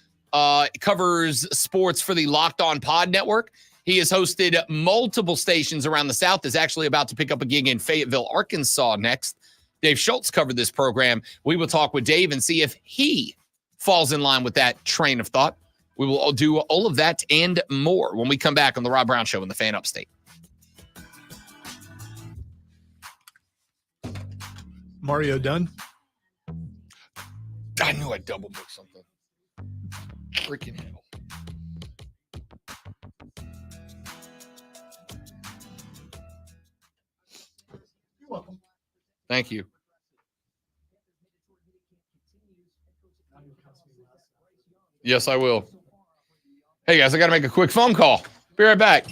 covers sports for the Locked On Pod Network. He has hosted multiple stations around the South. Is actually about to pick up a gig in Fayetteville, Arkansas next. Dave Schultz covered this program. We will talk with Dave and see if he falls in line with that train of thought. We will do all of that and more when we come back on the Rob Brown Show in the Fan Upstate. Mario done? I knew I'd double book something. Freaking hell. You're welcome. Thank you. Yes, I will. Hey, guys, I got to make a quick phone call. Be right back.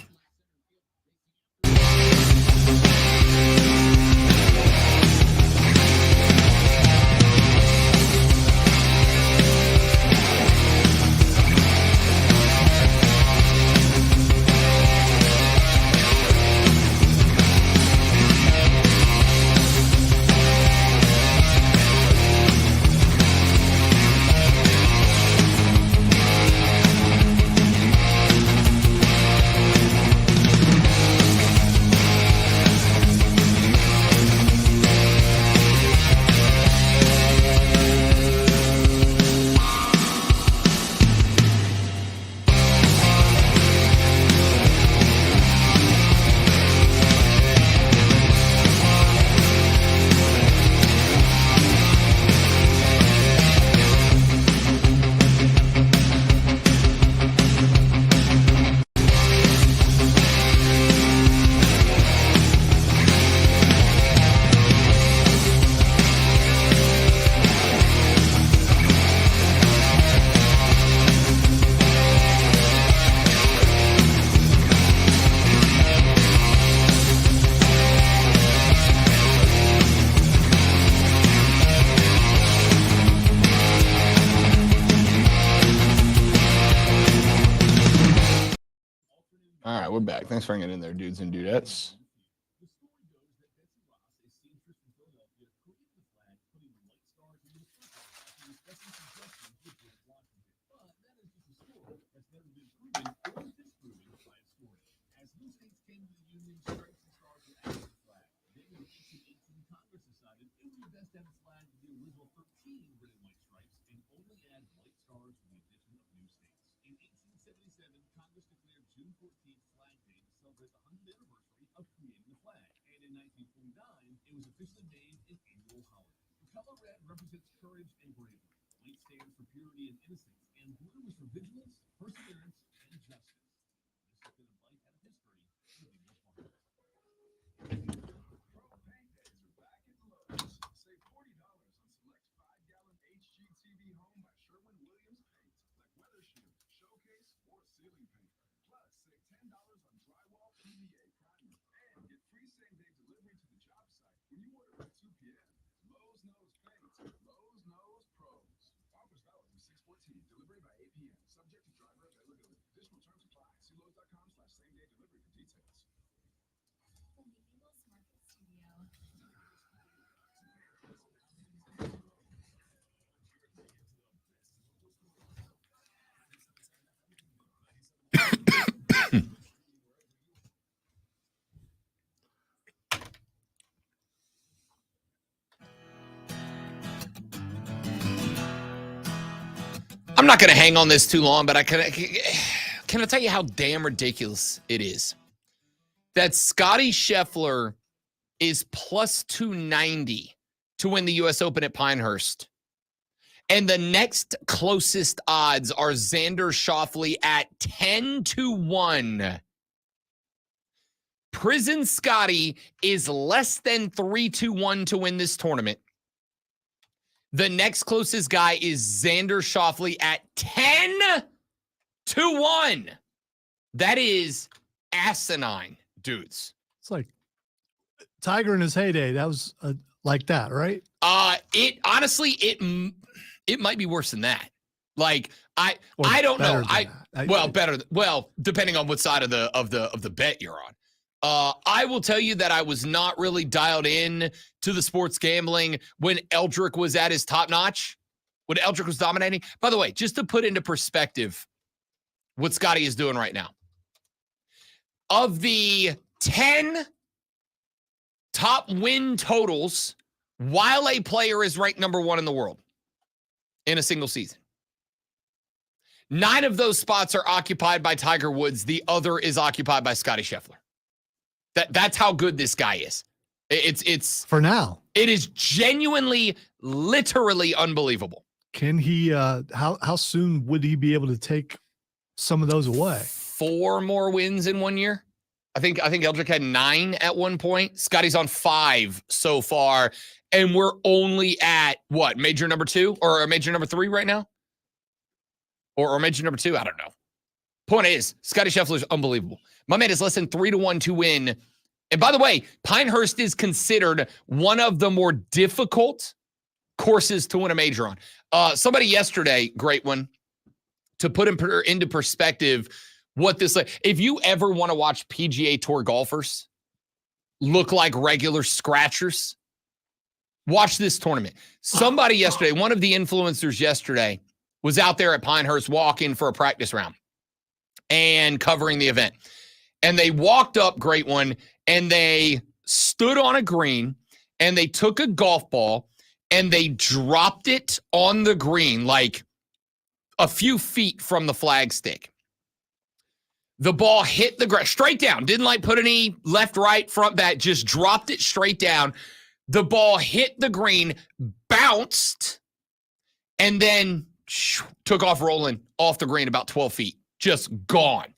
we're back. Thanks for hanging in there, dudes and dudettes. I'm not going to hang on this too long, but can I tell you how damn ridiculous it is that Scotty Scheffler is plus 290 to win the U.S. Open at Pinehurst. And the next closest odds are Xander Schauffele at 10-1. Prison Scotty is less than 3-1 to win this tournament. The next closest guy is Xander Schauffele at 10-1. That is asinine, dudes. It's like Tiger in his heyday. That was like that, right? It honestly, it might be worse than that. Like I don't know. Well, depending on what side of the bet you're on. I will tell you that I was not really dialed in to the sports gambling when Eldrick was at his top notch, when Eldrick was dominating. By the way, just to put into perspective what Scotty is doing right now. Of the 10 top win totals, while a player is ranked number 1 in the world in a single season, 9 of those spots are occupied by Tiger Woods. The other is occupied by Scotty Scheffler. That's how good this guy is. It's for now. It is genuinely, literally unbelievable. Can he? How soon would he be able to take some of those away? 4 more wins in 1 year. I think Eldrick had 9 at one point. Scotty's on 5 so far, and we're only at what, major number 2 or major number 3 right now, or major number 2. I don't know. Point is, Scotty Scheffler is unbelievable. My man is less than 3-1 to win. And by the way, Pinehurst is considered one of the more difficult courses to win a major on. Somebody yesterday, great one, to put into perspective what this like. If you ever want to watch PGA Tour golfers look like regular scratchers, watch this tournament. Somebody yesterday, one of the influencers yesterday, was out there at Pinehurst walking for a practice round and covering the event. And they walked up, great one, and they stood on a green, and they took a golf ball, and they dropped it on the green, like a few feet from the flagstick. The ball hit the ground, straight down. Didn't like put any left, right, front, back, just dropped it straight down. The ball hit the green, bounced, and then took off rolling off the green about 12 feet. Just gone.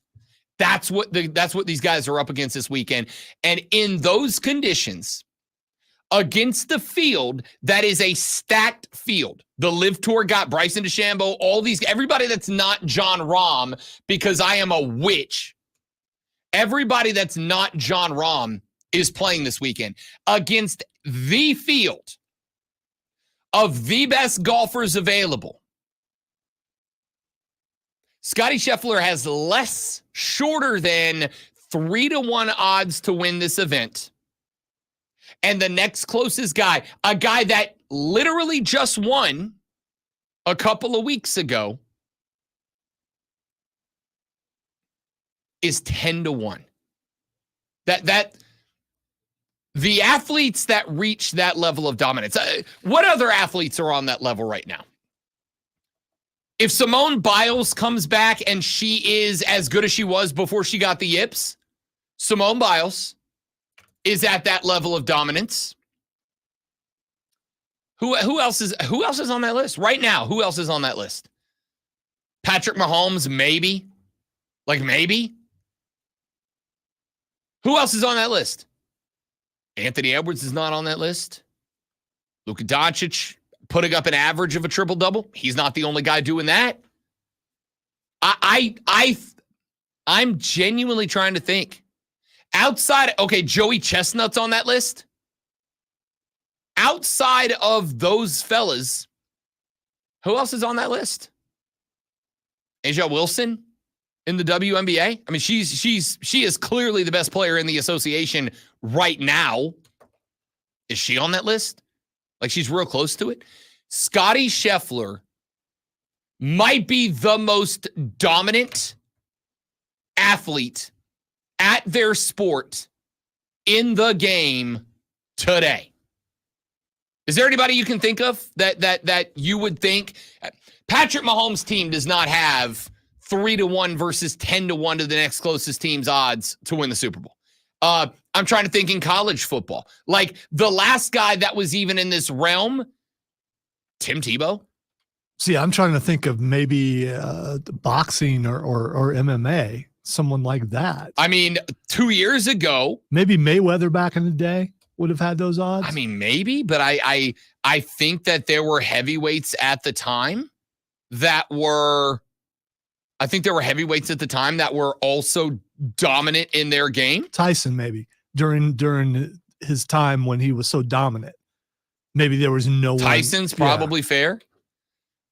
That's what these guys are up against this weekend. And in those conditions, against the field that is a stacked field, the Live Tour got Bryson DeChambeau, everybody that's not John Rahm, because I am a witch. Everybody that's not John Rahm is playing this weekend against the field of the best golfers available. Scotty Scheffler has shorter than 3-1 odds to win this event. And the next closest guy, a guy that literally just won a couple of weeks ago, is 10-1. That the athletes that reach that level of dominance. What other athletes are on that level right now? If Simone Biles comes back and she is as good as she was before she got the yips, Simone Biles is at that level of dominance. Who else is on that list right now? Who else is on that list? Patrick Mahomes, maybe. Like maybe. Who else is on that list? Anthony Edwards is not on that list. Luka Doncic putting up an average of a triple-double. He's not the only guy doing that. I'm genuinely trying to think. Outside, okay, Joey Chestnut's on that list. Outside of those fellas, who else is on that list? A'ja Wilson in the WNBA. I mean, she is clearly the best player in the association right now. Is she on that list? Like, she's real close to it. Scottie Scheffler might be the most dominant athlete at their sport in the game today. Is there anybody you can think of that you would think? Patrick Mahomes' team does not have 3-1 versus 10-1 to the next closest team's odds to win the Super Bowl. I'm trying to think in college football. Like, the last guy that was even in this realm, Tim Tebow. See, I'm trying to think of maybe boxing or MMA, someone like that. I mean, 2 years ago, maybe Mayweather back in the day would have had those odds. I mean, maybe, but I think that there were heavyweights at the time that were also dominant in their game. Tyson, maybe during his time when he was so dominant. Maybe there was no Tyson's probably fair.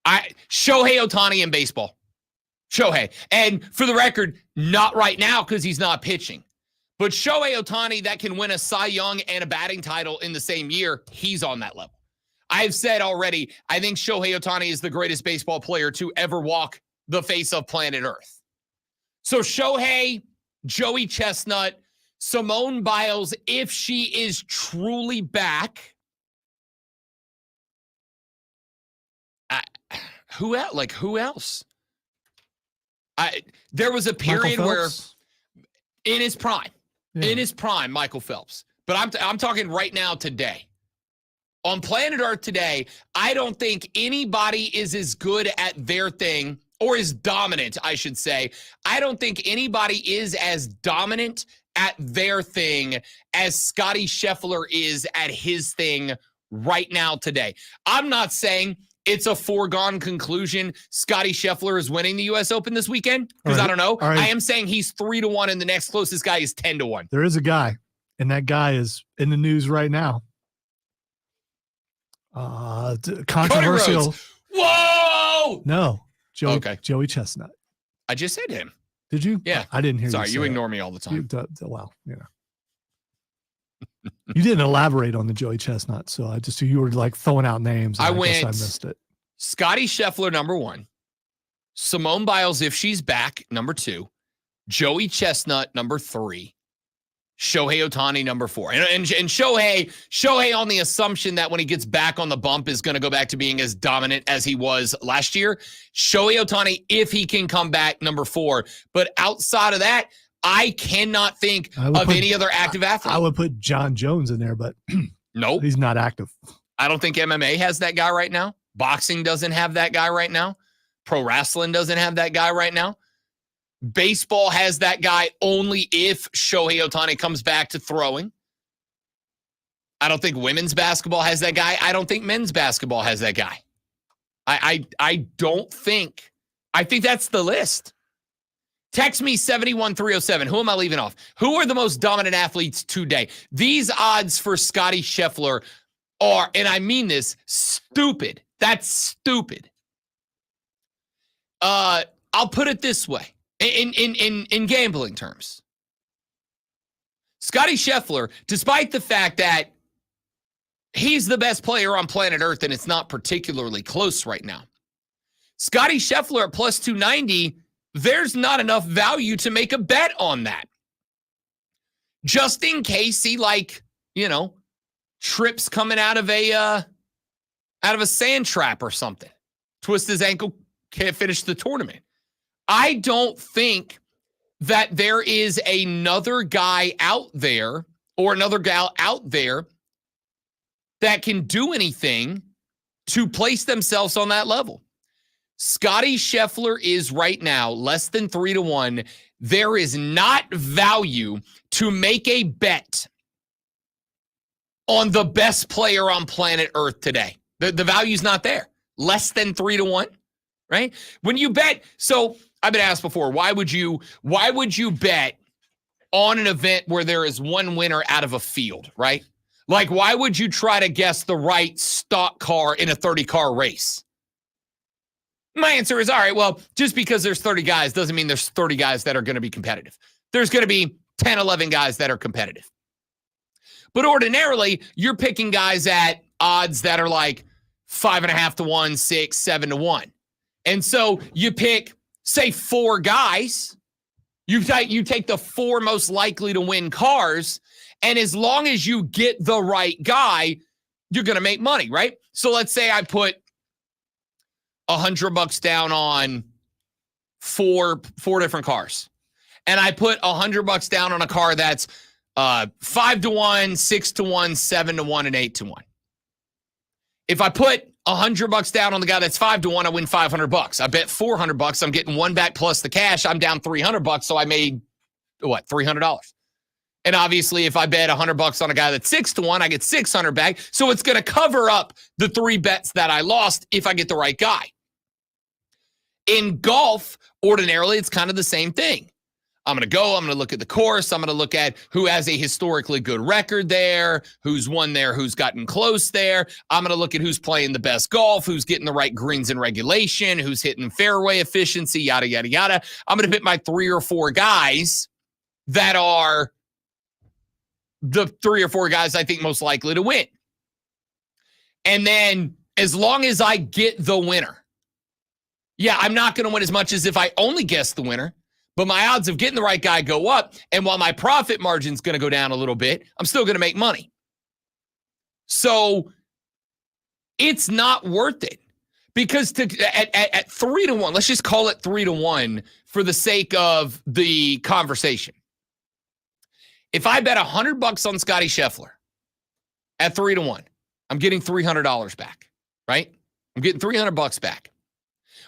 Shohei Ohtani in baseball. Shohei. And for the record, not right now because he's not pitching. But Shohei Ohtani that can win a Cy Young and a batting title in the same year, he's on that level. I've said already, I think Shohei Ohtani is the greatest baseball player to ever walk the face of planet Earth. So Shohei, Joey Chestnut, Simone Biles, if she is truly back. Who else? Like, who else? There was a period where in his prime, Michael Phelps. But I'm talking right now today. On planet Earth today, I don't think anybody is as good at their thing, or as dominant, I should say. I don't think anybody is as dominant at their thing as Scottie Scheffler is at his thing right now today. I'm not saying it's a foregone conclusion Scottie Scheffler is winning the U.S. Open this weekend, because I don't know. Right. I am saying he's 3-1 and the next closest guy is 10-1. There is a guy, and that guy is in the news right now. Controversial. Whoa! No, Joey Chestnut. I just said him. Did you? Yeah. I didn't hear you. Sorry, you say ignore it. me all the time. You didn't elaborate on the Joey Chestnut, so you were like throwing out names. I guess I missed it. Scottie Scheffler, number 1. Simone Biles, if she's back, number 2. Joey Chestnut, number 3. Shohei Ohtani, number 4. And Shohei on the assumption that when he gets back on the bump is going to go back to being as dominant as he was last year. Shohei Ohtani, if he can come back, number 4. But outside of that, I cannot think of any other active athlete. I would put John Jones in there, but nope, he's not active. I don't think MMA has that guy right now. Boxing doesn't have that guy right now. Pro wrestling doesn't have that guy right now. Baseball has that guy only if Shohei Ohtani comes back to throwing. I don't think women's basketball has that guy. I don't think men's basketball has that guy. I don't think. I think that's the list. Text me 71307. Who am I leaving off? Who are the most dominant athletes today? These odds for Scottie Scheffler are, and I mean this, stupid. That's stupid. I'll put it this way. In gambling terms, Scotty Scheffler, despite the fact that he's the best player on planet Earth and it's not particularly close right now, Scotty Scheffler at plus 290, there's not enough value to make a bet on that. Just in case he, trips coming out of a sand trap or something. Twist his ankle, can't finish the tournament. I don't think that there is another guy out there or another gal out there that can do anything to place themselves on that level. Scotty Scheffler is right now less than 3-1. There is not value to make a bet on the best player on planet Earth today. The value's not there. Less than 3-1, right? When you bet, so I've been asked before, why would you bet on an event where there is one winner out of a field, right? Like, why would you try to guess the right stock car in a 30-car race? My answer is, all right, well, just because there's 30 guys doesn't mean there's 30 guys that are going to be competitive. There's going to be 10, 11 guys that are competitive. But ordinarily, you're picking guys at odds that are like 5.5 to 1, 6, 7 to 1. And so you pick, say, 4 guys. You take the 4 most likely to win cars, and as long as you get the right guy, you're going to make money, right? So let's say I put $100 down on four different cars, and I put $100 down on a car that's 5 to 1, 6 to 1, 7 to 1, and 8 to 1. If I put $100 down on the guy that's 5 to 1, I win $500. I bet $400. I'm getting one back plus the cash. I'm down $300, so I made what, $300. And obviously, if I bet $100 on a guy that's 6 to 1, I get $600 back. So it's going to cover up the 3 bets that I lost if I get the right guy. In golf, ordinarily, it's kind of the same thing. I'm going to look at the course. I'm going to look at who has a historically good record there, who's won there, who's gotten close there. I'm going to look at who's playing the best golf, who's getting the right greens and regulation, who's hitting fairway efficiency, yada, yada, yada. I'm going to pick my 3 or 4 guys that are the 3 or 4 guys I think most likely to win. And then as long as I get the winner, yeah, I'm not going to win as much as if I only guess the winner. But my odds of getting the right guy go up, and while my profit margin's going to go down a little bit, I'm still going to make money. So it's not worth it because at 3 to 1, let's just call it 3 to 1 for the sake of the conversation. If I bet $100 on Scotty Scheffler at 3 to 1, I'm getting $300 back, right? I'm getting $300 back.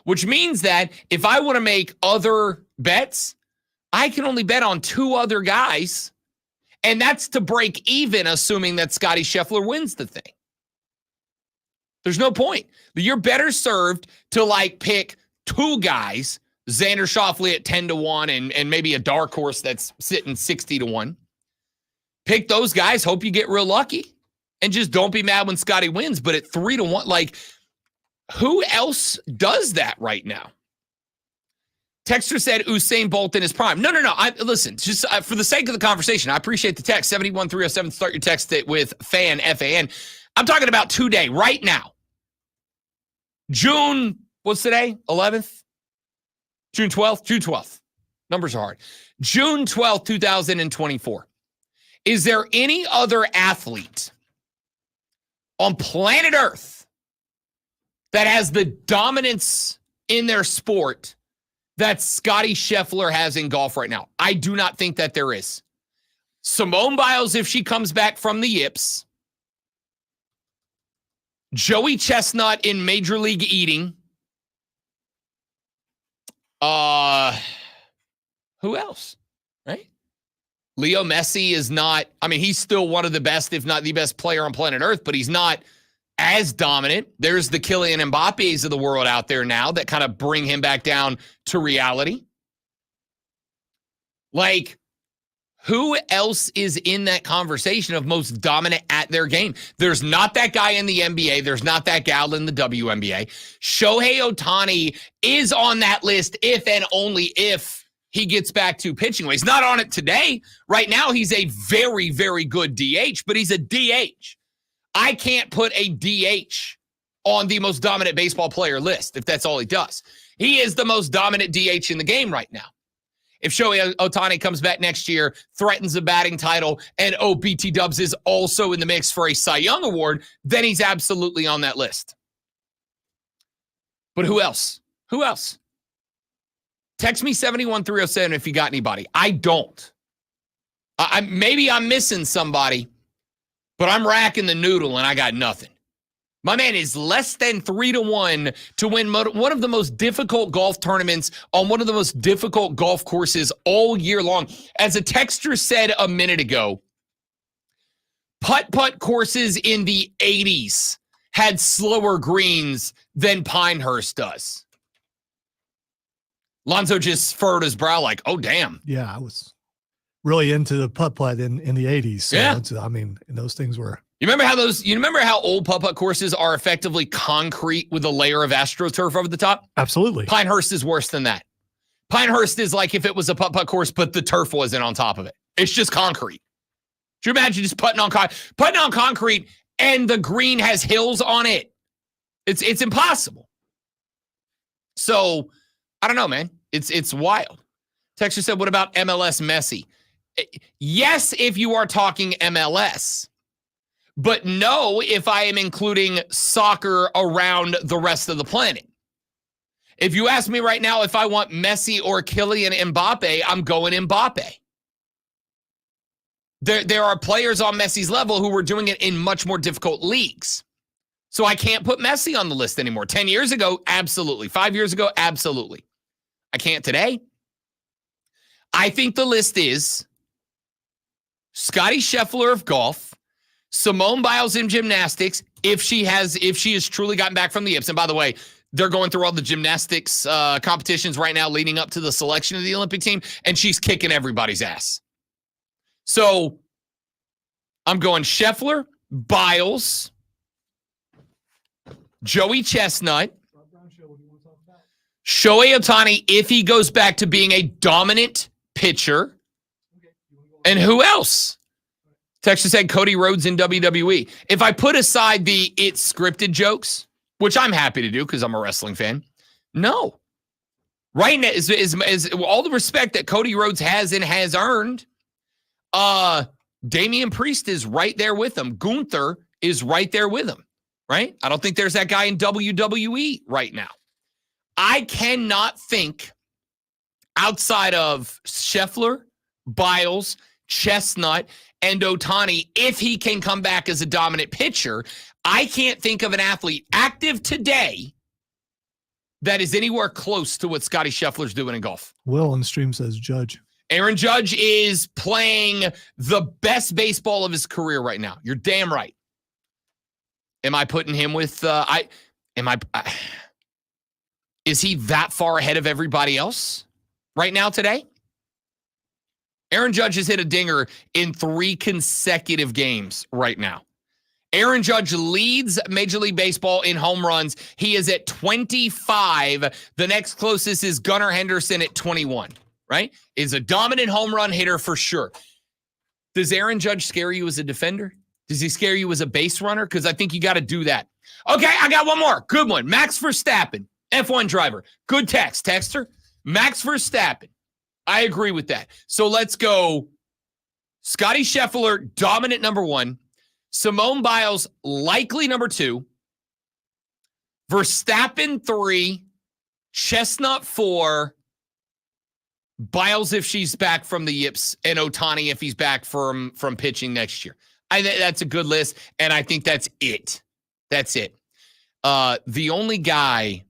Which means that if I want to make other bets, I can only bet on 2 other guys, and that's to break even, assuming that Scotty Scheffler wins the thing. There's no point. You're better served to pick 2 guys, Xander Schauffele at 10 to 1 and maybe a dark horse that's sitting 60 to 1. Pick those guys, hope you get real lucky, and just don't be mad when Scotty wins. But at 3 to 1, who else does that right now? Texter said Usain Bolt in his prime. No. Listen, just for the sake of the conversation, I appreciate the text. 71307, start your text with FAN, F-A-N. I'm talking about today, right now. June, what's today? 11th? June 12th? June 12th. Numbers are hard. June 12th, 2024. Is there any other athlete on planet Earth that has the dominance in their sport that Scotty Scheffler has in golf right now? I do not think that there is. Simone Biles, if she comes back from the yips. Joey Chestnut in Major League Eating. Who else? Right? Leo Messi is not, he's still one of the best, if not the best player on planet Earth, but he's not as dominant. There's the Kylian Mbappe's of the world out there now that kind of bring him back down to reality. Who else is in that conversation of most dominant at their game? There's not that guy in the NBA. There's not that gal in the WNBA. Shohei Ohtani is on that list if and only if he gets back to pitching. He's not on it today. Right now, he's a very, very good DH, but he's a DH. I can't put a DH on the most dominant baseball player list if that's all he does. He is the most dominant DH in the game right now. If Shohei Ohtani comes back next year, threatens a batting title, and BT Dubs is also in the mix for a Cy Young award, then he's absolutely on that list. But who else? Who else? Text me 71307 if you got anybody. I don't. Maybe I'm missing somebody, but I'm racking the noodle and I got nothing. My man is less than 3-1 to win one of the most difficult golf tournaments on one of the most difficult golf courses all year long. As a texter said a minute ago, putt-putt courses in the 80s had slower greens than Pinehurst does. Lonzo just furrowed his brow like, oh, damn. Yeah, I was really into the putt-putt in the 80s. So yeah. I mean, those things were... You remember how old putt-putt courses are effectively concrete with a layer of AstroTurf over the top? Absolutely. Pinehurst is worse than that. Pinehurst is like if it was a putt-putt course, but the turf wasn't on top of it. It's just concrete. Could you imagine just putting on concrete and the green has hills on it? It's impossible. So, I don't know, man. It's wild. Texture said, what about MLS Messi? Yes, if you are talking MLS. But no, if I am including soccer around the rest of the planet. If you ask me right now if I want Messi or Kylian Mbappe, I'm going Mbappe. There are players on Messi's level who were doing it in much more difficult leagues. So I can't put Messi on the list anymore. 10 years ago, absolutely. 5 years ago, absolutely. I can't today. I think the list is Scotty Scheffler of golf, Simone Biles in gymnastics, if she has truly gotten back from the yips. And by the way, they're going through all the gymnastics competitions right now leading up to the selection of the Olympic team, and she's kicking everybody's ass. So I'm going Scheffler, Biles, Joey Chestnut, Shohei Ohtani if he goes back to being a dominant pitcher, and who else? Texas said Cody Rhodes in WWE. If I put aside the it's scripted jokes, which I'm happy to do because I'm a wrestling fan, no. Right now is all the respect that Cody Rhodes has and has earned. Damian Priest is right there with him. Gunther is right there with him, right? I don't think there's that guy in WWE right now. I cannot think outside of Scheffler, Biles, Chestnut, and Ohtani, if he can come back as a dominant pitcher. I can't think of an athlete active today that is anywhere close to what Scotty Scheffler's doing in golf. Will on the stream says Judge. Aaron Judge is playing the best baseball of his career right now. You're damn right. Am I putting him with is he that far ahead of everybody else right now today? Aaron Judge has hit a dinger in 3 consecutive games right now. Aaron Judge leads Major League Baseball in home runs. He is at 25. The next closest is Gunnar Henderson at 21, right? Is a dominant home run hitter for sure. Does Aaron Judge scare you as a defender? Does he scare you as a base runner? Because I think you got to do that. Okay, I got one more. Good one. Max Verstappen, F1 driver. Good text, texter. Max Verstappen. I agree with that. So let's go Scotty Scheffler, dominant number 1. Simone Biles, likely number 2. Verstappen, 3. Chestnut, 4. Biles if she's back from the yips, and Ohtani if he's back from pitching next year. That's a good list, and I think that's it. That's it. The only guy,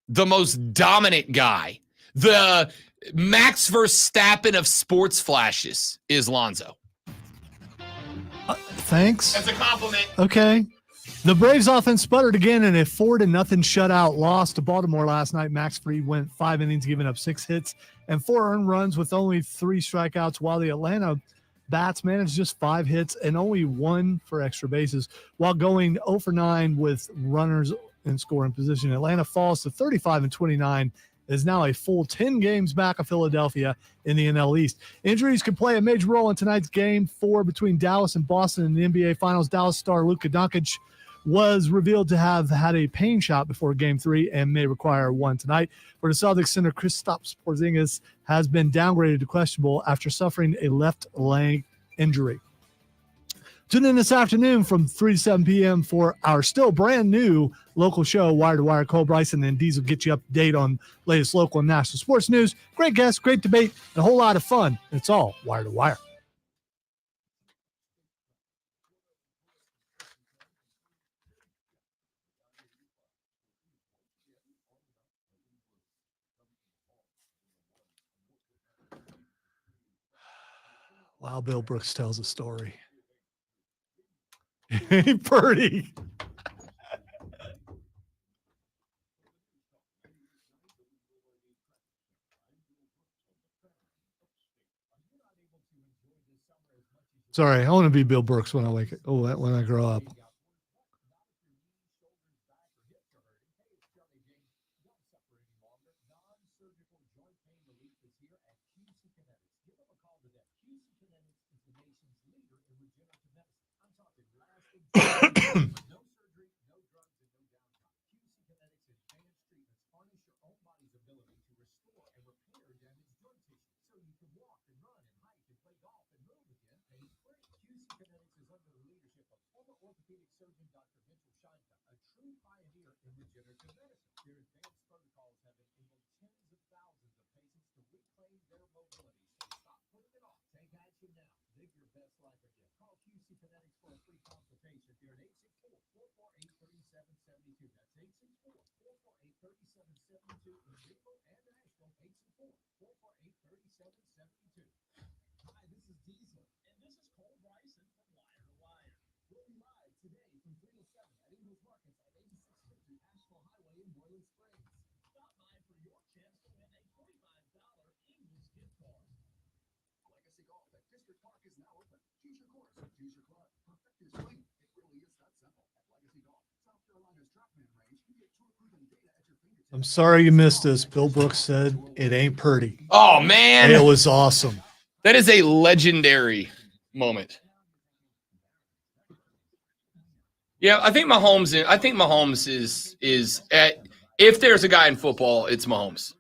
the most dominant guy, the Max Verstappen of sports flashes is Lonzo. Thanks. That's a compliment. Okay. The Braves offense sputtered again in a 4-0 shutout loss to Baltimore last night. Max Fried went 5 innings, giving up 6 hits and 4 earned runs with only 3 strikeouts, while the Atlanta bats managed just 5 hits and only 1 for extra bases, while going 0 for 9 with runners in scoring position. Atlanta falls to 35-29 is now a full 10 games back of Philadelphia in the NL East. Injuries could play a major role in tonight's Game 4 between Dallas and Boston in the NBA Finals. Dallas star Luka Doncic was revealed to have had a pain shot before Game 3 and may require one tonight. For the Celtics center, Kristaps Porzingis has been downgraded to questionable after suffering a left leg injury. Tune in this afternoon from 3 to 7 p.m. for our still brand new local show, Wire to Wire. Cole Bryson and Diesel get you up to date on latest local and national sports news. Great guests, great debate, and a whole lot of fun. It's all Wire to Wire. Wow, Bill Brooks tells a story. Hey, Purdy. Sorry, I want to be Bill Brooks when I grow up. I'm sorry you missed this. Bill Brooks said it ain't Purdy. Oh, man. It was awesome. That is a legendary moment. Yeah, I think Mahomes is at, if there's a guy in football, it's Mahomes.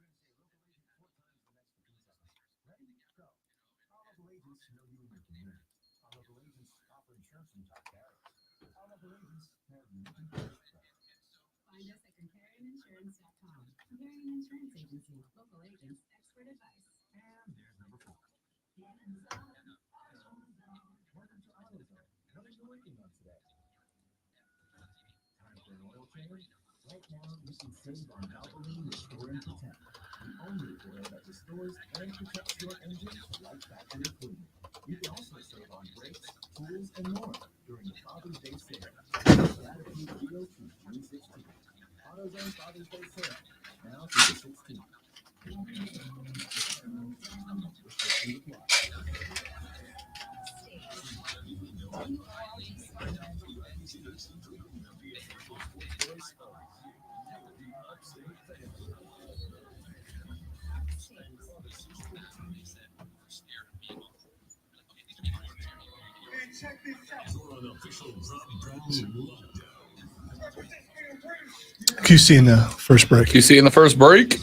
QC in the first break. QC in the first break.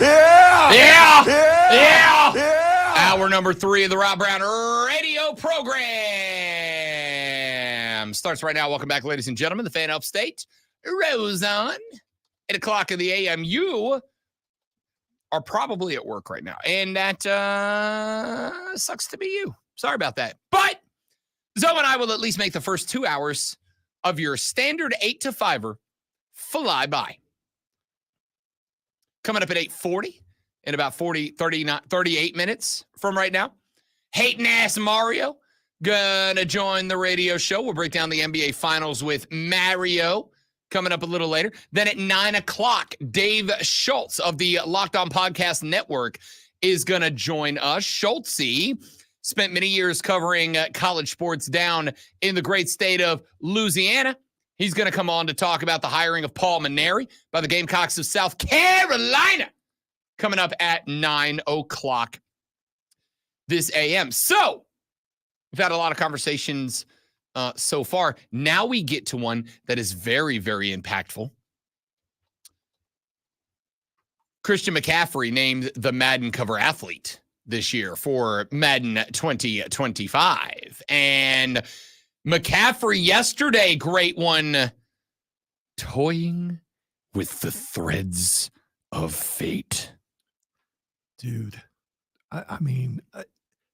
Yeah. Hour number 3 of the Rob Brown radio program starts right now. Welcome back, ladies and gentlemen. The fan upstate rolls on. 8 o'clock in the a.m. You are probably at work right now, and that sucks to be you. Sorry about that. But Zoe and I will at least make the first 2 hours of your standard 8 to 5er fly by. Coming up at 8:40 in about 38 minutes from right now. Hating ass Mario gonna join the radio show. We'll break down the NBA Finals with Mario coming up a little later. Then at 9 o'clock, Dave Schultz of the Locked On Podcast Network is going to join us. Schultze spent many years covering college sports down in the great state of Louisiana. He's going to come on to talk about the hiring of Paul Maneri by the Gamecocks of South Carolina coming up at 9 o'clock this a.m. So we've had a lot of conversations so far. Now we get to one that is very, very impactful. Christian McCaffrey named the Madden cover athlete this year for Madden 2025. And McCaffrey yesterday, great one, toying with the threads of fate. Dude, I mean,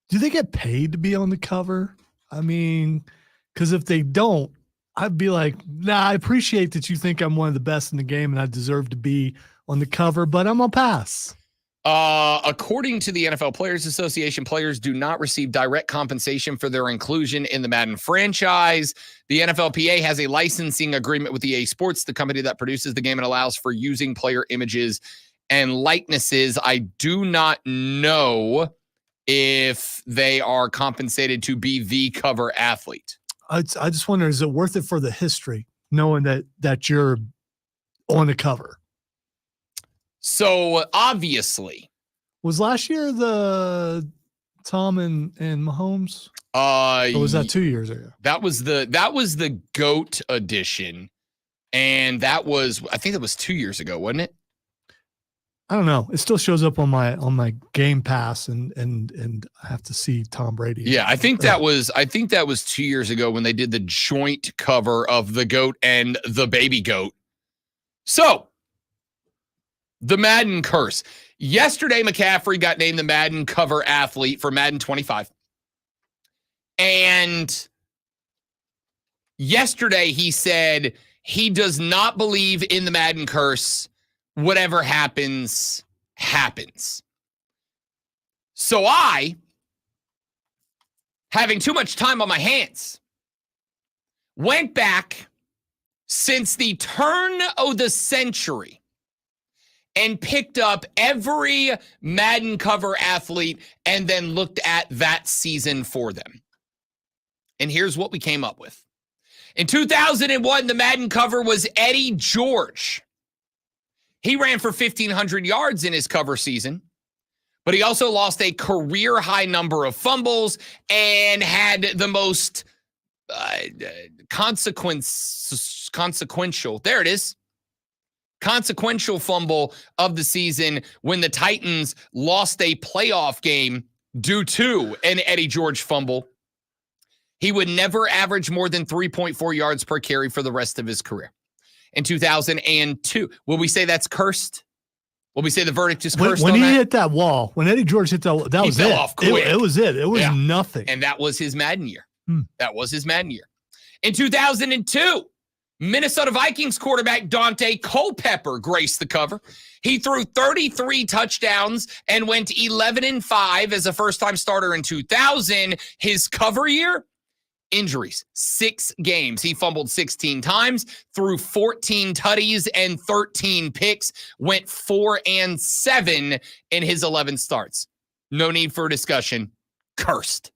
do they get paid to be on the cover? I mean, because if they don't, I'd be like, nah, I appreciate that you think I'm one of the best in the game and I deserve to be on the cover, but I'm going to pass. According to the NFL Players Association, players do not receive direct compensation for their inclusion in the Madden franchise. The NFLPA has a licensing agreement with EA Sports, the company that produces the game, and allows for using player images and likenesses. I do not know if they are compensated to be the cover athlete. I just wonder, is it worth it for the history, knowing that you're on the cover? So obviously, was last year the Tom and Mahomes? Or was that 2 years ago? That was the GOAT edition, and I think that was 2 years ago, wasn't it? I don't know. It still shows up on my Game Pass, and I have to see Tom Brady. Yeah, I think that was 2 years ago when they did the joint cover of the GOAT and the baby GOAT. So, the Madden curse. Yesterday, McCaffrey got named the Madden cover athlete for Madden 25. And yesterday he said he does not believe in the Madden curse. Whatever happens, happens. So I, having too much time on my hands, went back since the turn of the century and picked up every Madden cover athlete and then looked at that season for them. And here's what we came up with. In 2001, the Madden cover was Eddie George. He ran for 1,500 yards in his cover season, but he also lost a career-high number of fumbles and had the most consequential, there it is, consequential fumble of the season when the Titans lost a playoff game due to an Eddie George fumble. He would never average more than 3.4 yards per carry for the rest of his career. In 2002, will we say that's cursed? Will we say the verdict is cursed? When he hit that wall, when Eddie George hit that, that was it. Off quick. It was it. It was nothing. And that was his Madden year. That was his Madden year. In 2002, Minnesota Vikings quarterback Dante Culpepper graced the cover. He threw 33 touchdowns and went 11-5 as a first-time starter in 2000. His cover year, injuries, 6 games. He fumbled 16 times, threw 14 tutties and 13 picks, went 4-7 in his 11 starts. No need for discussion. Cursed.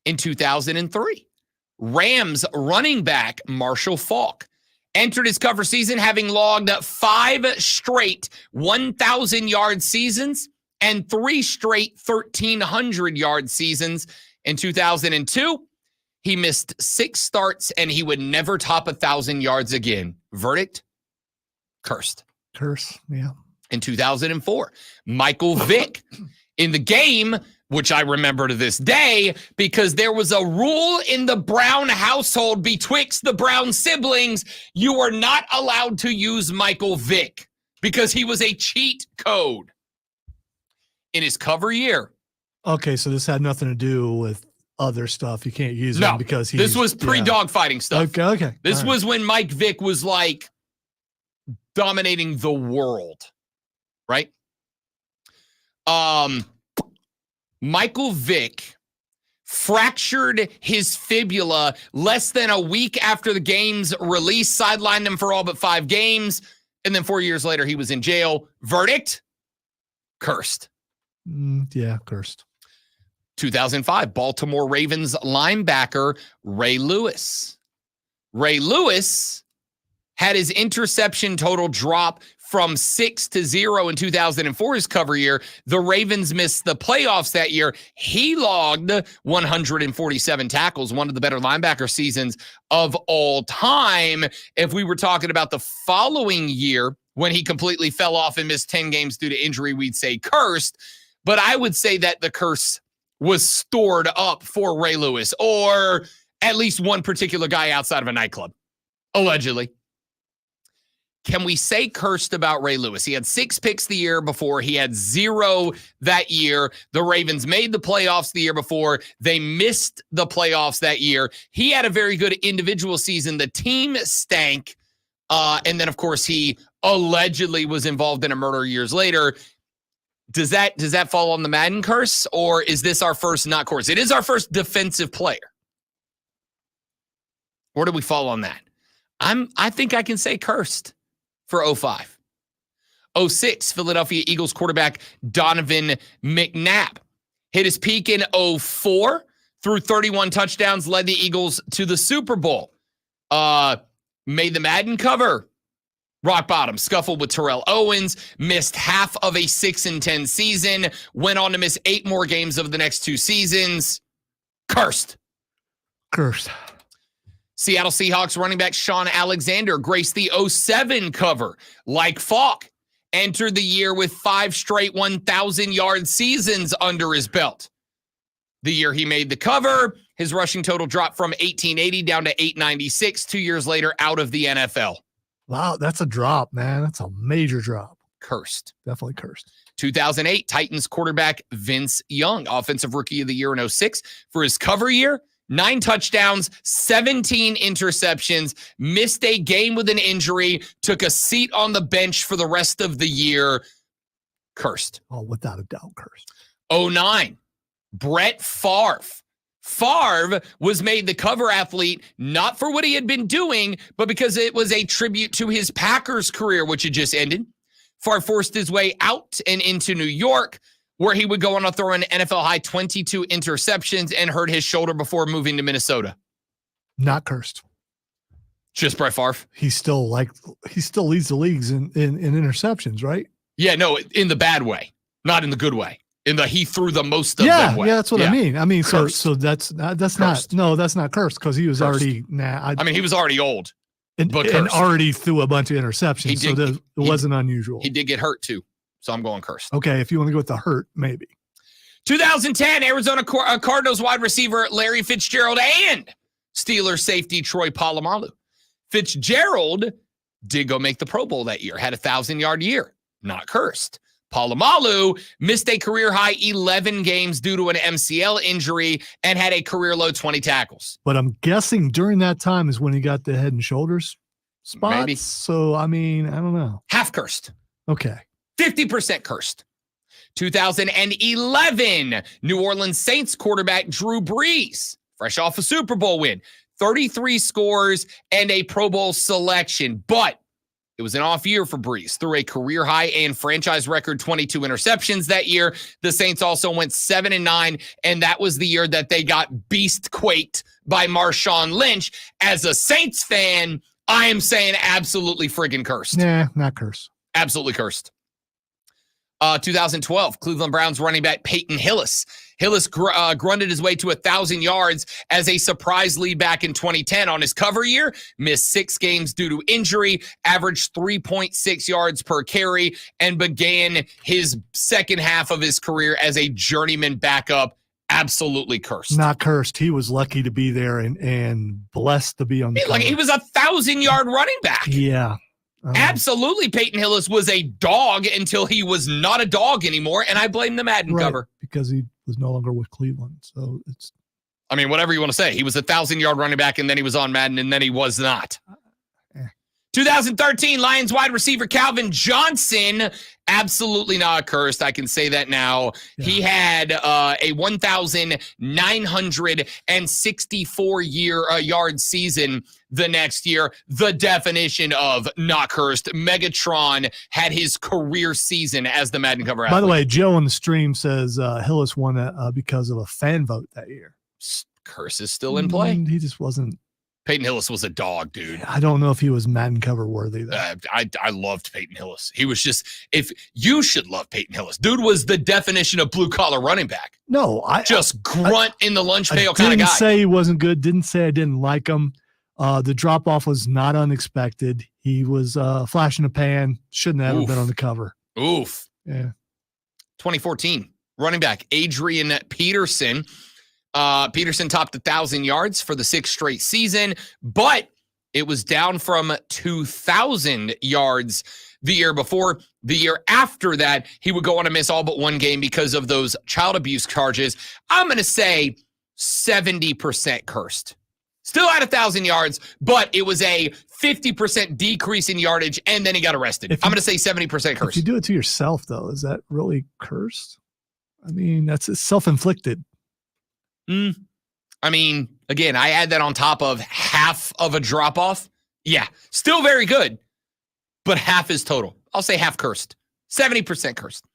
In 2003, Rams running back Marshall Faulk entered his cover season having logged 5 straight 1,000-yard seasons and 3 straight 1,300-yard seasons. In 2002, he missed 6 starts and he would never top 1,000 yards again. Verdict? Cursed. Curse, yeah. In 2004, Michael Vick in the game, which I remember to this day because there was a rule in the Brown household betwixt the Brown siblings. You were not allowed to use Michael Vick because he was a cheat code. In his cover year. Okay, so this had nothing to do with other stuff. You can't use him because this was pre-dogfighting stuff. Okay. This was when Mike Vick was like dominating the world, right? Michael Vick fractured his fibula less than a week after the game's release, sidelined him for all but 5 games, and then 4 years later he was in jail. Verdict? Cursed. Yeah, cursed. 2005, Baltimore Ravens linebacker Ray Lewis. Ray Lewis had his interception total drop from 6 to 0 in 2004, his cover year. The Ravens missed the playoffs that year. He logged 147 tackles, one of the better linebacker seasons of all time. If we were talking about the following year, when he completely fell off and missed 10 games due to injury, we'd say cursed. But I would say that the curse was stored up for Ray Lewis, or at least one particular guy outside of a nightclub, allegedly. Can we say cursed about Ray Lewis? He had 6 picks the year before. He had 0 that year. The Ravens made the playoffs the year before. They missed the playoffs that year. He had a very good individual season. The team stank. And then, of course, he allegedly was involved in a murder years later. Does that fall on the Madden curse, or is this our first not curse? It is our first defensive player. Where do we fall on that? I think I can say cursed for 05. 06, Philadelphia Eagles quarterback Donovan McNabb hit his peak in 04, threw 31 touchdowns, led the Eagles to the Super Bowl. Made the Madden cover. Rock bottom, scuffled with Terrell Owens, missed half of a 6-10 season, went on to miss 8 more games of the next 2 seasons. Cursed. Cursed. Seattle Seahawks running back Sean Alexander graced the 07 cover. Like Falk, entered the year with 5 straight 1,000-yard seasons under his belt. The year he made the cover, his rushing total dropped from 1,880 down to 896, 2 years later out of the NFL. Wow, that's a drop, man. That's a major drop. Cursed. Definitely cursed. 2008, Titans quarterback Vince Young, offensive rookie of the year in 06. For his cover year, 9 touchdowns, 17 interceptions, missed a game with an injury, took a seat on the bench for the rest of the year. Cursed. Oh, without a doubt, cursed. 09, Brett Favre. Favre was made the cover athlete, not for what he had been doing, but because it was a tribute to his Packers career, which had just ended. Favre forced his way out and into New York, where he would go on to throw an NFL high 22 interceptions and hurt his shoulder before moving to Minnesota. Not cursed. Just Brett Favre. He still leads the leagues in interceptions, right? Yeah, no, in the bad way, not in the good way. He threw the most of them way. Yeah, that's what I mean. I mean, Cursed. so that's Cursed. that's not cursed because he was Cursed. already he was already old, and but already threw a bunch of interceptions. It wasn't unusual. He did get hurt too, so I'm going cursed. Okay, if you want to go with the hurt, maybe. 2010, Arizona Cardinals wide receiver Larry Fitzgerald and Steelers safety Troy Polamalu. Fitzgerald did go make the Pro Bowl that year, had a 1,000-yard year, not cursed. Polamalu missed a career-high 11 games due to an MCL injury and had a career-low 20 tackles. But I'm guessing during that time is when he got the head and shoulders spots. Maybe. So, I mean, I don't know. Half cursed. Okay. 50% cursed. 2011, New Orleans Saints quarterback Drew Brees, fresh off a Super Bowl win, 33 scores and a Pro Bowl selection. But it was an off year for Brees. Threw a career high and franchise record 22 interceptions that year. The Saints also went 7-9, and that was the year that they got beast-quaked by Marshawn Lynch. As a Saints fan, I am saying absolutely friggin' cursed. Nah, not cursed. Absolutely cursed. 2012, Cleveland Browns running back Peyton Hillis. Hillis grunted his way to 1,000 yards as a surprise lead back in 2010 on his cover year. Missed 6 games due to injury, averaged 3.6 yards per carry, and began his second half of his career as a journeyman backup. Absolutely cursed. Not cursed. He was lucky to be there and blessed to be on the cover. He was a 1,000-yard running back. Yeah. Absolutely, Peyton Hillis was a dog until he was not a dog anymore, and I blame the Madden cover. Because he was no longer with Cleveland. So it's... whatever you want to say. He was a 1,000-yard running back, and then he was on Madden, and then he was not. 2013, Lions wide receiver Calvin Johnson, absolutely not cursed. I can say that now. Yeah. He had a 1,964 yard season the next year. The definition of not cursed. Megatron had his career season as the Madden cover athlete. By the way, Joe on the stream says Hillis won because of a fan vote that year. Curse is still in play. He just wasn't. Peyton Hillis was a dog, dude. I don't know if he was Madden cover worthy, though. I loved Peyton Hillis. He was just, if you should love Peyton Hillis. Dude was the definition of blue-collar running back. No, Just grunt in the lunch pail kind of didn't guy. say he wasn't good. Didn't say I didn't like him. The drop-off was not unexpected. He was flash in the pan. Shouldn't have ever been on the cover. Oof. Yeah. 2014, running back Adrian Peterson. Peterson topped 1,000 yards for the 6th straight season, but it was down from 2,000 yards the year before. The year after that, he would go on to miss all but one game because of those child abuse charges. I'm going to say 70% cursed. Still had 1,000 yards, but it was a 50% decrease in yardage, and then he got arrested. I'm going to say 70% cursed. If you do it to yourself, though, is that really cursed? I mean, that's self-inflicted. I mean, again, I add that on top of half of a drop-off. Yeah, still very good, but half is total. I'll say half cursed. 70% cursed.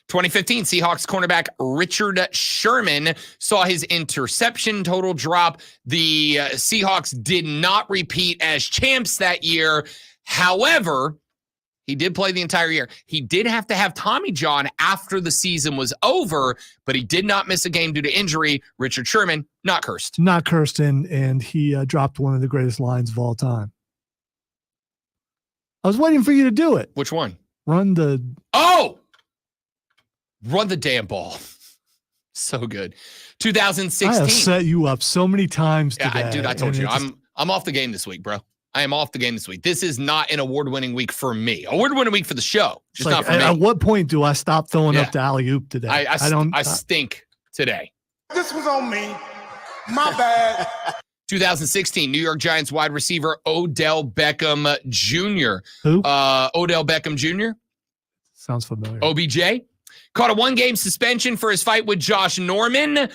2015, Seahawks cornerback Richard Sherman saw his interception total drop. The Seahawks did not repeat as champs that year. However, he did play the entire year. He did have to have Tommy John after the season was over, but he did not miss a game due to injury. Richard Sherman, not cursed. Not cursed, and he dropped one of the greatest lines of all time. I was waiting for you to do it. Which one? Run the damn ball. So good. 2016. I have set you up so many times today. Yeah, dude, I told you. I'm off the game this week, bro. I am off the game this week. This is not an award-winning week for me. Award-winning week for the show, just not for me. At what point do I stop throwing up the alley-oop today? I stink today. This was on me. My bad. 2016, New York Giants wide receiver Odell Beckham Jr. Who? Odell Beckham Jr. Sounds familiar. OBJ. Caught a one-game suspension for his fight with Josh Norman.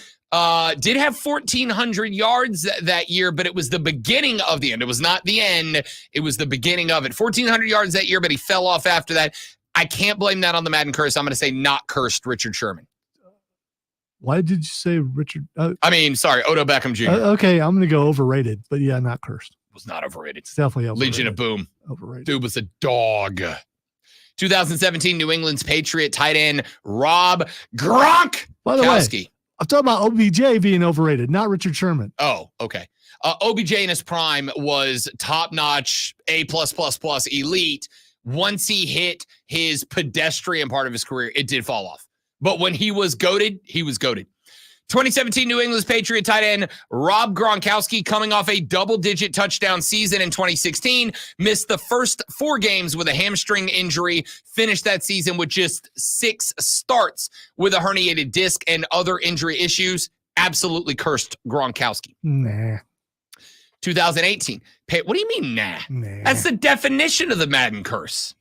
Did have 1,400 yards that year, but it was the beginning of the end. It was not the end. It was the beginning of it. 1,400 yards that year, but he fell off after that. I can't blame that on the Madden curse. I'm going to say not cursed Richard Sherman. Why did you say Richard? Odell Beckham Jr. Okay, I'm going to go overrated, but yeah, not cursed. Was not overrated. It's definitely overrated. Legion of Boom. Overrated. Dude was a dog. 2017, New England's Patriot tight end Rob Gronkowski. By the way, I'm talking about OBJ being overrated, not Richard Sherman. Oh, okay. OBJ in his prime was top-notch, A+++ elite. Once he hit his pedestrian part of his career, it did fall off. But when he was goated, he was goated. 2017 New England's Patriot tight end Rob Gronkowski, coming off a double-digit touchdown season in 2016, missed the first 4 games with a hamstring injury, finished that season with just 6 starts with a herniated disc and other injury issues. Absolutely cursed Gronkowski. Nah. 2018. What do you mean, nah? That's the definition of the Madden curse.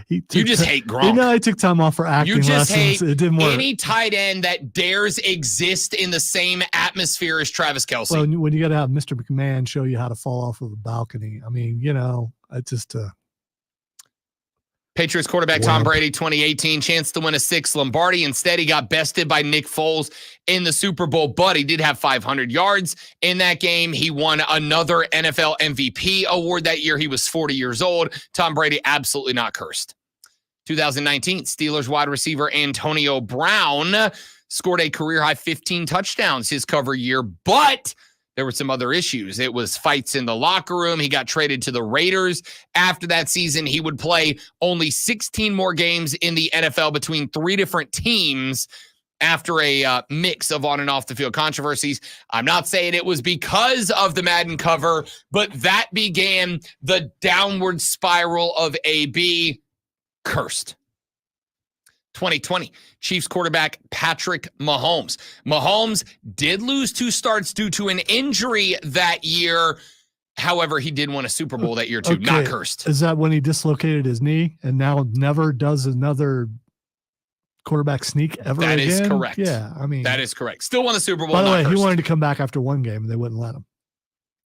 You just hate Gronk. You know, I took time off for acting You just lessons. hate It didn't work. any tight end that dares exist in the same atmosphere as Travis Kelce. Well, when you got to have Mr. McMahon show you how to fall off of a balcony, I mean, you know, I just Patriots quarterback Tom Brady, 2018, chance to win a 6th Lombardi. Instead, he got bested by Nick Foles in the Super Bowl, but he did have 500 yards in that game. He won another NFL MVP award that year. He was 40 years old. Tom Brady, absolutely not cursed. 2019, Steelers wide receiver Antonio Brown scored a career-high 15 touchdowns his cover year, but there were some other issues. It was fights in the locker room. He got traded to the Raiders. After that season, he would play only 16 more games in the NFL between 3 different teams after a mix of on and off the field controversies. I'm not saying it was because of the Madden cover, but that began the downward spiral of AB. Cursed. 2020, Chiefs quarterback Patrick Mahomes. Mahomes did lose 2 starts due to an injury that year. However, he did win a Super Bowl that year too. Okay. Not cursed. Is that when he dislocated his knee and now never does another quarterback sneak ever That again? is correct. Yeah, I mean. That is correct. Still won the Super Bowl. By the not way, he cursed. wanted to come back after one game and they wouldn't let him.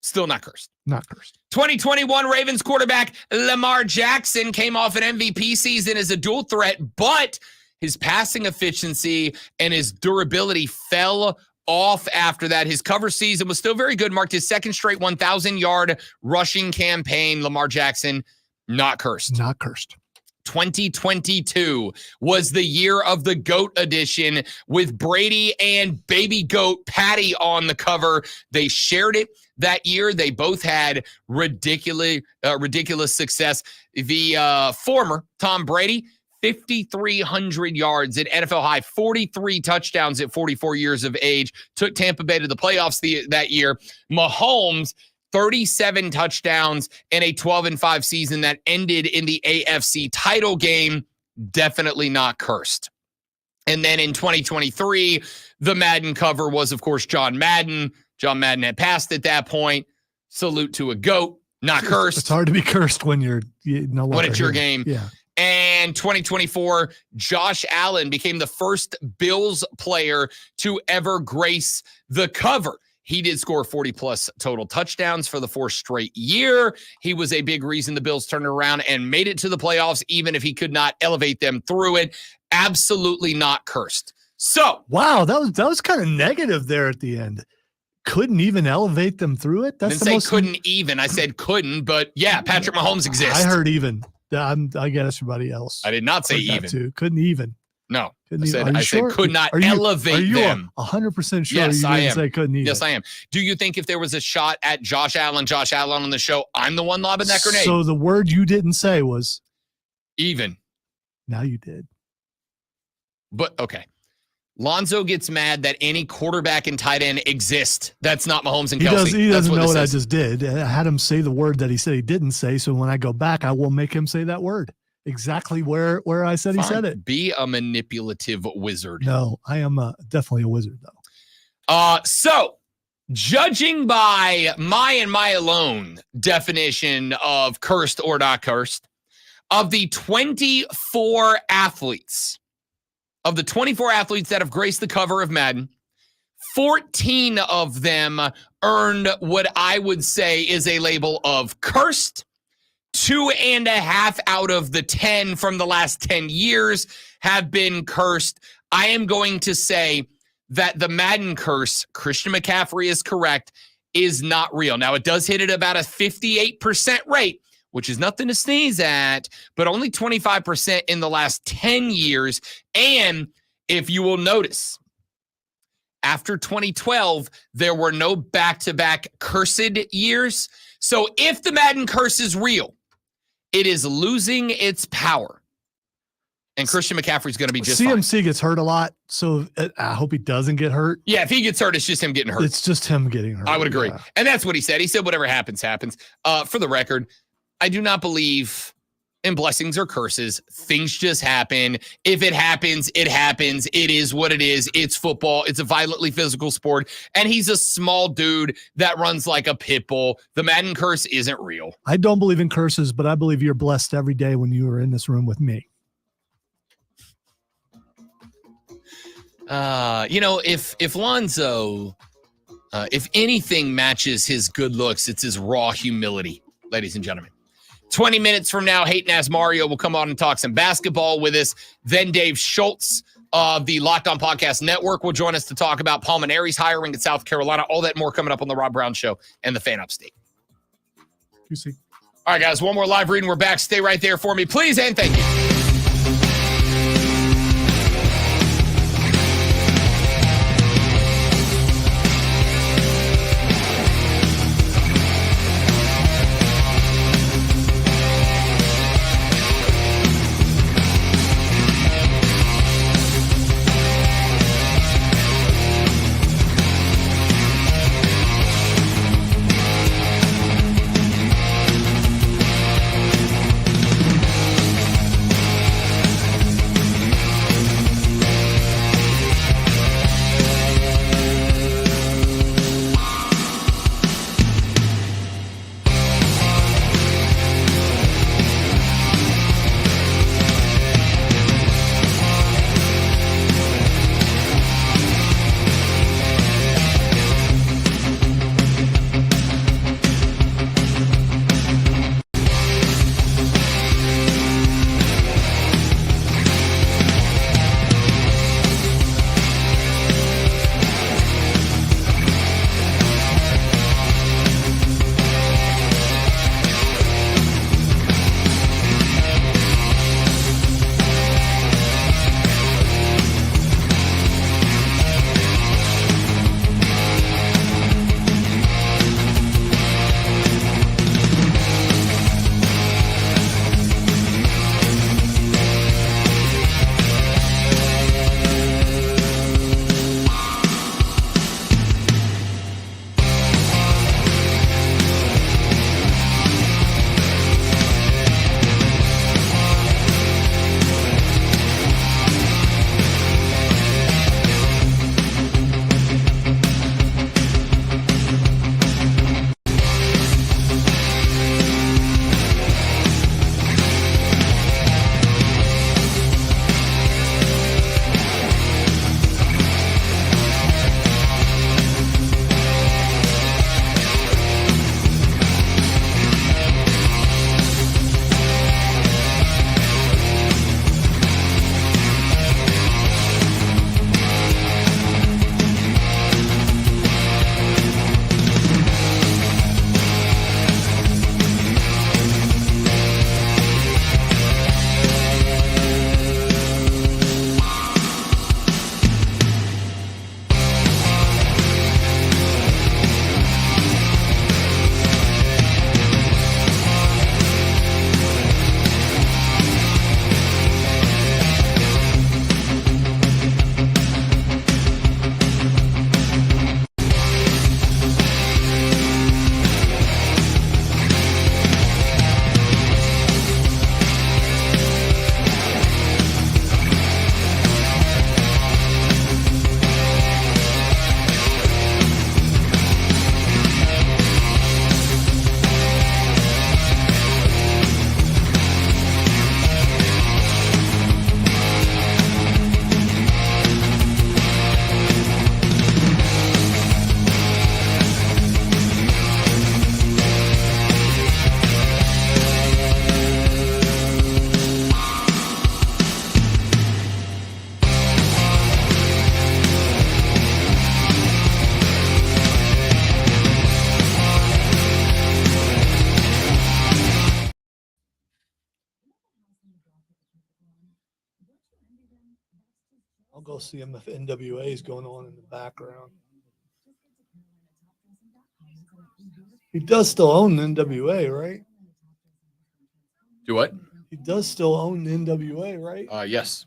Still not cursed. Not cursed. 2021 Ravens quarterback Lamar Jackson came off an MVP season as a dual threat, but his passing efficiency and his durability fell off after that. His cover season was still very good, marked his second straight 1,000-yard rushing campaign. Lamar Jackson, not cursed. Not cursed. 2022 was the year of the GOAT edition with Brady and baby GOAT Patty on the cover. They shared it that year. They both had ridiculous success. The former Tom Brady, 5,300 yards at NFL high, 43 touchdowns at 44 years of age, took Tampa Bay to the playoffs that year. Mahomes, 37 touchdowns in a 12-5 season that ended in the AFC title game. Definitely not cursed. And then in 2023, the Madden cover was, of course, John Madden. John Madden had passed at that point. Salute to a GOAT. Not cursed. It's hard to be cursed when you're no longer when it's your here. game. Yeah. And 2024, Josh Allen became the first Bills player to ever grace the cover. He did score 40-plus total touchdowns for the fourth straight year. He was a big reason the Bills turned around and made it to the playoffs, even if he could not elevate them through it. Absolutely not cursed. So, wow, that was kind of negative there at the end. Couldn't even elevate them through it. That's I didn't say couldn't even. I said couldn't, but yeah, Patrick Mahomes exists. I heard even. I guess everybody else. I did not say even. Too. Couldn't even. No, couldn't I said could not elevate them. 100% sure? Yes, you I didn't am. say couldn't even. Yes, I am. Do you think if there was a shot at Josh Allen on the show, I'm the one lobbing that grenade? So the word you didn't say was even. Now you did. But okay. Lonzo gets mad that any quarterback and tight end exist. That's not Mahomes and Kelsey. He doesn't know what I is. just did. I had him say the word that he said he didn't say. So when I go back, I will make him say that word exactly where I said Fine. He said it. Be a manipulative wizard. No, I am definitely a wizard though. So judging by my alone definition of cursed or not cursed, of the 24 athletes that have graced the cover of Madden, 14 of them earned what I would say is a label of cursed. 2.5 out of the 10 from the last 10 years have been cursed. I am going to say that the Madden curse, Christian McCaffrey is correct, is not real. Now, it does hit at about a 58% rate, which is nothing to sneeze at, but only 25% in the last 10 years. And if you will notice, after 2012, there were no back-to-back cursed years. So if the Madden curse is real, it is losing its power. And Christian McCaffrey's going to be just CMC fine. gets hurt a lot, so I hope he doesn't get hurt. Yeah, if he gets hurt, it's just him getting hurt. It's just him getting hurt. I would agree. Yeah. And that's what he said. He said whatever happens, happens. For the record, I do not believe in blessings or curses. Things just happen. If it happens, it happens. It is what it is. It's football. It's a violently physical sport. And he's a small dude that runs like a pit bull. The Madden curse isn't real. I don't believe in curses, but I believe you're blessed every day when you are in this room with me. If Lonzo, if anything matches his good looks, it's his raw humility, ladies and gentlemen. 20 minutes from now, Hayden Ass Mario will come on and talk some basketball with us. Then Dave Schultz of the Locked On Podcast Network will join us to talk about Palmineri's hiring in South Carolina. All that and more coming up on the Rob Brown Show and the Fan Upstate. You see. All right, guys, one more live reading. We're back. Stay right there for me, please, and thank you. LCMF NWA is going on in the background. He does still own the NWA, right? Do what? He does still own the NWA, right? Yes.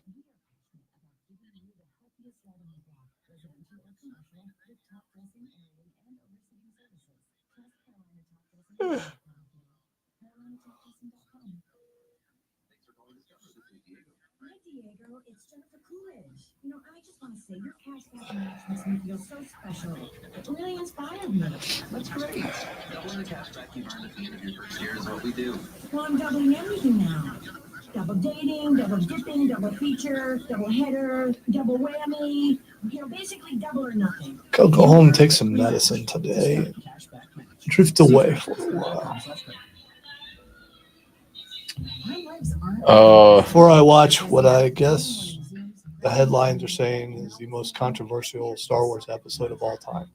Hi, Diego. It's Jennifer Coolidge. I just want to say your cashback match makes me feel so special. It really inspired me. That's great. Doubling the cashback you earn at the end of your first year is what we do. Well, I'm doubling everything now. Double dating, double dipping, double feature, double header, double whammy. Basically double or nothing. Go home and take some medicine today. Drift away for a while. Before I watch what I guess the headlines are saying is the most controversial Star Wars episode of all time.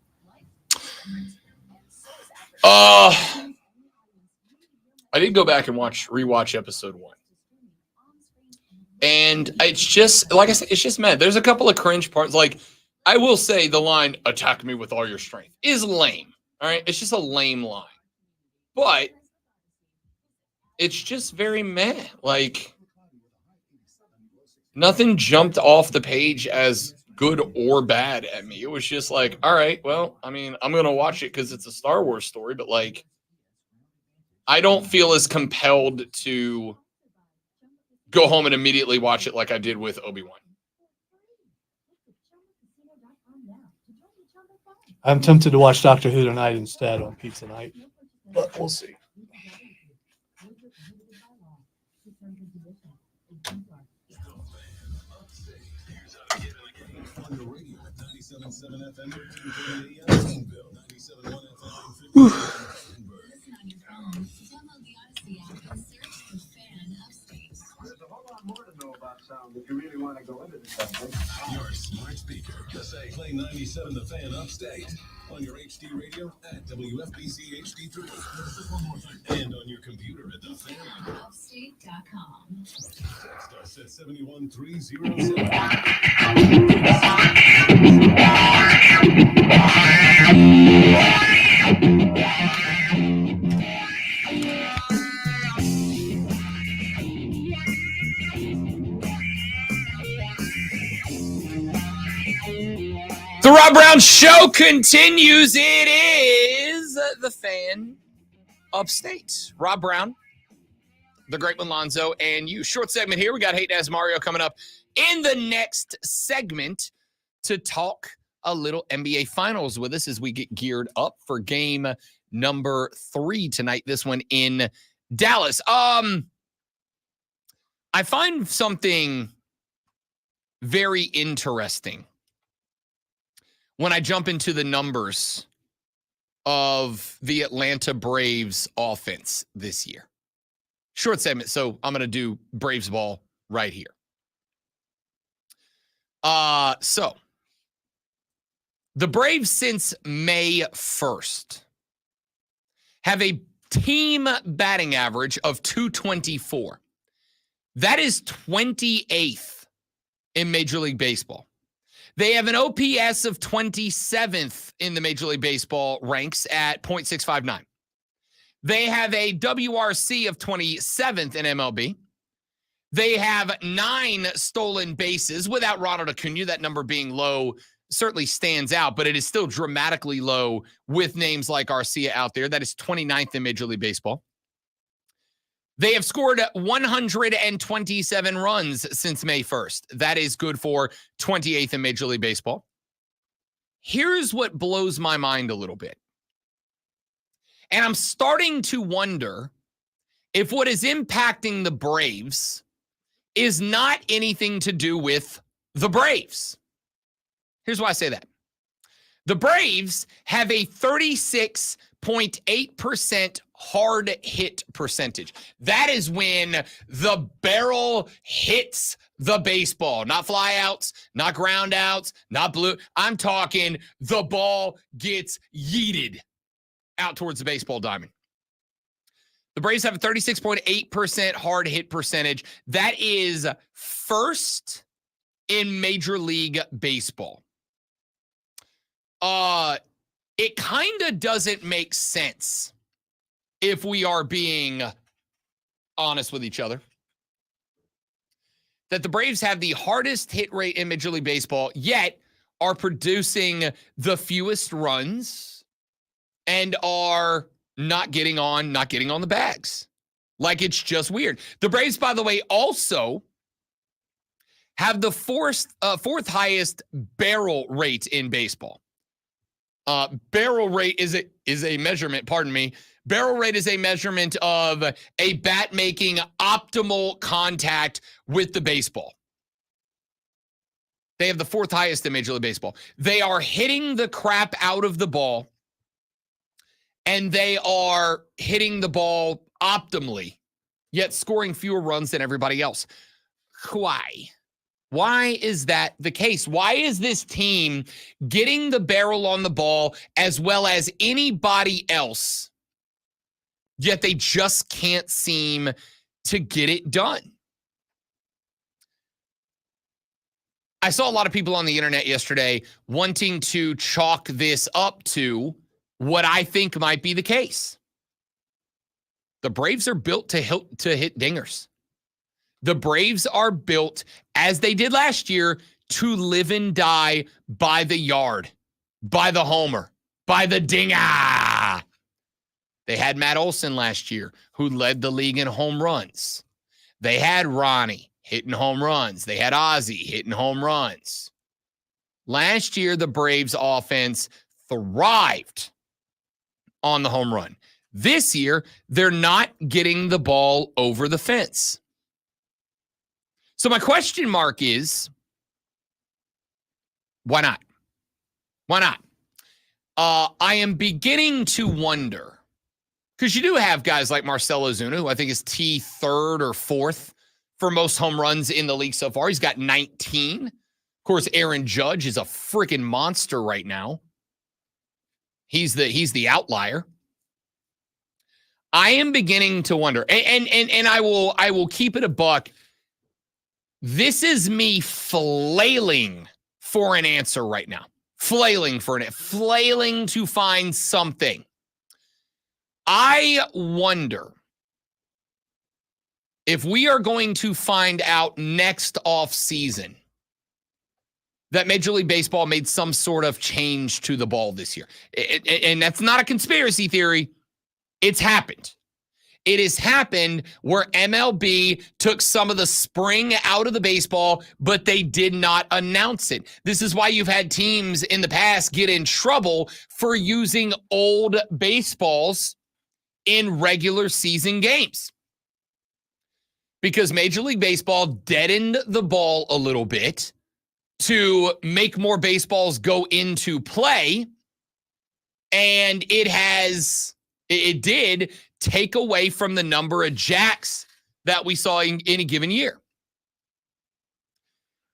I did go back and rewatch episode 1. And it's just, like I said, it's just mad. There's a couple of cringe parts. Like, I will say the line, "attack me with all your strength," is lame. All right? It's just a lame line. But it's just very meh. Like, nothing jumped off the page as good or bad at me. It was just like, all right, well, I mean, I'm going to watch it because it's a Star Wars story, but like, I don't feel as compelled to go home and immediately watch it like I did with Obi-Wan. I'm tempted to watch Doctor Who tonight instead on pizza night, but we'll see. On the radio at 97.7 FM, 2:30 AM, Greenville, 97.1 FM, and 50 Listen on your phone. Download the Odyssey app and search for Fan Upstate. There's a whole lot more to know about sound if you really want to go into the subject. Your smart speaker. Just say play 97 The Fan Upstate on your HD radio at WFBC HD3. And on your computer at the fan. Upstate.com. Text us at 71307. The Rob Brown Show continues. It is the Fan Upstate. Rob Brown, the Great one, Lonzo, and you. Short segment here. We got Hate As Mario coming up in the next segment to talk a little NBA Finals with us as we get geared up for game number 3 tonight. This one in Dallas. I find something very interesting when I jump into the numbers of the Atlanta Braves offense this year. Short segment, so I'm going to do Braves ball right here. So the Braves since May 1st have a team batting average of .224. That is 28th in Major League Baseball. They have an OPS of 27th in the Major League Baseball ranks at .659. They have a WRC of 27th in MLB. They have 9 stolen bases without Ronald Acuna. That number being low certainly stands out, but it is still dramatically low with names like Arcia out there. That is 29th in Major League Baseball. They have scored 127 runs since May 1st. That is good for 28th in Major League Baseball. Here's what blows my mind a little bit. And I'm starting to wonder if what is impacting the Braves is not anything to do with the Braves. Here's why I say that. The Braves have a 36.8% hard hit percentage. That is when the barrel hits the baseball. Not flyouts, not ground outs, not blue. I'm talking the ball gets yeeted out towards the baseball diamond. The Braves have a 36.8% hard hit percentage. That is first in Major League Baseball. It kind of doesn't make sense if we are being honest with each other. That the Braves have the hardest hit rate in Major League Baseball, yet are producing the fewest runs and are not getting on the bags. Like, it's just weird. The Braves, by the way, also have the fourth highest barrel rate in baseball. Barrel rate is a measurement, pardon me. Barrel rate is a measurement of a bat making optimal contact with the baseball. They have the fourth highest in Major League Baseball. They are hitting the crap out of the ball, and they are hitting the ball optimally, yet scoring fewer runs than everybody else. Why? Why is that the case? Why is this team getting the barrel on the ball as well as anybody else, yet they just can't seem to get it done? I saw a lot of people on the internet yesterday wanting to chalk this up to what I think might be the case. The Braves are built to hit dingers. The Braves are built, as they did last year, to live and die by the yard, by the homer, by the dinger. They had Matt Olson last year, who led the league in home runs. They had Ronnie hitting home runs. They had Ozzie hitting home runs. Last year, the Braves offense thrived on the home run. This year, they're not getting the ball over the fence. So my question mark is, why not? Why not? I am beginning to wonder, because you do have guys like Marcell Ozuna, who I think is third or fourth for most home runs in the league so far. He's got 19. Of course, Aaron Judge is a freaking monster right now. He's the outlier. I am beginning to wonder, and I will keep it a buck. This is me flailing for an answer right now. Flailing to find something. I wonder if we are going to find out next offseason that Major League Baseball made some sort of change to the ball this year. And that's not a conspiracy theory. It's happened. It has happened where MLB took some of the spring out of the baseball, but they did not announce it. This is why you've had teams in the past get in trouble for using old baseballs in regular season games. Because Major League Baseball deadened the ball a little bit to make more baseballs go into play, and it did take away from the number of jacks that we saw in a given year.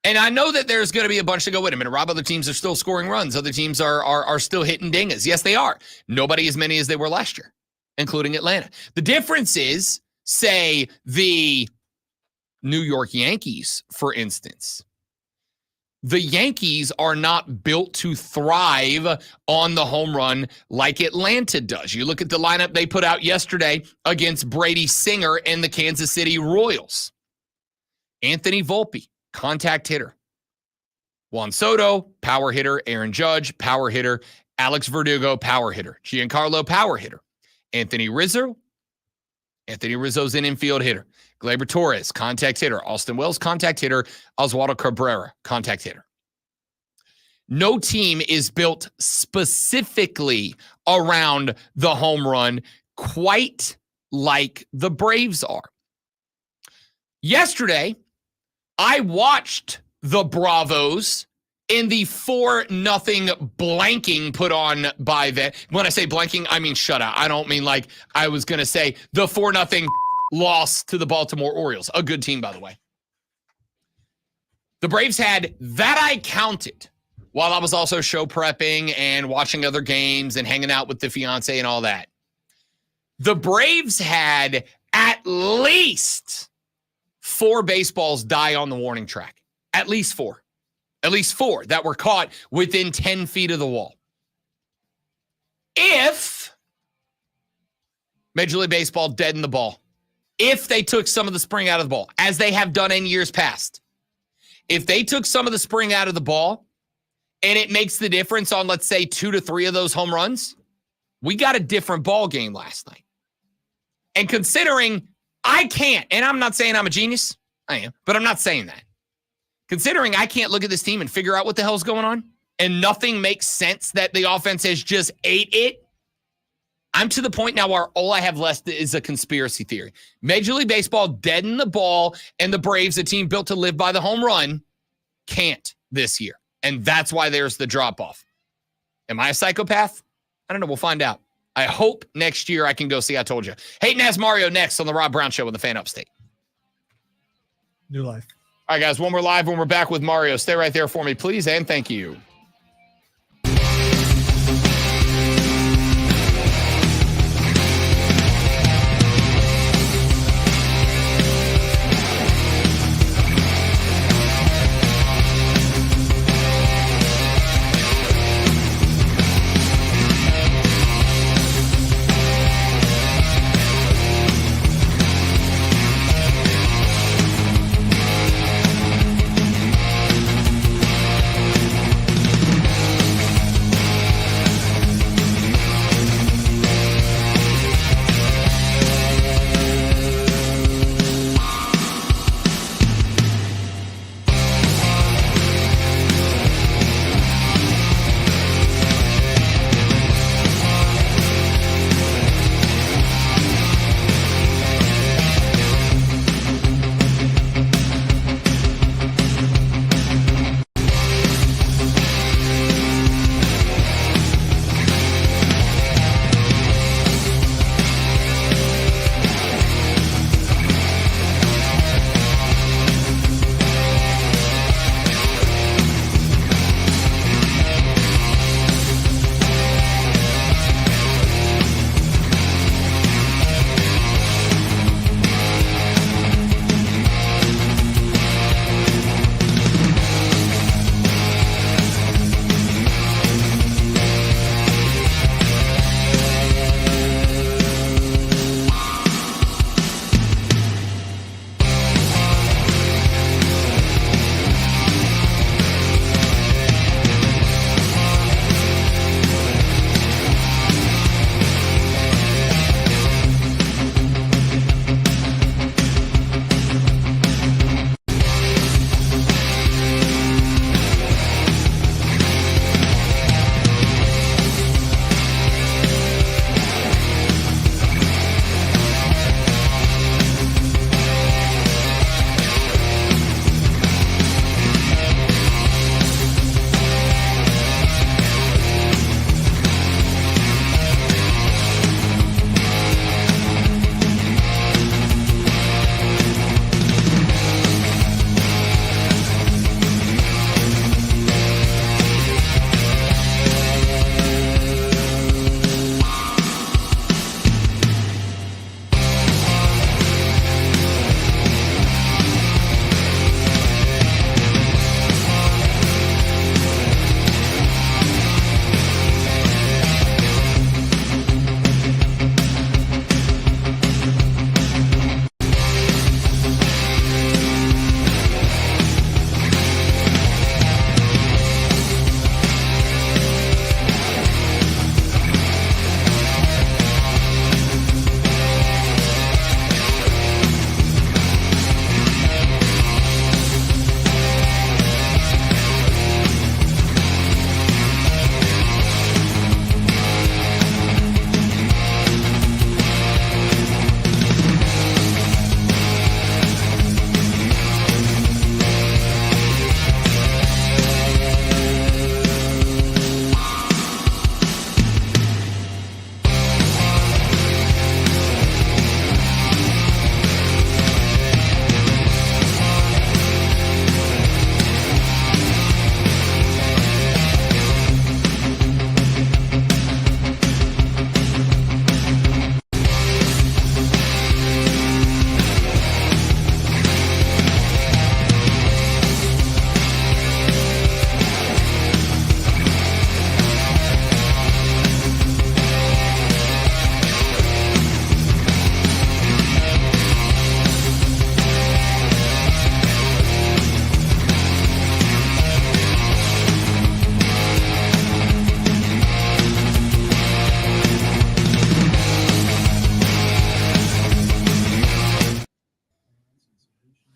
And I know that there's going to be a bunch that go, wait a minute, Rob, other teams are still scoring runs. Other teams are still hitting dingas. Yes, they are. Nobody as many as they were last year, including Atlanta. The difference is, say, the New York Yankees, for instance. The Yankees are not built to thrive on the home run like Atlanta does. You look at the lineup they put out yesterday against Brady Singer and the Kansas City Royals. Anthony Volpe, contact hitter. Juan Soto, power hitter. Aaron Judge, power hitter. Alex Verdugo, power hitter. Giancarlo, power hitter. Anthony Rizzo's an infield hitter. Gleyber Torres, contact hitter. Austin Wells, contact hitter. Oswaldo Cabrera, contact hitter. No team is built specifically around the home run quite like the Braves are. Yesterday, I watched the Bravos in the 4-0 blanking put on by them. When I say blanking, I mean shutout. I don't mean like I was going to say the 4-0 loss to the Baltimore Orioles. A good team, by the way. The Braves had that I counted while I was also show prepping and watching other games and hanging out with the fiance and all that. The Braves had at least 4 baseballs die on the warning track. At least 4. At least 4 that were caught within 10 feet of the wall. If Major League Baseball deadened the ball, if they took some of the spring out of the ball, as they have done in years past, if they took some of the spring out of the ball and it makes the difference on, let's say, 2 to 3 of those home runs, we got a different ball game last night. And considering I can't, and I'm not saying I'm a genius, I am, but I'm not saying that. Considering I can't look at this team and figure out what the hell's going on, and nothing makes sense that the offense has just ate it, I'm to the point now where all I have left is a conspiracy theory. Major League Baseball deadened the ball, and the Braves, a team built to live by the home run, can't this year. And that's why there's the drop-off. Am I a psychopath? I don't know. We'll find out. I hope next year I can go see I Told You. Hayden has Mario next on the Rob Brown Show with the Fan Upstate. New life. All right, guys, when we're live, when we're back with Mario, stay right there for me, please, and thank you.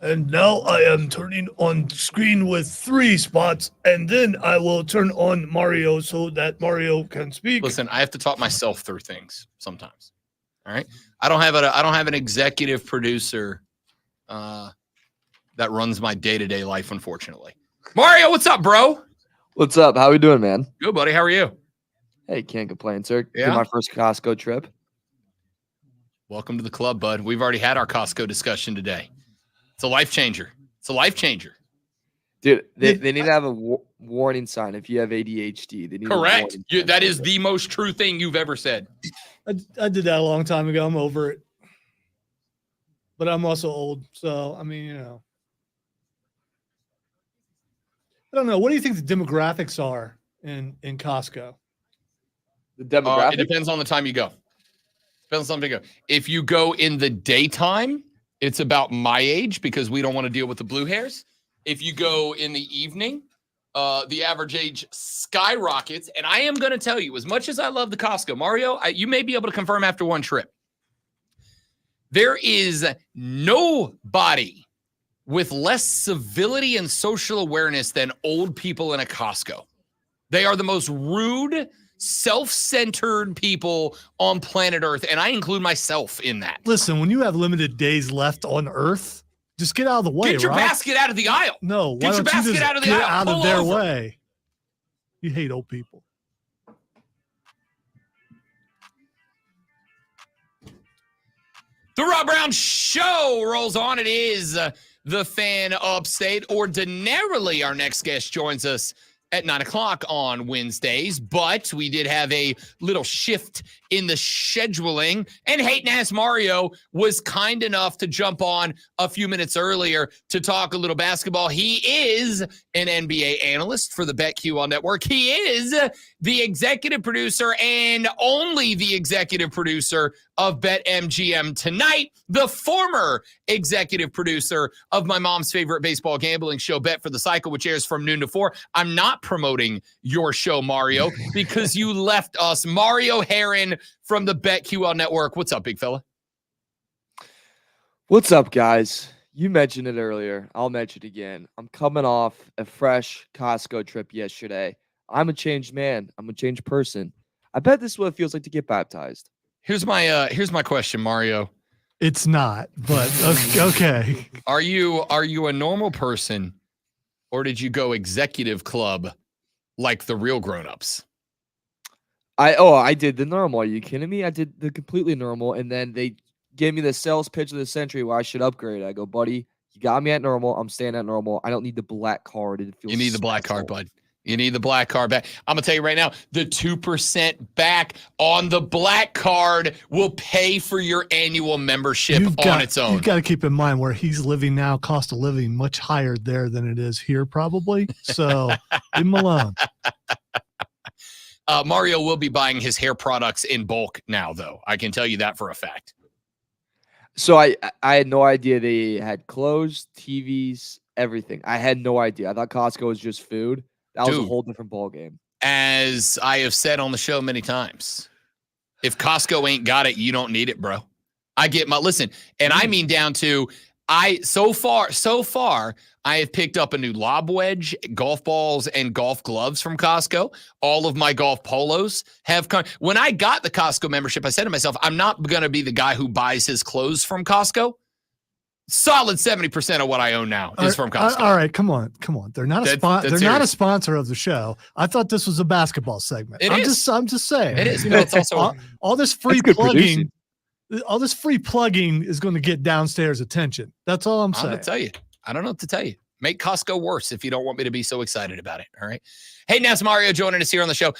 And now I am turning on screen with 3 spots, and then I will turn on Mario so that Mario can speak. Listen, I have to talk myself through things sometimes. All right. I don't have an executive producer that runs my day-to-day life, unfortunately. Mario, what's up, bro? What's up? How we doing, man? Good, buddy. How are you? Hey, can't complain, sir. Yeah? Did my first Costco trip. Welcome to the club, bud. We've already had our Costco discussion today. It's a life changer. It's a life changer. Dude, they need to have a warning sign if you have ADHD. They need Correct. A That is the most true thing you've ever said. I did that a long time ago. I'm over it. But I'm also old. So, I mean, I don't know. What do you think the demographics are in Costco? The demographics? It depends on the time you go. Depends on the time you go. If you go in the daytime, it's about my age because we don't want to deal with the blue hairs. If you go in the evening, the average age skyrockets. And I am going to tell you, as much as I love the Costco, Mario, you may be able to confirm after one trip. There is nobody with less civility and social awareness than old people in a Costco. They are the most rude, self-centered people on planet Earth, and I include myself in that. Listen, when you have limited days left on Earth, just get out of the way. Get your right? basket out of the aisle. No, why Get your don't you basket just out of the get aisle. out Pull of their over. way? You hate old people. The Rob Brown Show rolls on. It is the Fan Upstate. Ordinarily, our next guest joins us at 9 o'clock on Wednesdays, but we did have a little shift in the scheduling, and Hating Ass Mario was kind enough to jump on a few minutes earlier to talk a little basketball. He is an NBA analyst for the BetQL Network. He is the executive producer and only the executive producer of BetMGM Tonight, the former executive producer of my mom's favorite baseball gambling show, Bet for the Cycle, which airs from noon to 4. I'm not promoting your show, Mario, because you left us. Mario Herron from the BetQL Network. What's up, big fella? What's up, guys? You mentioned it earlier. I'll mention it again. I'm coming off a fresh Costco trip yesterday. I'm a changed man. I'm a changed person. I bet this is what it feels like to get baptized. Here's my question, Mario. It's not, but okay. Are you a normal person, or did you go executive club like the real grown-ups? I did the normal. Are you kidding me? I did the completely normal, and then they gave me the sales pitch of the century where I should upgrade. I go, buddy, you got me at normal. I'm staying at normal. I don't need the black card. It feels You need the black special. card, bud. You need the black card back. I'm going to tell you right now, the 2% back on the black card will pay for your annual membership on its own. You've got to keep in mind where he's living now, cost of living much higher there than it is here probably. So leave him alone. Mario will be buying his hair products in bulk now, though. I can tell you that for a fact. So I had no idea they had clothes, TVs, everything. I had no idea. I thought Costco was just food. That was a whole different ballgame. As I have said on the show many times, if Costco ain't got it, you don't need it, bro. I get my listen, and I mean down to so far, I have picked up a new lob wedge, golf balls, and golf gloves from Costco. All of my golf polos have come. When I got the Costco membership, I said to myself, I'm not going to be the guy who buys his clothes from Costco. Solid 70% of what I own now is from Costco. All right, come on. They're not a sponsor of the show. I thought this was a basketball segment. I'm just saying. It is. But it's also all this free plugging. All this free plugging is going to get downstairs attention. That's all I'm saying. I'm going to tell you. I don't know what to tell you. Make Costco worse if you don't want me to be so excited about it. All right. Hey, Nas Mario joining us here on the show.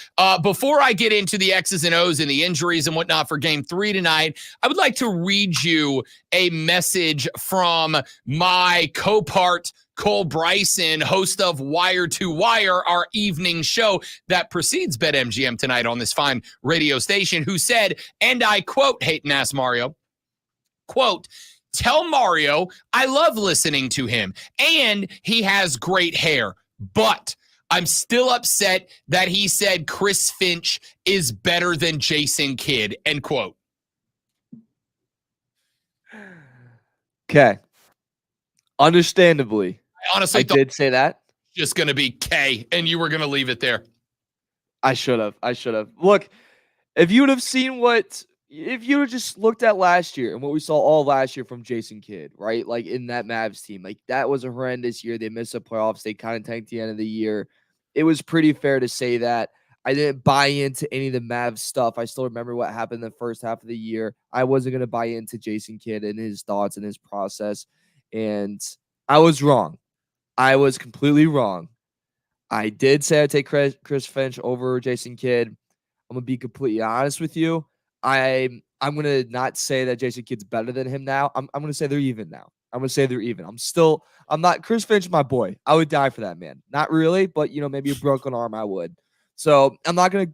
Before I get into the X's and O's and the injuries and whatnot for game 3 tonight, I would like to read you a message from my co-part Cole Bryson, host of Wire to Wire, our evening show that precedes BetMGM Tonight on this fine radio station, who said, and I quote, Hating Ass Mario, quote, tell Mario I love listening to him and he has great hair, but I'm still upset that he said Chris Finch is better than Jason Kidd, end quote. Okay. Understandably, I honestly I thought did say that. it was just going to be K, and you were going to leave it there. I should have. Look, if you would have seen if you would just looked at last year and what we saw all last year from Jason Kidd, right? Like in that Mavs team, like that was a horrendous year. They missed the playoffs. They kind of tanked the end of the year. It was pretty fair to say that. I didn't buy into any of the Mavs stuff. I still remember what happened in the first half of the year. I wasn't going to buy into Jason Kidd and his thoughts and his process. And I was wrong. I was completely wrong. I did say I'd take Chris Finch over Jason Kidd. I'm gonna be completely honest with you. I'm gonna not say that Jason Kidd's better than him now. I'm gonna say they're even now. I'm gonna say they're even. I'm not Chris Finch, my boy. I would die for that man. Not really, but maybe a broken arm, I would. So I'm not gonna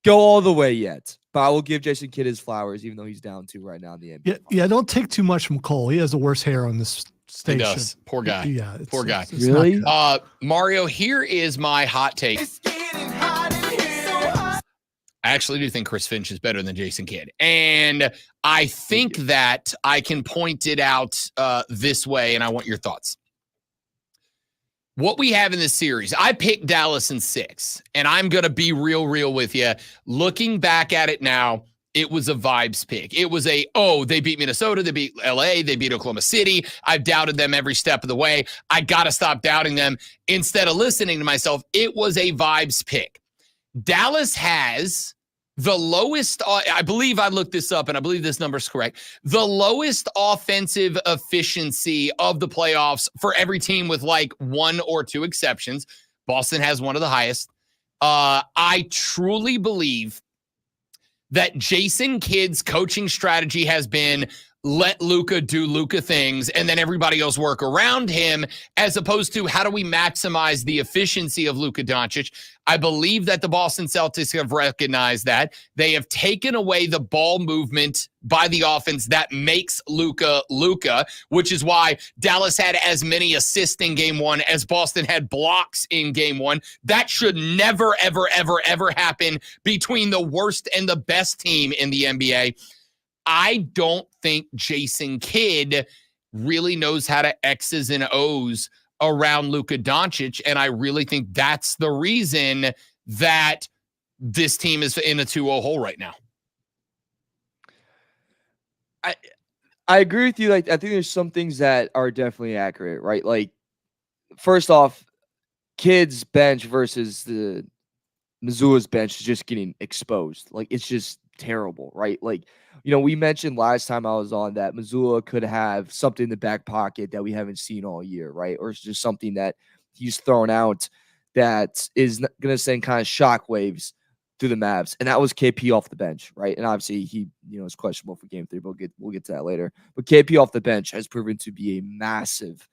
go all the way yet, but I will give Jason Kidd his flowers, even though he's down 2 right now in the NBA. Yeah. Don't take too much from Cole. He has the worst hair on this station. He does. Poor guy. Yeah. Poor guy. It's not Really? good. Mario, here is my hot take. I actually do think Chris Finch is better than Jason Kidd. And I think that I can point it out this way, and I want your thoughts. What we have in this series, I picked Dallas in 6, and I'm going to be real with you. Looking back at it now, it was a vibes pick. It was they beat Minnesota, they beat LA, they beat Oklahoma City. I've doubted them every step of the way. I got to stop doubting them. Instead of listening to myself, it was a vibes pick. Dallas has the lowest, I believe I looked this up, and I believe this number is correct, the lowest offensive efficiency of the playoffs for every team with like 1 or 2 exceptions. Boston has one of the highest. I truly believe that Jason Kidd's coaching strategy has been let Luka do Luka things and then everybody else work around him, as opposed to how do we maximize the efficiency of Luka Doncic. I believe that the Boston Celtics have recognized that. They have taken away the ball movement by the offense that makes Luka, which is why Dallas had as many assists in game 1 as Boston had blocks in game 1. That should never, ever happen between the worst and the best team in the NBA. I don't think Jason Kidd really knows how to X's and O's around Luka Doncic, and I really think that's the reason that this team is in a 2-0 hole right now. I agree with you. Like, I think there's some things that are definitely accurate, right? Like, first off, Kidd's bench versus the Missoula's bench is just getting exposed. Like, it's just terrible, right? Like, we mentioned last time I was on that Missoula could have something in the back pocket that we haven't seen all year, right? Or it's just something that he's thrown out that is going to send kind of shockwaves through the Mavs. And that was KP off the bench, right? And obviously he, is questionable for game 3, but we'll get to that later. But KP off the bench has proven to be a massive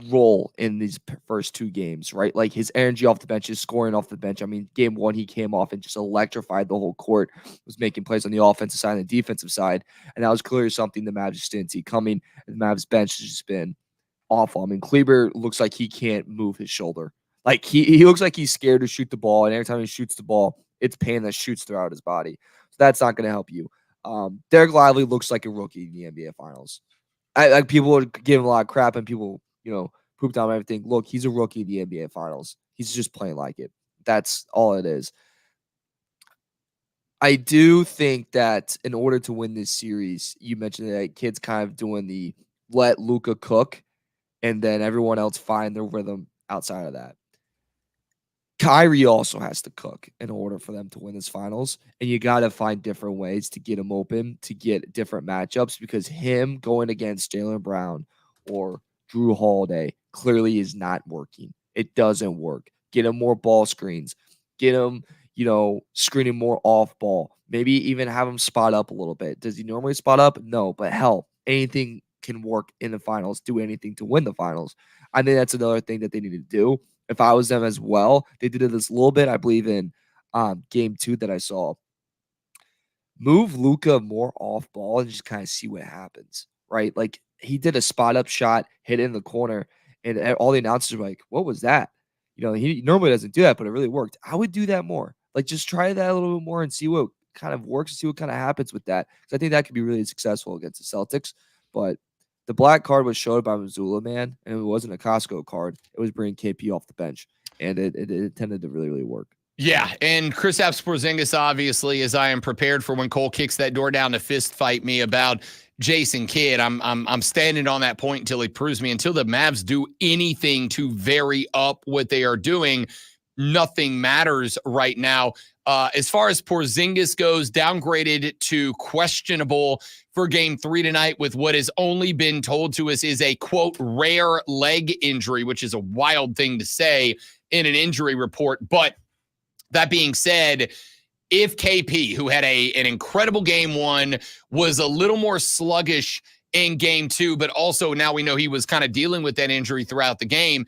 role in these first 2 games, right? Like his energy off the bench, his scoring off the bench. I mean, game 1, he came off and just electrified the whole court, was making plays on the offensive side and the defensive side. And that was clearly something the Mavs just didn't see coming. And the Mavs bench has just been awful. I mean, Kleber looks like he can't move his shoulder. Like he looks like he's scared to shoot the ball. And every time he shoots the ball, it's pain that shoots throughout his body. So that's not going to help you. Derek Lively looks like a rookie in the NBA Finals. Like people would give him a lot of crap, and people, poop down everything. Look, he's a rookie in the NBA Finals. He's just playing like it. That's all it is. I do think that in order to win this series, you mentioned that Kidd's kind of doing the let Luka cook, and then everyone else find their rhythm outside of that. Kyrie also has to cook in order for them to win this finals. And you got to find different ways to get him open, to get different matchups, because him going against Jaylen Brown or Drew Holiday clearly is not working. It doesn't work. Get him more ball screens. Get him, screening more off ball. Maybe even have him spot up a little bit. Does he normally spot up? No, but hell, anything can work in the finals. Do anything to win the finals. I think that's another thing that they need to do. If I was them as well, they did this a little bit, I believe, in game 2 that I saw. Move Luka more off ball and just kind of see what happens, right? Like, he did a spot up shot, hit it in the corner, and all the announcers were like, what was that? He normally doesn't do that, but it really worked. I would do that more. Like, just try that a little bit more and see what kind of works, see what kind of happens with that. Because I think that could be really successful against the Celtics. but the black card was showed by Missoula, man, and it wasn't a Costco card. It was bringing KP off the bench, and it tended to really, really work. Yeah, and Kristaps Porzingis, obviously, as I am prepared for when Cole kicks that door down to fist fight me about Jason Kidd, I'm standing on that point until he proves me. Until the Mavs do anything to vary up what they are doing, nothing matters right now. As far as Porzingis goes, downgraded to questionable for game 3 tonight with what has only been told to us is a, quote, rare leg injury, which is a wild thing to say in an injury report. But that being said, if KP, who had an incredible game 1, was a little more sluggish in game 2, but also now we know he was kind of dealing with that injury throughout the game,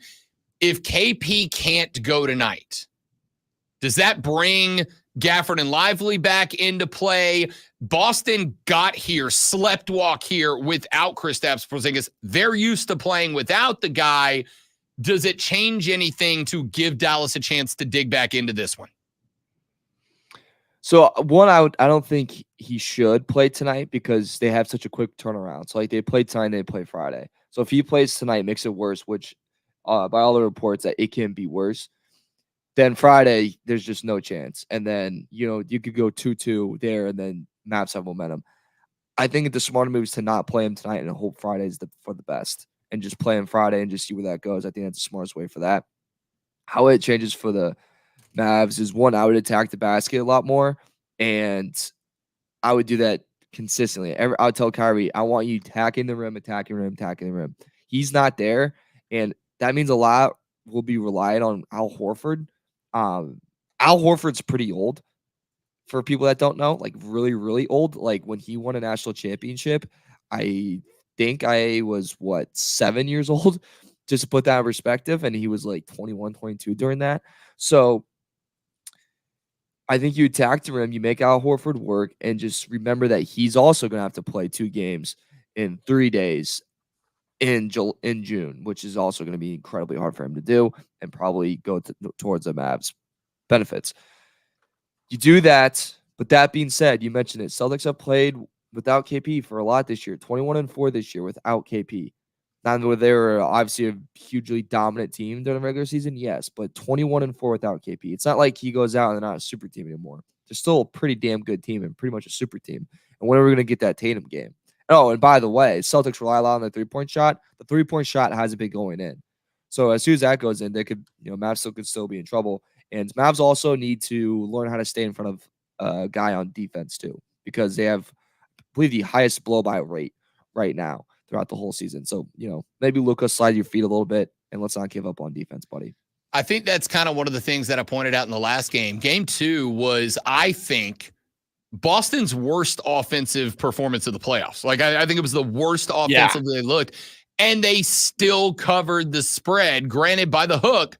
if KP can't go tonight, does that bring Gafford and Lively back into play? Boston got here, slept walk here without Kristaps Porzingis. They're used to playing without the guy. Does it change anything to give Dallas a chance to dig back into this one? So one, I don't think he should play tonight because they have such a quick turnaround. So like they play tonight, they play Friday. So if he plays tonight, makes it worse, which by all the reports that it can be worse. Then Friday, there's just no chance. And then, you could go 2-2 there and then Mavs have momentum. I think the smarter move is to not play him tonight and hope Friday's for the best. And just play him Friday and just see where that goes. I think that's the smartest way for that. How it changes for the Mavs is, one, I would attack the basket a lot more. And I would do that consistently. I would tell Kyrie, I want you attacking the rim, attacking the rim, attacking the rim. He's not there. And that means a lot will be relied on Al Horford. Al Horford's pretty old for people that don't know, like really, really old. Like when he won a national championship, I think I was 7 years old, just to put that in perspective. And he was like 21, 22 during that. So I think you attack the rim, you make Al Horford work, and just remember that he's also going to have to play 2 games in 3 days in June, which is also going to be incredibly hard for him to do and probably go towards the Mavs benefits. You do that, but that being said, you mentioned it. Celtics have played without KP for a lot this year, 21-4 this year without KP. Not that they were obviously a hugely dominant team during the regular season, yes, but 21-4 without KP. It's not like he goes out and they're not a super team anymore. They're still a pretty damn good team and pretty much a super team. And when are we going to get that Tatum game? Oh, and by the way, Celtics rely a lot on the three-point shot. The three-point shot hasn't been going in. So as soon as that goes in, they could, Mavs could still be in trouble. And Mavs also need to learn how to stay in front of a guy on defense too, because they have, I believe, the highest blow-by rate right now throughout the whole season. So, maybe Luka, slide your feet a little bit and let's not give up on defense, buddy. I think that's kind of one of the things that I pointed out in the last game. Game 2 was, I think, Boston's worst offensive performance of the playoffs. Like, I think it was the worst offensively they looked, and they still covered the spread, granted by the hook,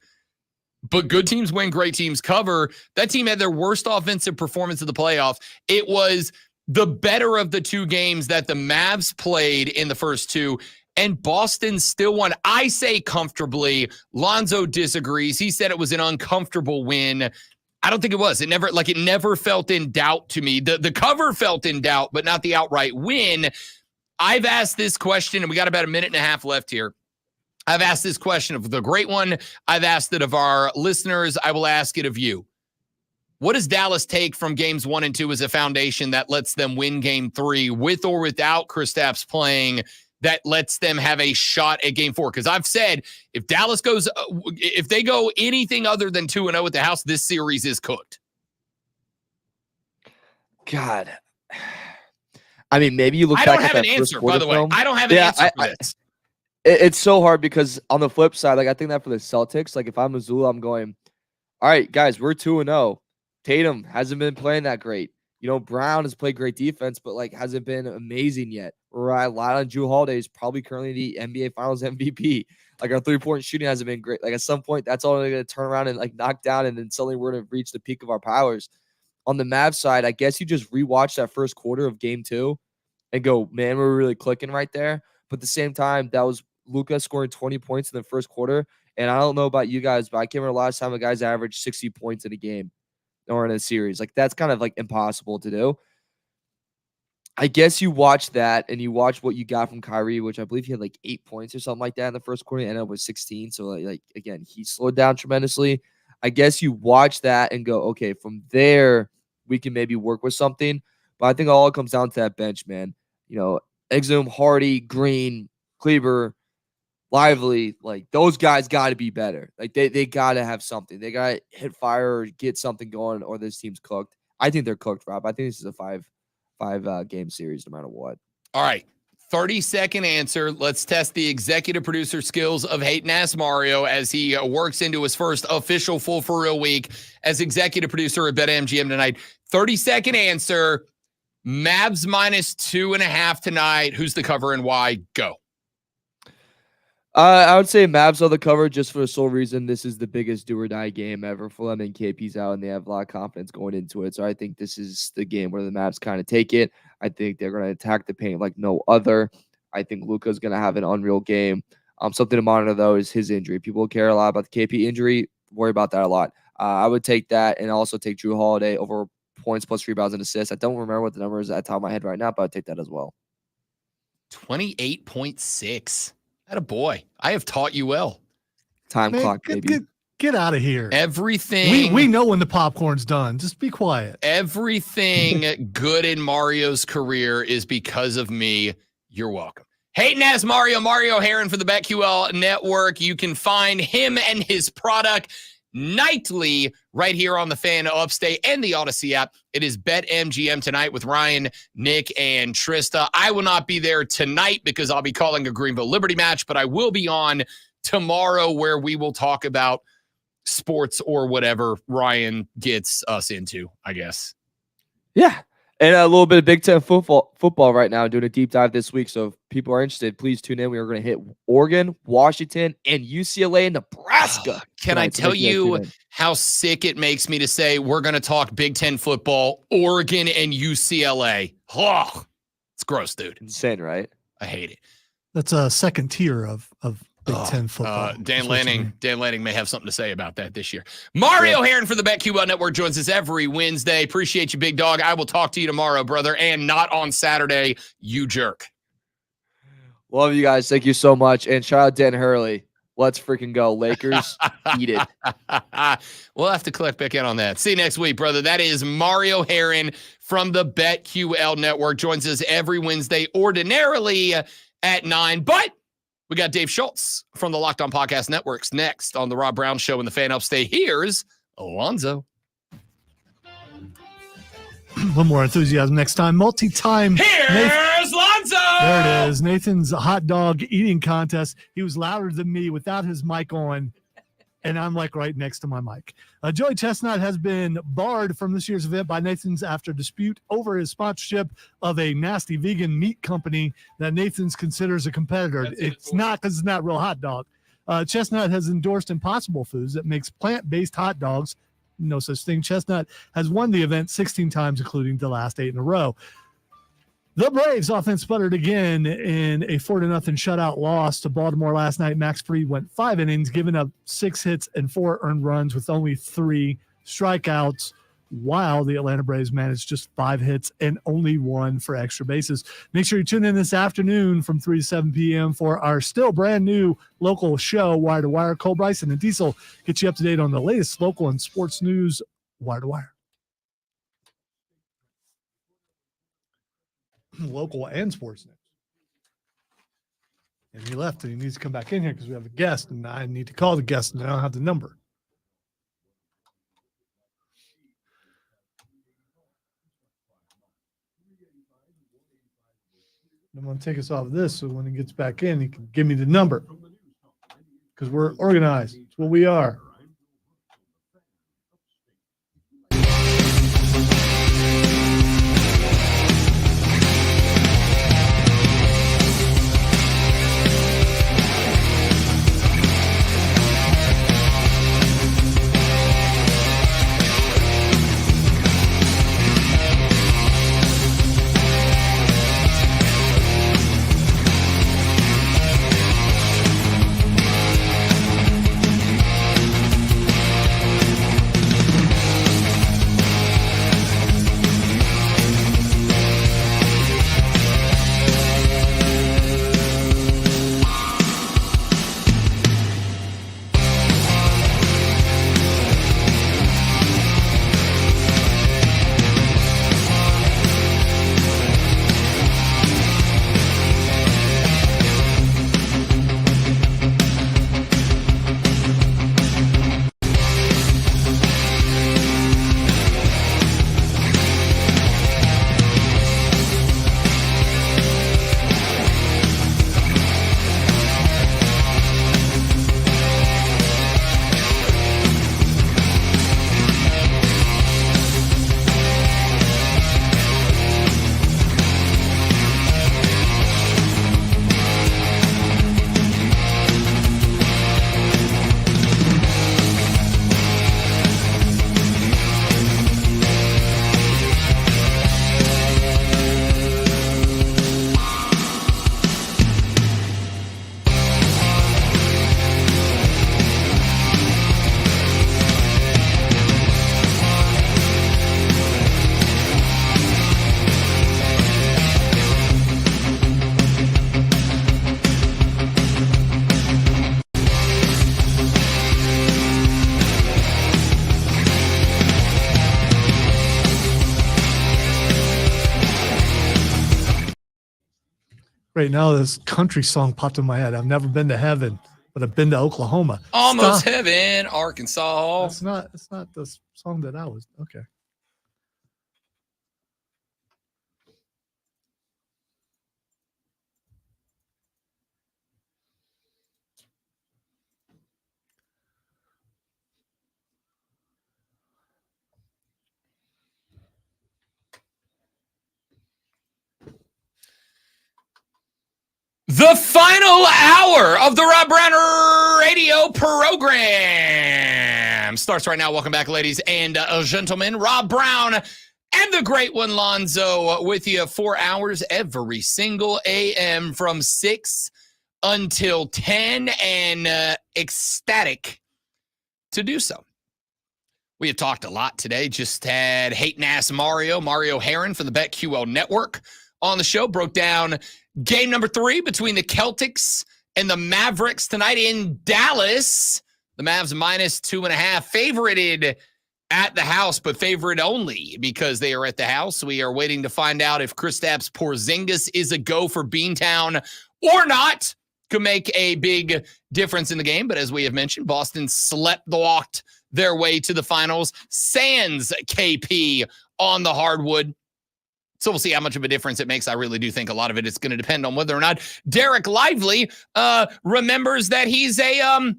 but good teams win, great teams cover. That team had their worst offensive performance of the playoffs. It was the better of the 2 games that the Mavs played in the first 2, and Boston still won. I say comfortably. Lonzo disagrees. He said it was an uncomfortable win. I don't think it was. It never felt in doubt to me. The cover felt in doubt, but not the outright win. I've asked this question, and we got about a minute and a half left here. I've asked this question of the great one. I've asked it of our listeners. I will ask it of you. What does Dallas take from games 1 and 2 as a foundation that lets them win game 3 with or without Kristaps playing, that lets them have a shot at game 4? Because I've said if Dallas goes, if they go anything other than 2-0 at the house, this series is cooked. God. I mean, maybe you look back at that first quarter film. By the way. I don't have an answer for this. It's so hard because on the flip side, like I think that for the Celtics, like if I'm Missoula, I'm going, all right, guys, we're 2-0. Tatum hasn't been playing that great. Brown has played great defense, but like hasn't been amazing yet. Rely a lot on Jrue Holiday. Is probably currently the NBA Finals MVP. Like our 3-point shooting hasn't been great. Like at some point, that's all they're going to turn around and like knock down, and then suddenly we're going to reach the peak of our powers. On the Mavs side, I guess you just rewatch that first quarter of game 2 and go, man, we're really clicking right there. But at the same time, that was Luka scoring 20 points in the first quarter. And I don't know about you guys, but I can't remember the last time a guy's averaged 60 points in a game or in a series. Like that's kind of like impossible to do. I guess you watch that and you watch what you got from Kyrie, which I believe he had like 8 points or something like that in the first quarter. He ended up with 16. So like again, he slowed down tremendously. I guess you watch that and go, okay, from there we can maybe work with something. But I think all it comes down to that bench, man. Exum, Hardy, Green, Kleber, Lively, like those guys got to be better. Like they got to have something. They got to hit fire or get something going, or this team's cooked. I think they're cooked, Rob. I think this is a five game series, no matter what. All right. 30-second answer. Let's test the executive producer skills of Hating Ass Mario as he works into his first official full for real week as executive producer at BetMGM tonight. 30-second answer. Mavs -2.5 tonight. Who's the cover and why? Go. I would say Mavs are the cover just for the sole reason this is the biggest do or die game ever for them, and KP's out, and they have a lot of confidence going into it. So I think this is the game where the Mavs kind of take it. I think they're going to attack the paint like no other. I think Luka's going to have an unreal game. Something to monitor, though, is his injury. People care a lot about the KP injury. Worry about that a lot. I would take that and also take Drew Holiday over points plus rebounds and assists. I don't remember what the number is at the top of my head right now, but I'd take that as well. 28.6. Atta boy. I have taught you well. Time clock, baby. Get out of here. Everything. We know when the popcorn's done. Just be quiet. Everything good in Mario's career is because of me. You're welcome. Hating Ass Mario Herron for the BetQL Network. You can find him and his product nightly right here on the Fan Upstate and the Odyssey app. It is BetMGM tonight with Ryan, Nick, and Trista. I will not be there tonight because I'll be calling a Greenville Liberty match, but I will be on tomorrow where we will talk about sports or whatever Ryan gets us into, I guess. Yeah. And a little bit of Big Ten football right now, doing a deep dive this week. So if people are interested, please tune in. We are going to hit Oregon, Washington, and UCLA and Nebraska. Can I tell you how sick it makes me to say we're going to talk Big Ten football, Oregon, and UCLA? Oh, it's gross, dude. Insane, right? I hate it. That's a second tier of Big Ten football. Dan Lanning may have something to say about that this year. Mario Herron for the BetQL Network joins us every Wednesday. Appreciate you, big dog. I will talk to you tomorrow, brother, and not on Saturday, you jerk. Love you guys. Thank you so much. And shout out Dan Hurley. Let's freaking go. Lakers, eat it. We'll have to collect back in on that. See you next week, brother. That is Mario Herron from the BetQL Network. Joins us every Wednesday, ordinarily at 9, but we got Dave Schultz from the Locked On Podcast Networks next on the Rob Brown Show and the Fan Upstate. Here's Alonzo. One more enthusiasm next time. Multi-time. Here's Lonzo. There it is. Nathan's hot dog eating contest. He was louder than me without his mic on, and I'm like right next to my mic. Joey Chestnut has been barred from this year's event by Nathan's after dispute over his sponsorship of a nasty vegan meat company that Nathan's considers a competitor. It's not because it's not real hot dog. Chestnut has endorsed Impossible Foods that makes plant-based hot dogs. No such thing. Chestnut has won the event 16 times, including the last 8 in a row. The Braves offense sputtered again in a 4-0 shutout loss to Baltimore last night. Max Fried went 5 innings, giving up 6 hits and 4 earned runs with only 3 strikeouts, while the Atlanta Braves managed just 5 hits and only 1 for extra bases. Make sure you tune in this afternoon from 3 to 7 p.m. for our still brand new local show, Wire to Wire. Cole Bryson and Diesel get you up to date on the latest local and sports news, Wire to Wire. Local and sports news. And he left and he needs to come back in here because we have a guest and I need to call the guest and I don't have the number. I'm going to take us off of this so when he gets back in, he can give me the number because we're organized. It's what we are. Right now, this country song popped in my head. I've never been to heaven, but I've been to Oklahoma. Almost Stop. heaven, Arkansas. It's not the song that I was. Okay. The final hour of the Rob Brown radio program starts right now. Welcome back, ladies and gentlemen. Rob Brown and the great one, Lonzo, with you 4 hours every single AM from 6 until 10, and ecstatic to do so. We have talked a lot today. Just had hating ass Mario Heron from the BetQL Network on the show. Broke down game number 3 between the Celtics and the Mavericks tonight in Dallas. The Mavs -2.5, favorited at the house, but favorite only because they are at the house. We are waiting to find out if Kristaps Porzingis is a go for Beantown or not. Could make a big difference in the game, but as we have mentioned, Boston walked their way to the finals. Sans KP on the hardwood. So we'll see how much of a difference it makes. I really do think a lot of it is going to depend on whether or not Derek Lively remembers that he's a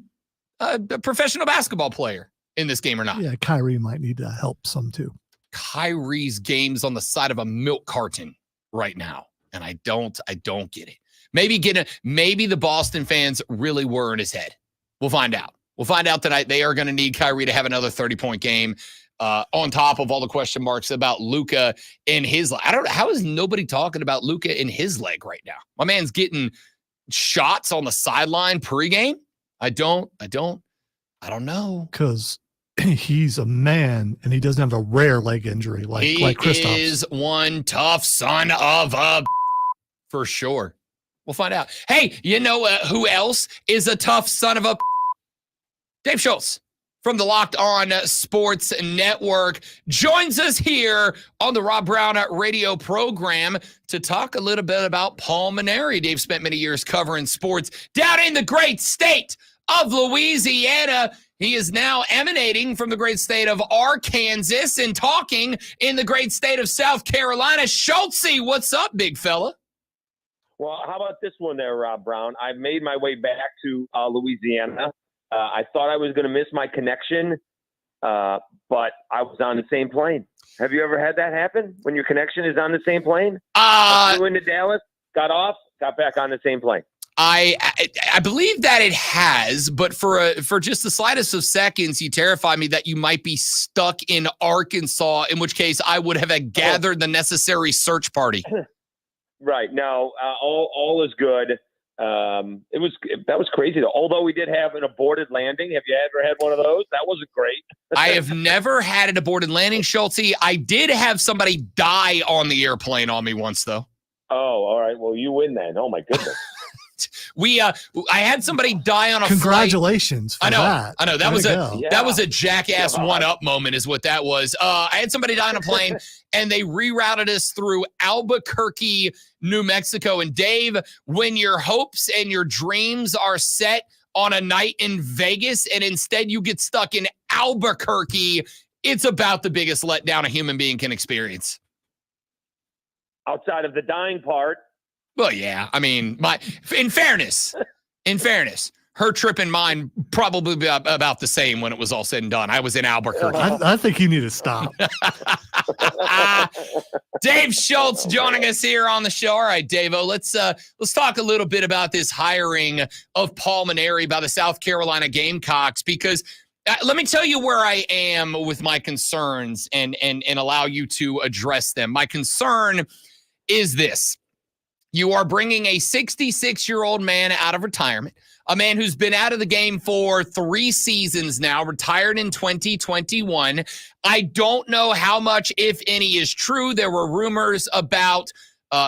professional basketball player in this game or not. Yeah, Kyrie might need to help some too. Kyrie's game's on the side of a milk carton right now, and I don't get it. Maybe the Boston fans really were in his head. We'll find out. We'll find out tonight. They are going to need Kyrie to have another 30-point game. On top of all the question marks about Luka in his leg. I don't know. How is nobody talking about Luka in his leg right now? My man's getting shots on the sideline pregame. I don't know. Because he's a man and he doesn't have a rare leg injury like Kristaps. He is one tough son of a for sure. We'll find out. Hey, you know who else is a tough son of a Dave Schultz from the Locked On Sports Network joins us here on the Rob Brown radio program to talk a little bit about Paul Mainieri. Dave spent many years covering sports down in the great state of Louisiana. He is now emanating from the great state of Arkansas and talking in the great state of South Carolina. Schultzy, what's up, big fella? Well, how about this one there, Rob Brown? I made my way back to Louisiana. I thought I was going to miss my connection, but I was on the same plane. Have you ever had that happen when your connection is on the same plane? I flew into Dallas, got off, got back on the same plane. I believe that it has, but for just the slightest of seconds, you terrified me that you might be stuck in Arkansas, in which case I would have gathered the necessary search party. Right. No, all is good. That was crazy though. Although we did have an aborted landing. Have you ever had one of those? That wasn't great. I have never had an aborted landing, Schultzy. I did have somebody die on the airplane on me once though. Oh, all right. Well, you win then. Oh my goodness. I had somebody die on a Congratulations flight. I know. That was that was a jackass one-up moment is what that was. I had somebody die on a plane and they rerouted us through Albuquerque, New Mexico. And Dave, when your hopes and your dreams are set on a night in Vegas and instead you get stuck in Albuquerque, it's about the biggest letdown a human being can experience. Outside of the dying part. Well, yeah. I mean, in fairness, her trip and mine probably be about the same when it was all said and done. I was in Albuquerque. I think you need to stop. Dave Schultz joining us here on the show. All right, Dave-O, let's talk a little bit about this hiring of Paul Mainieri by the South Carolina Gamecocks, because let me tell you where I am with my concerns and allow you to address them. My concern is this. You are bringing a 66-year-old man out of retirement, a man who's been out of the game for 3 seasons now, retired in 2021. I don't know how much, if any, is true. There were rumors about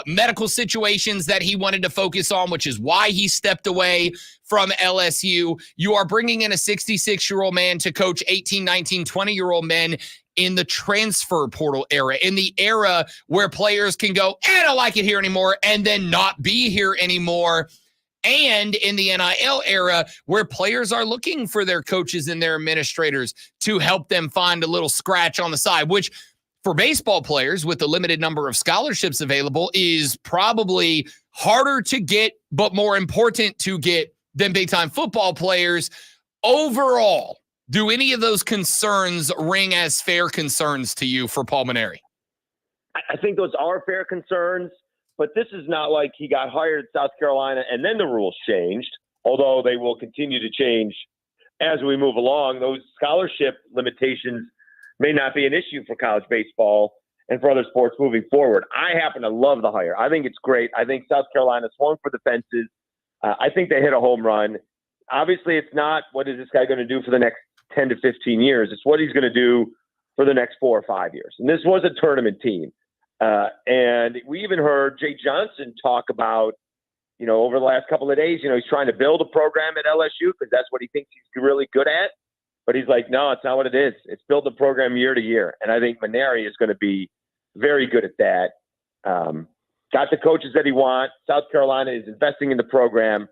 medical situations that he wanted to focus on, which is why he stepped away from LSU. You are bringing in a 66-year-old man to coach 18, 19, 20-year-old men in the transfer portal era, in the era where players can go, I don't like it here anymore, and then not be here anymore. And in the NIL era, where players are looking for their coaches and their administrators to help them find a little scratch on the side, which for baseball players with the limited number of scholarships available is probably harder to get, but more important to get than big-time football players. Overall, do any of those concerns ring as fair concerns to you for Paul Mainieri? I think those are fair concerns, but this is not like he got hired at South Carolina and then the rules changed, although they will continue to change as we move along. Those scholarship limitations may not be an issue for college baseball and for other sports moving forward. I happen to love the hire. I think it's great. I think South Carolina swung for the fences. I think they hit a home run. Obviously, it's not what is this guy going to do for the next 10 to 15 years. It's what he's going to do for the next 4 or 5 years. And this was a tournament team. And we even heard Jay Johnson talk about, over the last couple of days, he's trying to build a program at LSU because that's what he thinks he's really good at. But he's like, no, it's not what it is. It's build the program year to year. And I think Mainieri is going to be very good at that. Got the coaches that he wants. South Carolina is investing in the program.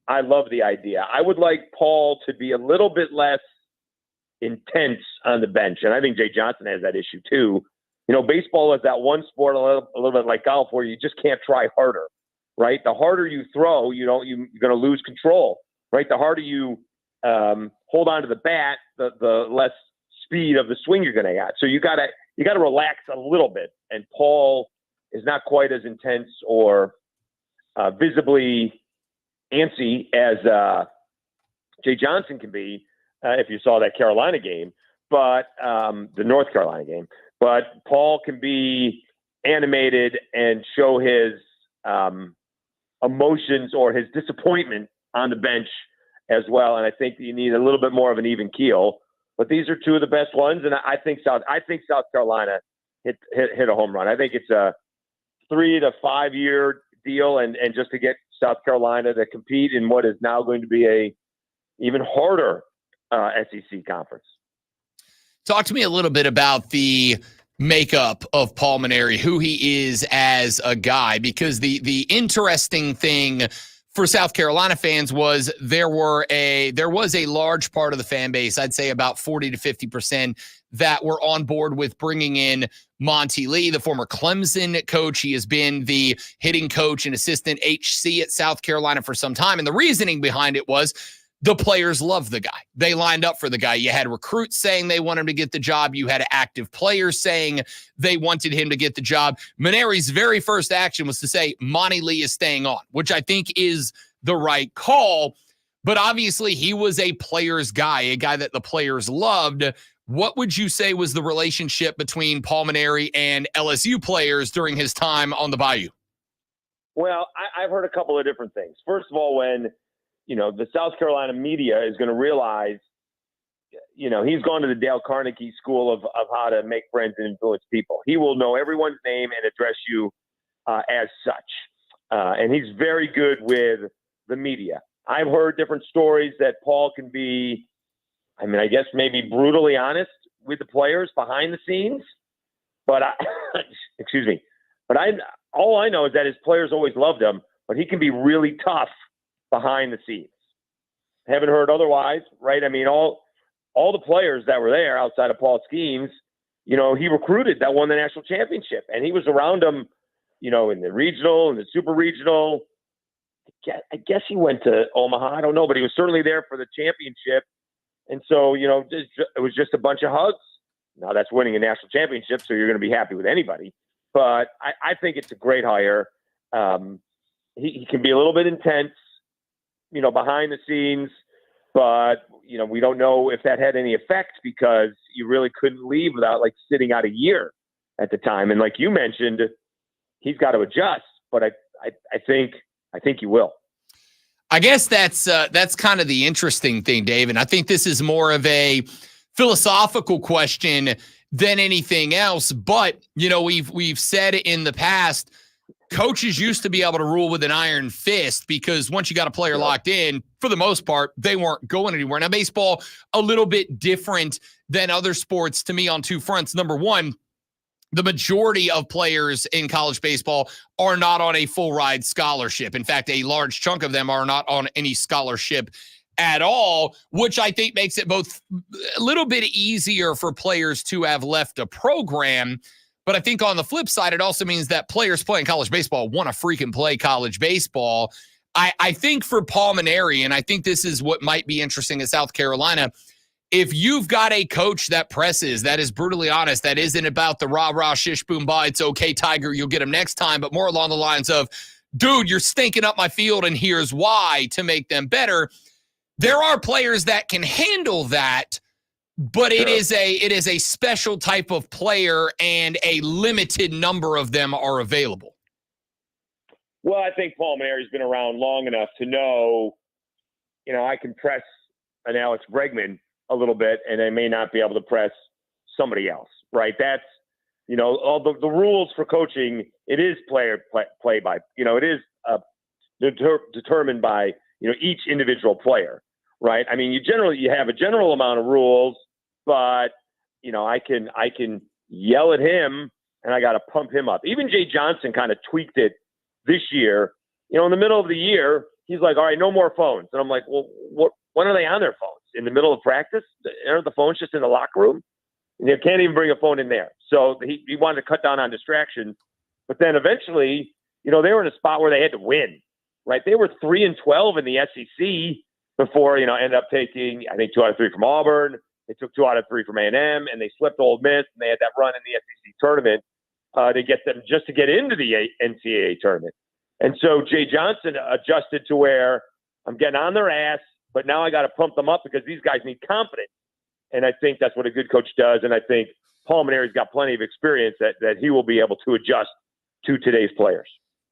I love the idea. I would like Paul to be a little bit less intense on the bench. And I think Jay Johnson has that issue too. Baseball is that one sport a little bit like golf where you just can't try harder, right? The harder you throw, you're going to lose control, right? The harder you hold on to the bat, the less speed of the swing you're going to get. So you got to relax a little bit. And Paul is not quite as intense or visibly antsy as Jay Johnson can be if you saw that Carolina game, but the North Carolina game. But Paul can be animated and show his emotions or his disappointment on the bench as well. And I think you need a little bit more of an even keel. But these are two of the best ones, and I think South Carolina hit a home run. I think it's a 3 to 5 year deal, and just to get South Carolina to compete in what is now going to be a even harder SEC conference. Talk to me a little bit about the makeup of Paul Mainieri, who he is as a guy, because the interesting thing for South Carolina fans was there was a large part of the fan base, I'd say about 40 to 50%, that were on board with bringing in Monty Lee, the former Clemson coach. He has been the hitting coach and assistant HC at South Carolina for some time. And the reasoning behind it was the players loved the guy. They lined up for the guy. You had recruits saying they want him to get the job. You had active players saying they wanted him to get the job. Mainieri's very first action was to say Monty Lee is staying on, which I think is the right call. But obviously he was a player's guy, a guy that the players loved. What would you say was the relationship between Paul Mainieri and LSU players during his time on the Bayou? Well, I've heard a couple of different things. First of all, when the South Carolina media is going to realize, he's gone to the Dale Carnegie School of how to make friends and influence people. He will know everyone's name and address you as such. And he's very good with the media. I've heard different stories that Paul can be, I guess maybe brutally honest with the players behind the scenes. But all I know is that his players always loved him, but he can be really tough behind the scenes. Haven't heard otherwise, right? All the players that were there outside of Paul's schemes, he recruited that won the national championship, and he was around them, in the regional and the super regional. I guess he went to Omaha. I don't know, but he was certainly there for the championship. And so, it was just a bunch of hugs. Now that's winning a national championship, so you're going to be happy with anybody. But I think it's a great hire. He can be a little bit intense, behind the scenes, but, we don't know if that had any effect because you really couldn't leave without sitting out a year at the time. And like you mentioned, he's got to adjust, but I think you will. I guess that's kind of the interesting thing, Dave. And I think this is more of a philosophical question than anything else. But, we've said in the past, coaches used to be able to rule with an iron fist because once you got a player locked in, for the most part, they weren't going anywhere. Now, baseball, a little bit different than other sports to me on two fronts. Number one, the majority of players in college baseball are not on a full ride scholarship. In fact, a large chunk of them are not on any scholarship at all, which I think makes it both a little bit easier for players to have left a program. But I think on the flip side, it also means that players playing college baseball want to freaking play college baseball. I think for Paul Mainieri, and I think this is what might be interesting at South Carolina, if you've got a coach that presses, that is brutally honest, that isn't about the rah-rah, shish, boom, bah, it's okay, Tiger, you'll get him next time, but more along the lines of, dude, you're stinking up my field, and here's why to make them better. There are players that can handle that, but it is a special type of player, and a limited number of them are available. Well, I think Paul Mainieri's been around long enough to know, I can press an Alex Bregman a little bit, and I may not be able to press somebody else, right? That's, all the rules for coaching, it is play by, it is determined by, each individual player, right? I mean, you have a general amount of rules, but, I can yell at him and I got to pump him up. Even Jay Johnson kind of tweaked it this year. In the middle of the year, he's like, all right, no more phones. And I'm like, well, when are they on their phones? In the middle of practice? Aren't the phones just in the locker room? And you can't even bring a phone in there. So he wanted to cut down on distractions. But then eventually, they were in a spot where they had to win, right? They were 3-12 in the SEC before, ended up taking, I think, 2 out of 3 from Auburn. They took 2 out of 3 from A&M, and they slipped Ole Miss, and they had that run in the SEC tournament to get them just to get into the NCAA tournament. And so Jay Johnson adjusted to where I'm getting on their ass, but now I got to pump them up because these guys need confidence. And I think that's what a good coach does. And I think Paul Mainieri's got plenty of experience that he will be able to adjust to today's players.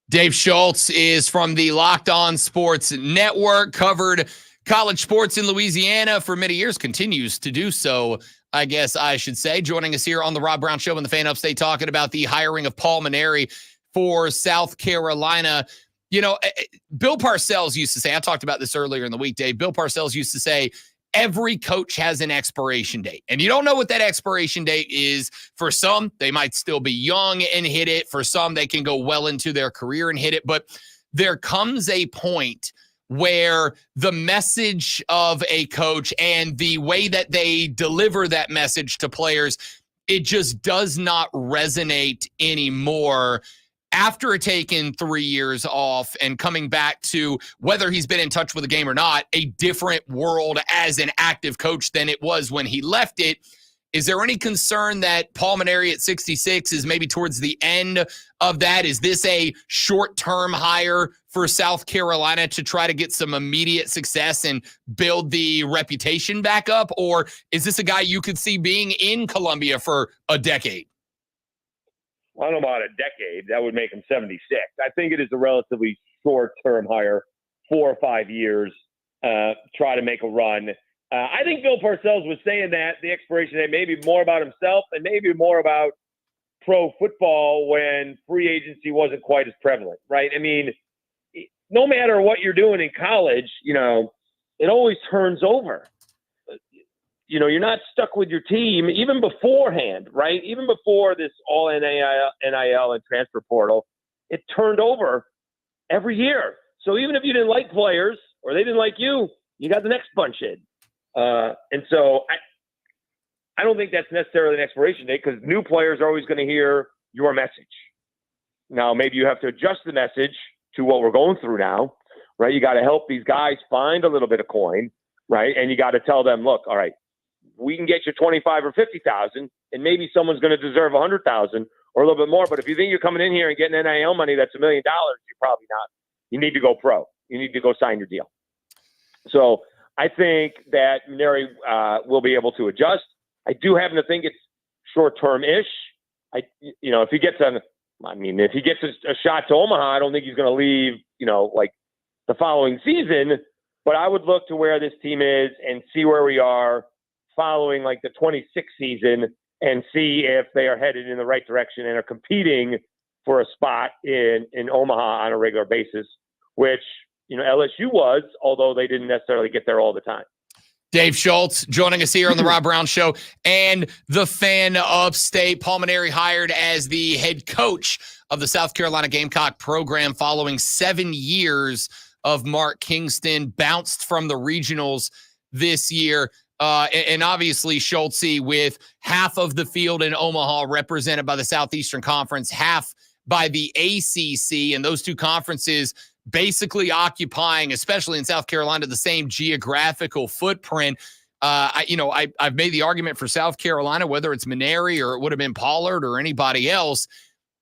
Dave Schultz is from the Locked On Sports Network, covered college sports in Louisiana for many years, continues to do so, I guess I should say. Joining us here on the Rob Brown Show and the Fan Upstate, talking about the hiring of Paul Mainieri for South Carolina. Bill Parcells used to say, I talked about this earlier in the week, Dave. Bill Parcells used to say, every coach has an expiration date. And you don't know what that expiration date is. For some, they might still be young and hit it. For some, they can go well into their career and hit it. But there comes a point where the message of a coach and the way that they deliver that message to players, it just does not resonate anymore. After taking 3 years off and coming back to, whether he's been in touch with the game or not, a different world as an active coach than it was when he left it. Is there any concern that Paul Mainieri at 66 is maybe towards the end of that? Is this a short-term hire for South Carolina to try to get some immediate success and build the reputation back up? Or is this a guy you could see being in Columbia for a decade? Well, I don't know about a decade. That would make him 76. I think it is a relatively short-term hire, 4 or 5 years, try to make a run. I think Bill Parcells was saying that the expiration date may be more about himself and maybe more about pro football when free agency wasn't quite as prevalent, right? I mean, no matter what you're doing in college, it always turns over. You're not stuck with your team even beforehand, right? Even before this all NIL and transfer portal, it turned over every year. So even if you didn't like players or they didn't like you, you got the next bunch in. And so I don't think that's necessarily an expiration date because new players are always going to hear your message. Now, maybe you have to adjust the message to what we're going through now, right? You got to help these guys find a little bit of coin, right? And you got to tell them, look, all right, we can get you 25 or 50,000, and maybe someone's going to deserve 100,000 or a little bit more. But if you think you're coming in here and getting NIL money that's $1 million, you're probably not. You need to go pro. You need to go sign your deal. So I think that Mainieri will be able to adjust. I do happen to think it's short-term-ish. If he gets a shot to Omaha, I don't think he's going to leave, like the following season. But I would look to where this team is and see where we are following like the 26th season and see if they are headed in the right direction and are competing for a spot in Omaha on a regular basis, which, LSU was, although they didn't necessarily get there all the time. Dave Schultz joining us here on the Rob Brown Show, and the fan upstate, Paul Mainieri, hired as the head coach of the South Carolina Gamecock program following 7 years of Mark Kingston, bounced from the regionals this year. And obviously Schultz, with half of the field in Omaha represented by the Southeastern Conference, half by the ACC, and those two conferences basically occupying, especially in South Carolina, the same geographical footprint. I've made the argument for South Carolina, whether it's Mainieri or it would have been Pollard or anybody else,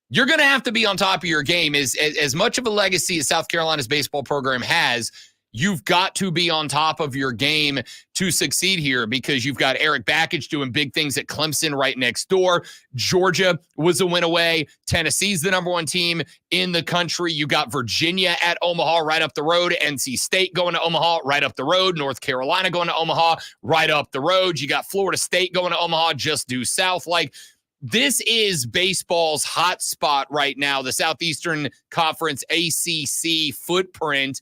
you're going to have to be on top of your game. As much of a legacy as South Carolina's baseball program has, you've got to be on top of your game to succeed here, because you've got Eric Bakich doing big things at Clemson right next door. Georgia was a win away. Tennessee's the number one team in the country. You got Virginia at Omaha right up the road. NC State going to Omaha right up the road. North Carolina going to Omaha right up the road. You got Florida State going to Omaha just due south. Like, this is baseball's hot spot right now, the Southeastern Conference ACC footprint.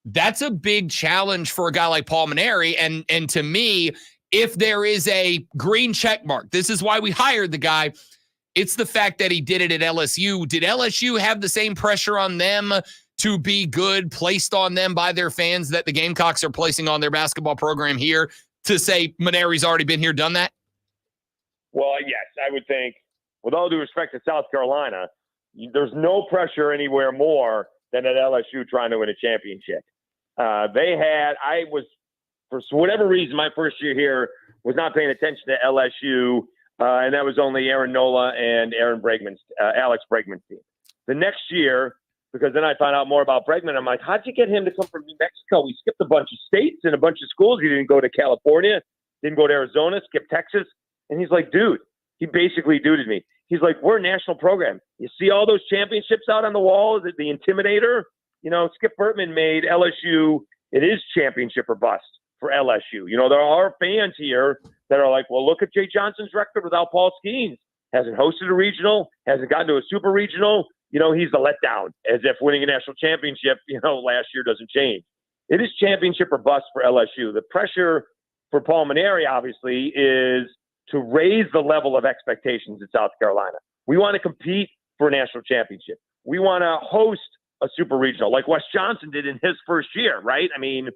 That's a big challenge for a guy like Paul Mainieri. And to me, if there is a green check mark, this is why we hired the guy. It's the fact that he did it at LSU. Did LSU have the same pressure on them to be good placed on them by their fans that the Gamecocks are placing on their basketball program here, to say Mainieri's already been here, done that? Well, yes, I would think, with all due respect to South Carolina, there's no pressure anywhere more than at LSU trying to win a championship. For whatever reason, my first year here was not paying attention to LSU, and that was only Aaron Nola and Alex Bregman's team. The next year, because then I found out more about Bregman, I'm like, how'd you get him to come from New Mexico? We skipped a bunch of states and a bunch of schools. He didn't go to California, didn't go to Arizona, skipped Texas. And he's like, dude, he basically duded me. He's like, we're a national program. You see all those championships out on the wall, the Intimidator? Skip Bertman made LSU, it is championship or bust for LSU. There are fans here that are like, well, look at Jay Johnson's record without Paul Skeens. Hasn't hosted a regional, hasn't gotten to a super regional. He's the letdown, as if winning a national championship, last year doesn't change. It is championship or bust for LSU. The pressure for Paul Mainieri, obviously, is to raise the level of expectations in South Carolina. We want to compete for a national championship. We want to host a super regional like Wes Johnson did in his first year, right? I mean,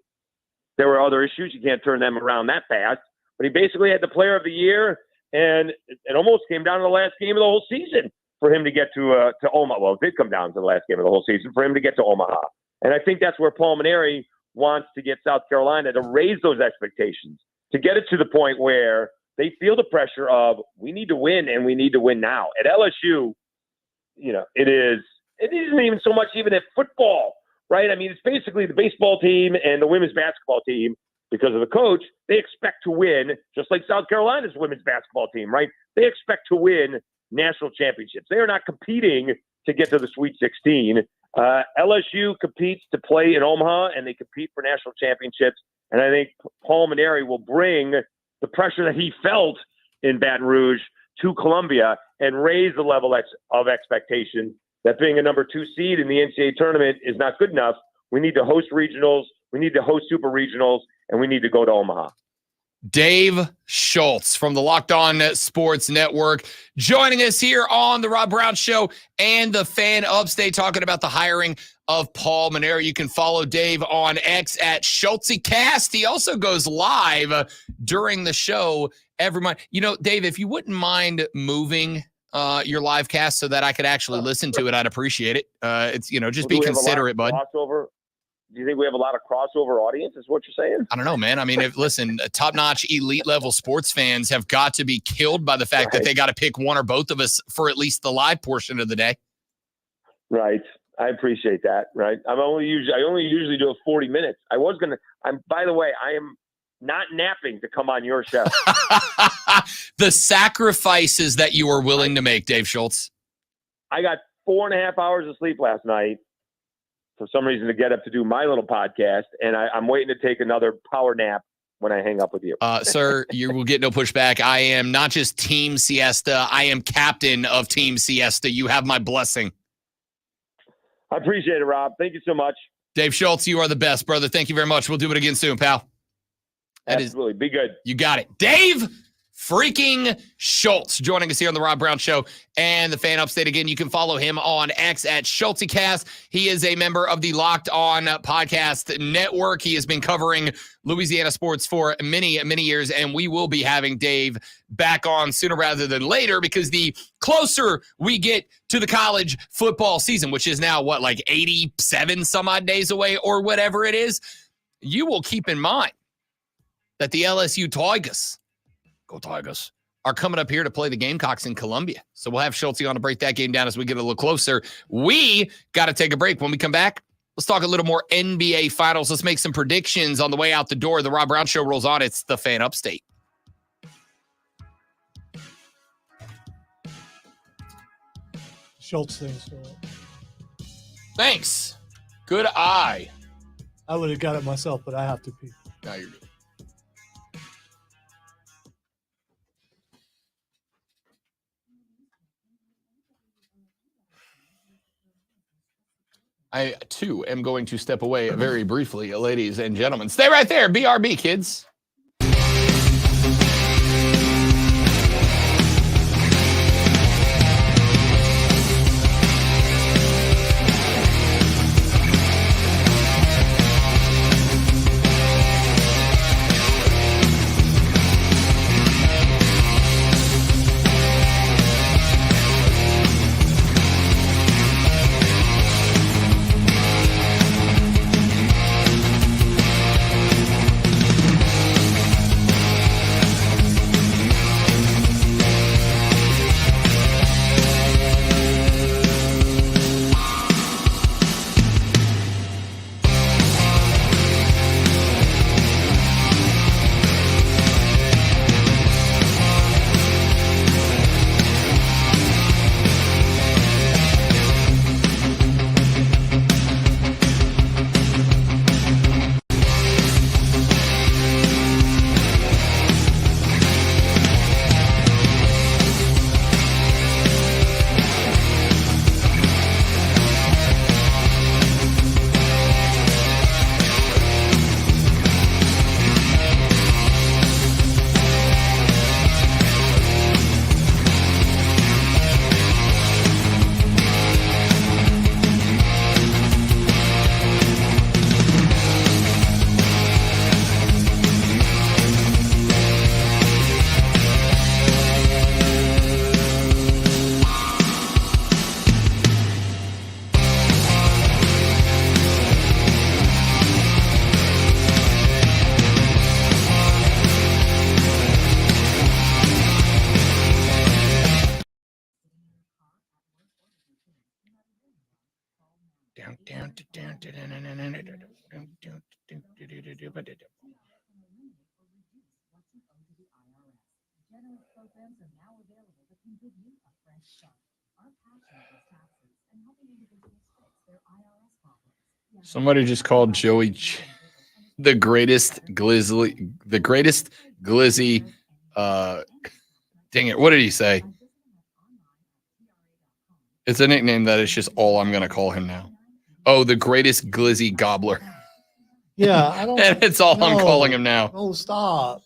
there were other issues. You can't turn them around that fast. But he basically had the player of the year, and it almost came down to the last game of the whole season for him to get to Omaha. Well, it did come down to the last game of the whole season for him to get to Omaha. And I think that's where Paul Mainieri wants to get South Carolina to raise those expectations, to get it to the point where they feel the pressure of, we need to win, and we need to win now. At LSU, it isn't even so much even at football, right? I mean, it's basically the baseball team and the women's basketball team, because of the coach, they expect to win, just like South Carolina's women's basketball team, right? They expect to win national championships. They are not competing to get to the Sweet 16. LSU competes to play in Omaha, and they compete for national championships. And I think Paul Mainieri will bring the pressure that he felt in Baton Rouge to Columbia and raise the level of expectation that being a number 2 seed in the NCAA tournament is not good enough. We need to host regionals, we need to host super regionals, and we need to go to Omaha. Dave Schultz from the Locked On Sports Network joining us here on the Rob Brown Show and the Fan Upstate, talking about the hiring of Paul Mainieri. You can follow Dave on X at SchultzyCast. He also goes live during the show every month. Dave, if you wouldn't mind moving your live cast so that I could actually listen to it, I'd appreciate it. It's, just be considerate, bud. Do you think we have a lot of crossover audience, is what you're saying? I don't know, man. I mean, listen, top-notch elite level sports fans have got to be killed by the fact that they got to pick one or both of us for at least the live portion of the day. Right. I appreciate that. Right. I only usually do 40 minutes. By the way, I am not napping to come on your show. The sacrifices that you are willing to make, Dave Schultz. I got 4.5 hours of sleep last night for some reason to get up to do my little podcast. And I'm waiting to take another power nap when I hang up with you. Sir, you will get no pushback. I am not just Team Siesta. I am captain of Team Siesta. You have my blessing. I appreciate it, Rob. Thank you so much. Dave Schultz, you are the best, brother. Thank you very much. We'll do it again soon, pal. Absolutely. Be good. You got it. Dave freaking Schultz joining us here on the Rob Brown Show and the Fan Upstate. Again, you can follow him on X at SchultzyCast. He is a member of the Locked On Podcast Network. He has been covering Louisiana sports for many, many years, and we will be having Dave back on sooner rather than later because the closer we get to the college football season, which is now, like 87 some odd days away or whatever it is, you will keep in mind that the LSU Tigers, go Tigers, are coming up here to play the Gamecocks in Columbia. So we'll have Schultz on to break that game down as we get a little closer. We got to take a break. When we come back, let's talk a little more NBA Finals. Let's make some predictions on the way out the door. The Rob Brown Show rolls on. It's the Fan Upstate. Schultz thinks so. Thanks. Good eye. I would have got it myself, but I have to pee. Now you're good. I, too, am going to step away very briefly, ladies and gentlemen. Stay right there. BRB, kids. Somebody just called Joey the greatest glizzy. Dang it. What did he say? It's a nickname that is just all I'm going to call him now. Oh, the greatest glizzy gobbler. Yeah, I don't. And it's all I'm calling him now. Oh, stop.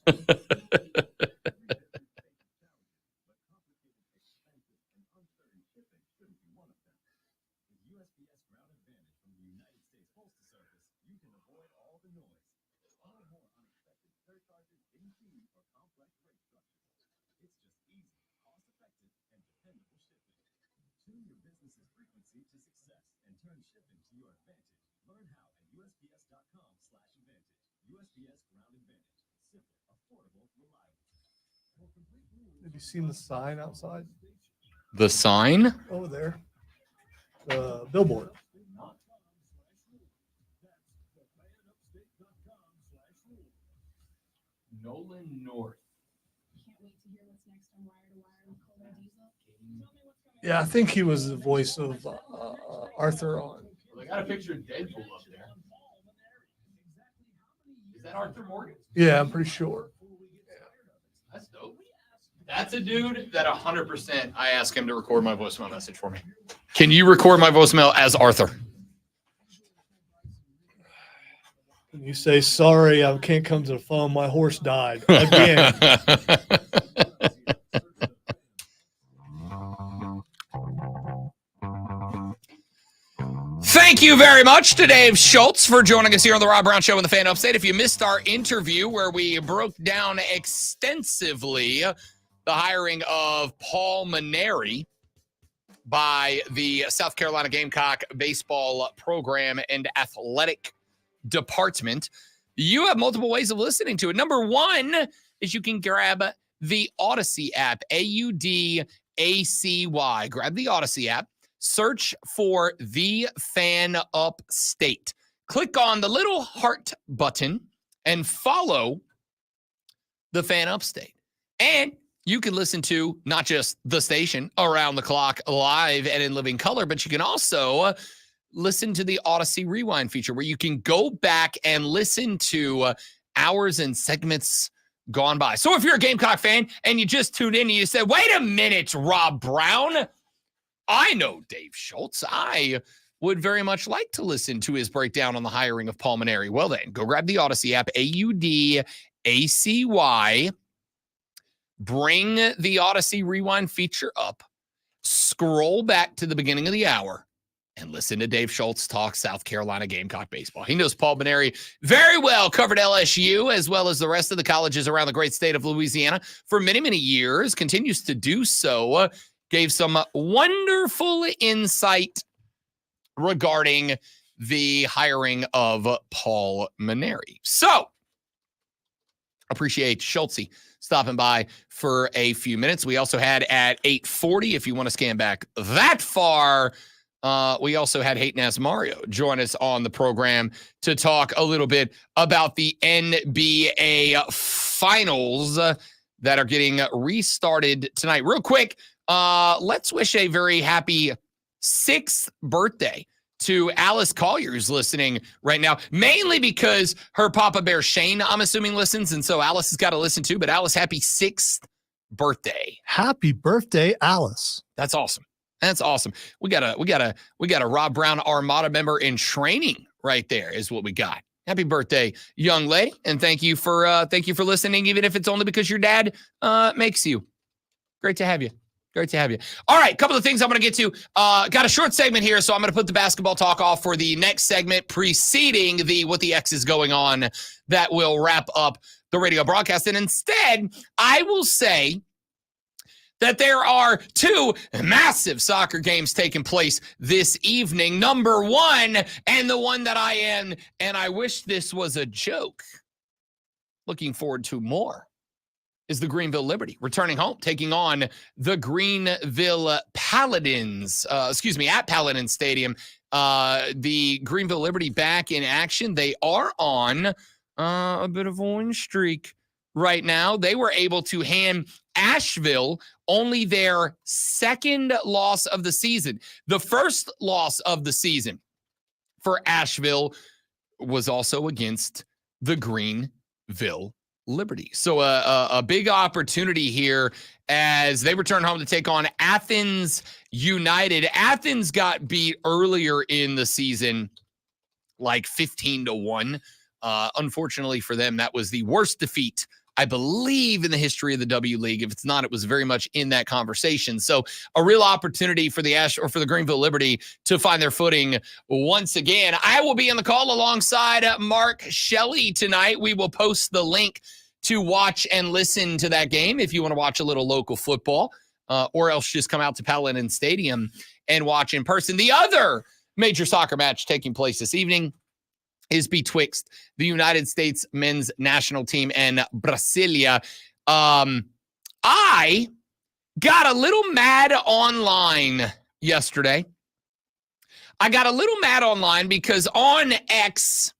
Have you seen the sign outside? The sign? Over there. The billboard. Nolan North. Yeah, I think he was the voice of Arthur on. Well, they got a picture of Deadpool up there. Is that Arthur Morgan? Yeah, I'm pretty sure. That's dope. That's a dude that 100% I ask him to record my voicemail message for me. Can you record my voicemail as Arthur? And you say, sorry, I can't come to the phone. My horse died again. Thank you very much to Dave Schultz for joining us here on the Rob Brown Show in the Fan Upstate. If you missed our interview where we broke down extensively the hiring of Paul Maneri by the South Carolina Gamecock baseball program and athletic department, you have multiple ways of listening to it. Number one is you can grab the Odyssey app, AUDACY. Grab the Odyssey app. Search for The Fan Upstate. Click on the little heart button and follow The Fan Upstate. And you can listen to not just the station around the clock live and in living color, but you can also listen to the Odyssey Rewind feature where you can go back and listen to hours and segments gone by. So if you're a Gamecock fan and you just tuned in and you said, wait a minute, Rob Brown, I know Dave Schultz. I would very much like to listen to his breakdown on the hiring of Paul Maneri. Well then, go grab the Odyssey app, AUDACY. Bring the Odyssey Rewind feature up. Scroll back to the beginning of the hour and listen to Dave Schultz talk South Carolina Gamecock baseball. He knows Paul Maneri very well, covered LSU as well as the rest of the colleges around the great state of Louisiana for many, many years, continues to do so. Gave some wonderful insight regarding the hiring of Paul Maneri. So, appreciate Schultzy stopping by for a few minutes. We also had at 8:40, if you want to scan back that far, we also had Hayton Ass Mario join us on the program to talk a little bit about the NBA Finals that are getting restarted tonight. Real quick, let's wish a very happy 6th birthday to Alice Collier, who's listening right now, mainly because her Papa Bear Shane, I'm assuming, listens, and so Alice has got to listen too. But Alice, happy 6th birthday. Happy birthday, Alice. That's awesome. That's awesome. We got a Rob Brown Armada member in training right there is what we got. Happy birthday, young lady, and thank you for listening, even if it's only because your dad makes you. Great to have you. Great to have you. All right, a couple of things I'm going to get to. Got a short segment here, so I'm going to put the basketball talk off for the next segment preceding the What the X is Going On that will wrap up the radio broadcast. And instead, I will say that there are 2 massive soccer games taking place this evening. Number one, and the one that I am, and I wish this was a joke, looking forward to more, is the Greenville Liberty returning home, taking on the Greenville Paladins, at Paladin Stadium. The Greenville Liberty back in action. They are on a bit of a win streak right now. They were able to hand Asheville only their 2nd loss of the season. The first loss of the season for Asheville was also against the Greenville Liberty. So a big opportunity here as they return home to take on Athens United. Athens got beat earlier in the season, like 15-1. Unfortunately for them, that was the worst defeat, I believe, in the history of the W League. If it's not, it was very much in that conversation. So a real opportunity for the Greenville Liberty to find their footing once again. I will be on the call alongside Mark Shelley tonight. We will post the link to watch and listen to that game if you want to watch a little local football, or else just come out to Paladin Stadium and watch in person. The other major soccer match taking place this evening is betwixt the United States men's national team and Brasilia. I got a little mad online yesterday. I got a little mad online because on X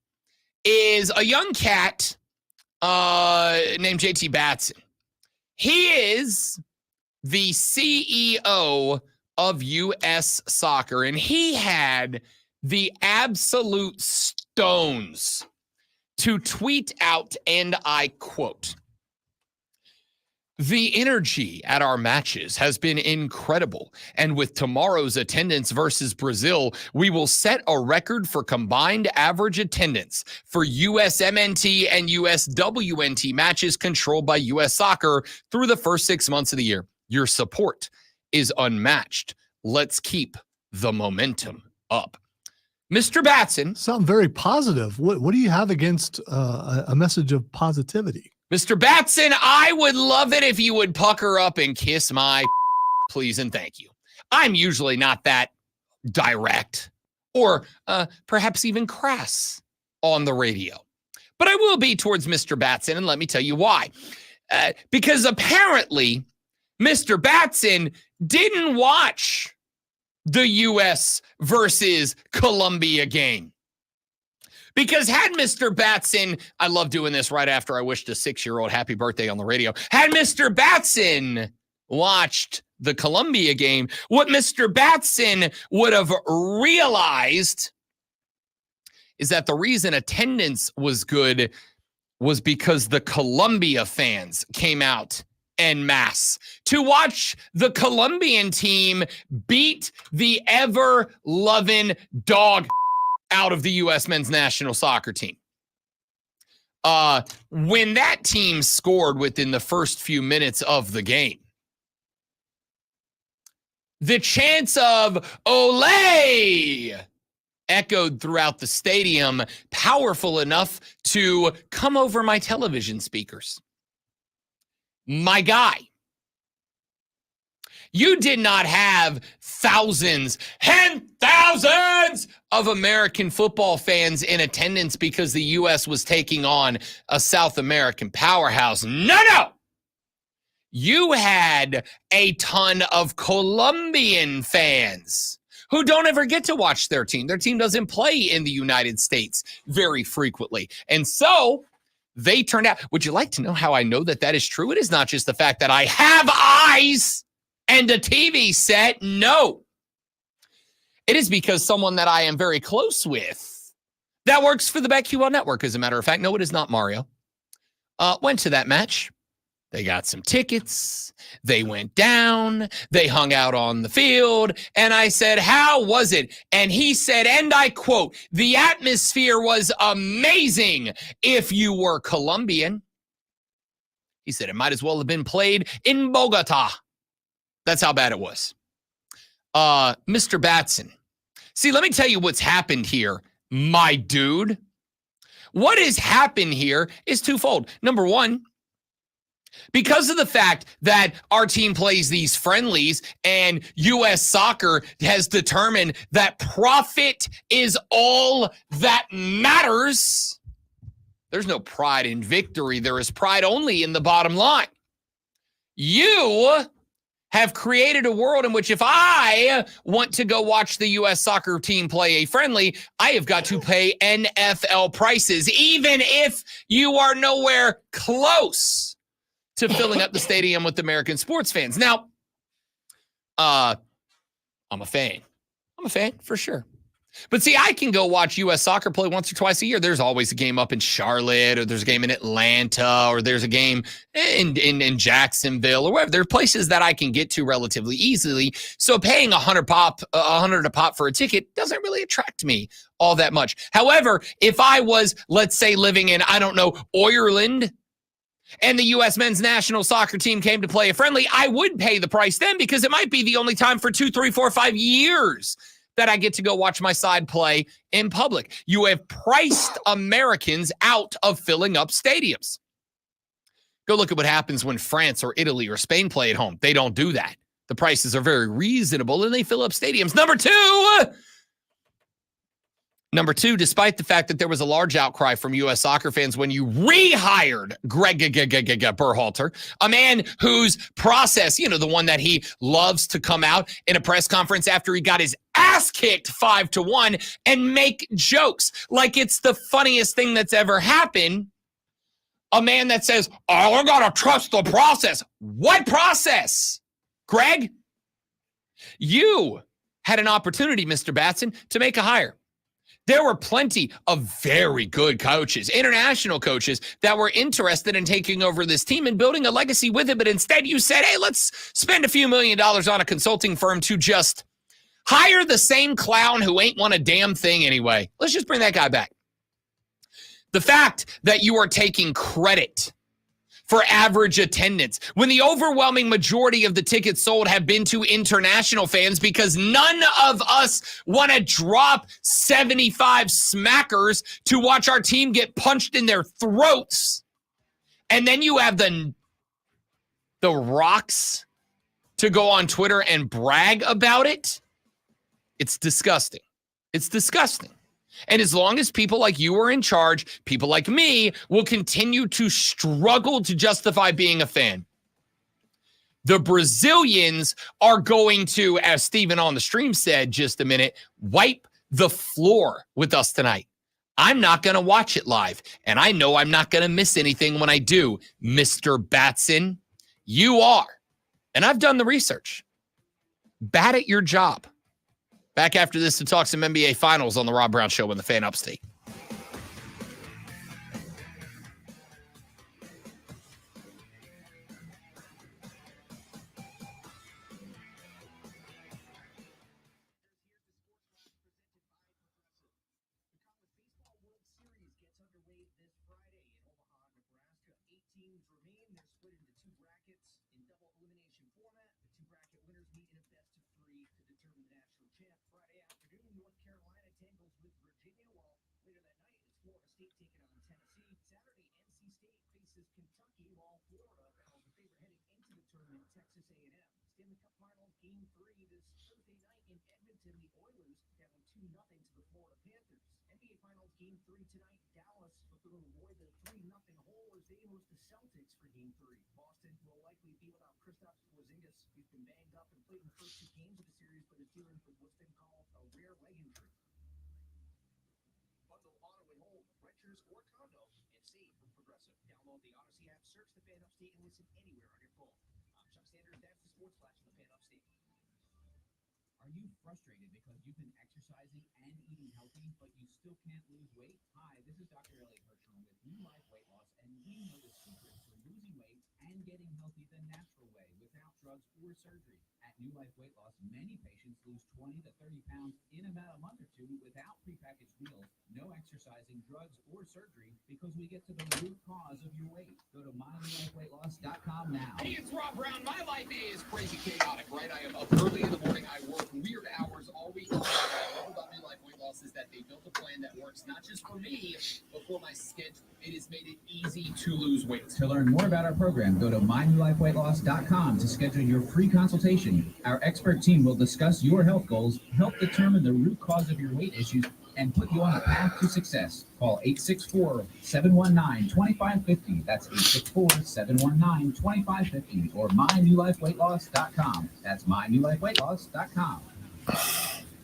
is a young cat named JT Batson. He is the CEO of U.S. Soccer, and he had the absolute stones to tweet out, and I quote, "The energy at our matches has been incredible, and with tomorrow's attendance versus Brazil, we will set a record for combined average attendance for USMNT and USWNT matches controlled by U.S. Soccer through the first 6 months of the year. Your support is unmatched. Let's keep the momentum up." Mr. Batson. Something very positive. What do you have against a message of positivity? Mr. Batson, I would love it if you would pucker up and kiss my please and thank you. I'm usually not that direct or perhaps even crass on the radio. But I will be towards Mr. Batson, and let me tell you why. Because apparently Mr. Batson didn't watch the U.S. versus Colombia game. Because had Mr. Batson, I love doing this right after I wished a 6-year-old happy birthday on the radio. Had Mr. Batson watched the Colombia game, what Mr. Batson would have realized is that the reason attendance was good was because the Colombia fans came out en masse to watch the Colombian team beat the ever-loving dog out of the U.S. men's national soccer team. When that team scored within the first few minutes of the game, the chants of "Olé" echoed throughout the stadium, powerful enough to come over my television speakers. My guy, you did not have thousands and thousands of American football fans in attendance because the U.S. was taking on a South American powerhouse. No. You had a ton of Colombian fans who don't ever get to watch their team. Their team doesn't play in the United States very frequently. And so they turned out. Would you like to know how I know that that is true? It is not just the fact that I have eyes and a TV set. No. It is because someone that I am very close with that works for the BetQL network, as a matter of fact. No, it is not Mario. Went to that match. They got some tickets. They went down. They hung out on the field. And I said, "How was it?" And he said, and I quote, "The atmosphere was amazing if you were Colombian." He said it might as well have been played in Bogota. That's how bad it was. Mr. Batson. See, let me tell you what's happened here, my dude. What has happened here is twofold. Number one, because of the fact that our team plays these friendlies and U.S. Soccer has determined that profit is all that matters, there's no pride in victory. There is pride only in the bottom line. You have created a world in which if I want to go watch the U.S. soccer team play a friendly, I have got to pay NFL prices, even if you are nowhere close to filling up the stadium with American sports fans. Now, I'm a fan. I'm a fan for sure. But see, I can go watch U.S. soccer play once or twice a year. There's always a game up in Charlotte, or there's a game in Atlanta, or there's a game in Jacksonville, or wherever. There are places that I can get to relatively easily. So paying $100 a pop for a ticket doesn't really attract me all that much. However, if I was, let's say, living in, I don't know, Ireland, and the U.S. men's national soccer team came to play a friendly, I would pay the price then, because it might be the only time for 2, 3, 4, 5 years that I get to go watch my side play in public. You have priced Americans out of filling up stadiums. Go look at what happens when France or Italy or Spain play at home. They don't do that. The prices are very reasonable and they fill up stadiums. Number two, despite the fact that there was a large outcry from U.S. soccer fans when you rehired Greg Berhalter, a man whose process, the one that he loves to come out in a press conference after he got his ass kicked 5-1 and make jokes like it's the funniest thing that's ever happened. A man that says, "Oh, I gotta trust the process." What process? Greg, you had an opportunity, Mr. Batson, to make a hire. There were plenty of very good coaches, international coaches, that were interested in taking over this team and building a legacy with it. But instead you said, hey, let's spend a few $1 million on a consulting firm to just hire the same clown who ain't won a damn thing anyway. Let's just bring that guy back. The fact that you are taking credit for average attendance when the overwhelming majority of the tickets sold have been to international fans because none of us want to drop 75 smackers to watch our team get punched in their throats. And then you have the rocks to go on Twitter and brag about it. It's disgusting. It's disgusting. And as long as people like you are in charge, people like me will continue to struggle to justify being a fan. The Brazilians are going to, as Steven on the stream said just a minute, wipe the floor with us tonight. I'm not going to watch it live, and I know I'm not going to miss anything when I do. Mr. Batson, you are, and I've done the research, bad at your job. Back after this to talk some NBA Finals on the Rob Brown Show in the Fan Upstate. Are you frustrated because you've been exercising and eating healthy, but you still can't lose weight? Hi, this is Dr. Elliot Hirschhorn with New Life Weight Loss, and we know the secret to losing weight and getting healthy the natural way without drugs or surgery. At New Life Weight Loss, many patients lose 20 to 30 pounds in about a month or two without prepackaged meals, no exercising, drugs, or surgery because we get to the root cause of your weight. Go to mynewlifeweightloss.com now. Hey, it's Rob Brown. My life is crazy chaotic, right? I am up early in the morning. I work weird hours all week. What I love about New Life Weight Loss is that they built a plan that works not just for me, but for my schedule. It has made it easy to lose weight. To learn more about our program, go to mynewlifeweightloss.com to schedule your free consultation. Our expert team will discuss your health goals, help determine the root cause of your weight issues, and put you on a path to success. Call 864-719-2550. That's 864-719-2550 or mynewlifeweightloss.com. That's mynewlifeweightloss.com.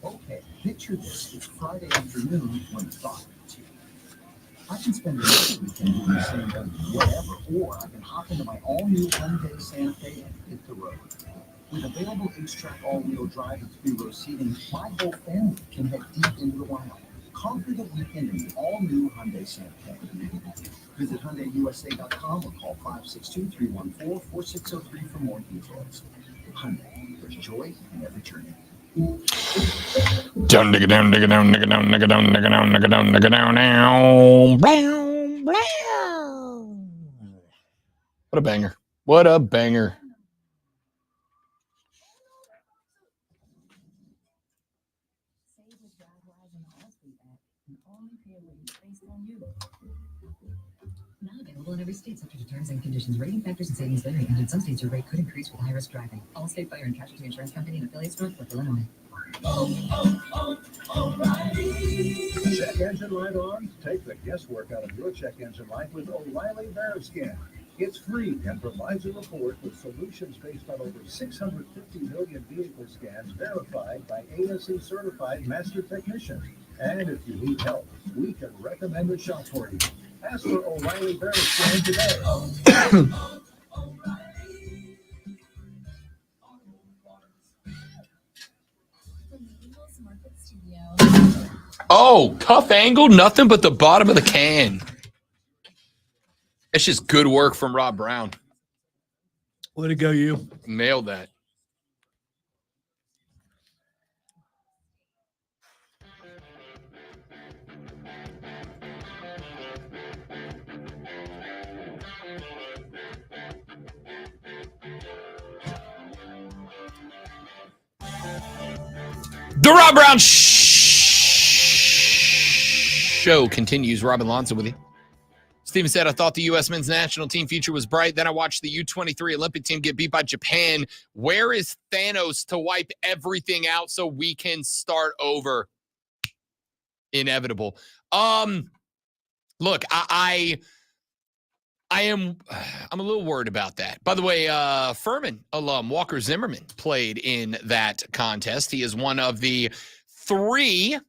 Okay, picture this. It's Friday afternoon when thought hits you. I can spend the rest of the weekend doing the same thing, whatever, or I can hop into my all-new Hyundai Santa Fe and hit the road. With available H-Track all-wheel drive and 3-row seating, my whole family can head deep into the wild. Conquer the weekend in the all-new Hyundai Santa Fe. Visit HyundaiUSA.com or call 562-314-4603 for more details. Hyundai, there's joy in every journey. Down, nigga down, nigga down, nigga down, nigga down, nigga down, nigga down, nigga down, now. Brown, brown. What a banger. What a banger. Not available in every state, subject to terms and conditions. Rating factors and savings vary, and in some states your rate could increase with high-risk driving. Allstate Fire and Casualty Insurance Company and affiliates, Northbrook, Illinois. Check engine light on? Take the guesswork out of your check engine light with O'Reilly VeriScan. It's free and provides a report with solutions based on over 650 million vehicle scans verified by ASE certified master technicians. And if you need help, we can recommend a shop for you. Ask for O'Reilly VeriScan today. From the Eagles Market Studio, Oh, tough angle, nothing but the bottom of the can. It's just good work from Rob Brown. Way to go, you. Nailed that. The Rob Brown Show continues. Rob Alonso with you. Steven said, I thought the U.S. men's national team future was bright. Then I watched the U-23 Olympic team get beat by Japan. Where is Thanos to wipe everything out so we can start over? Inevitable. Look, I'm a little worried about that. By the way, Furman alum Walker Zimmerman played in that contest. He is one of the 3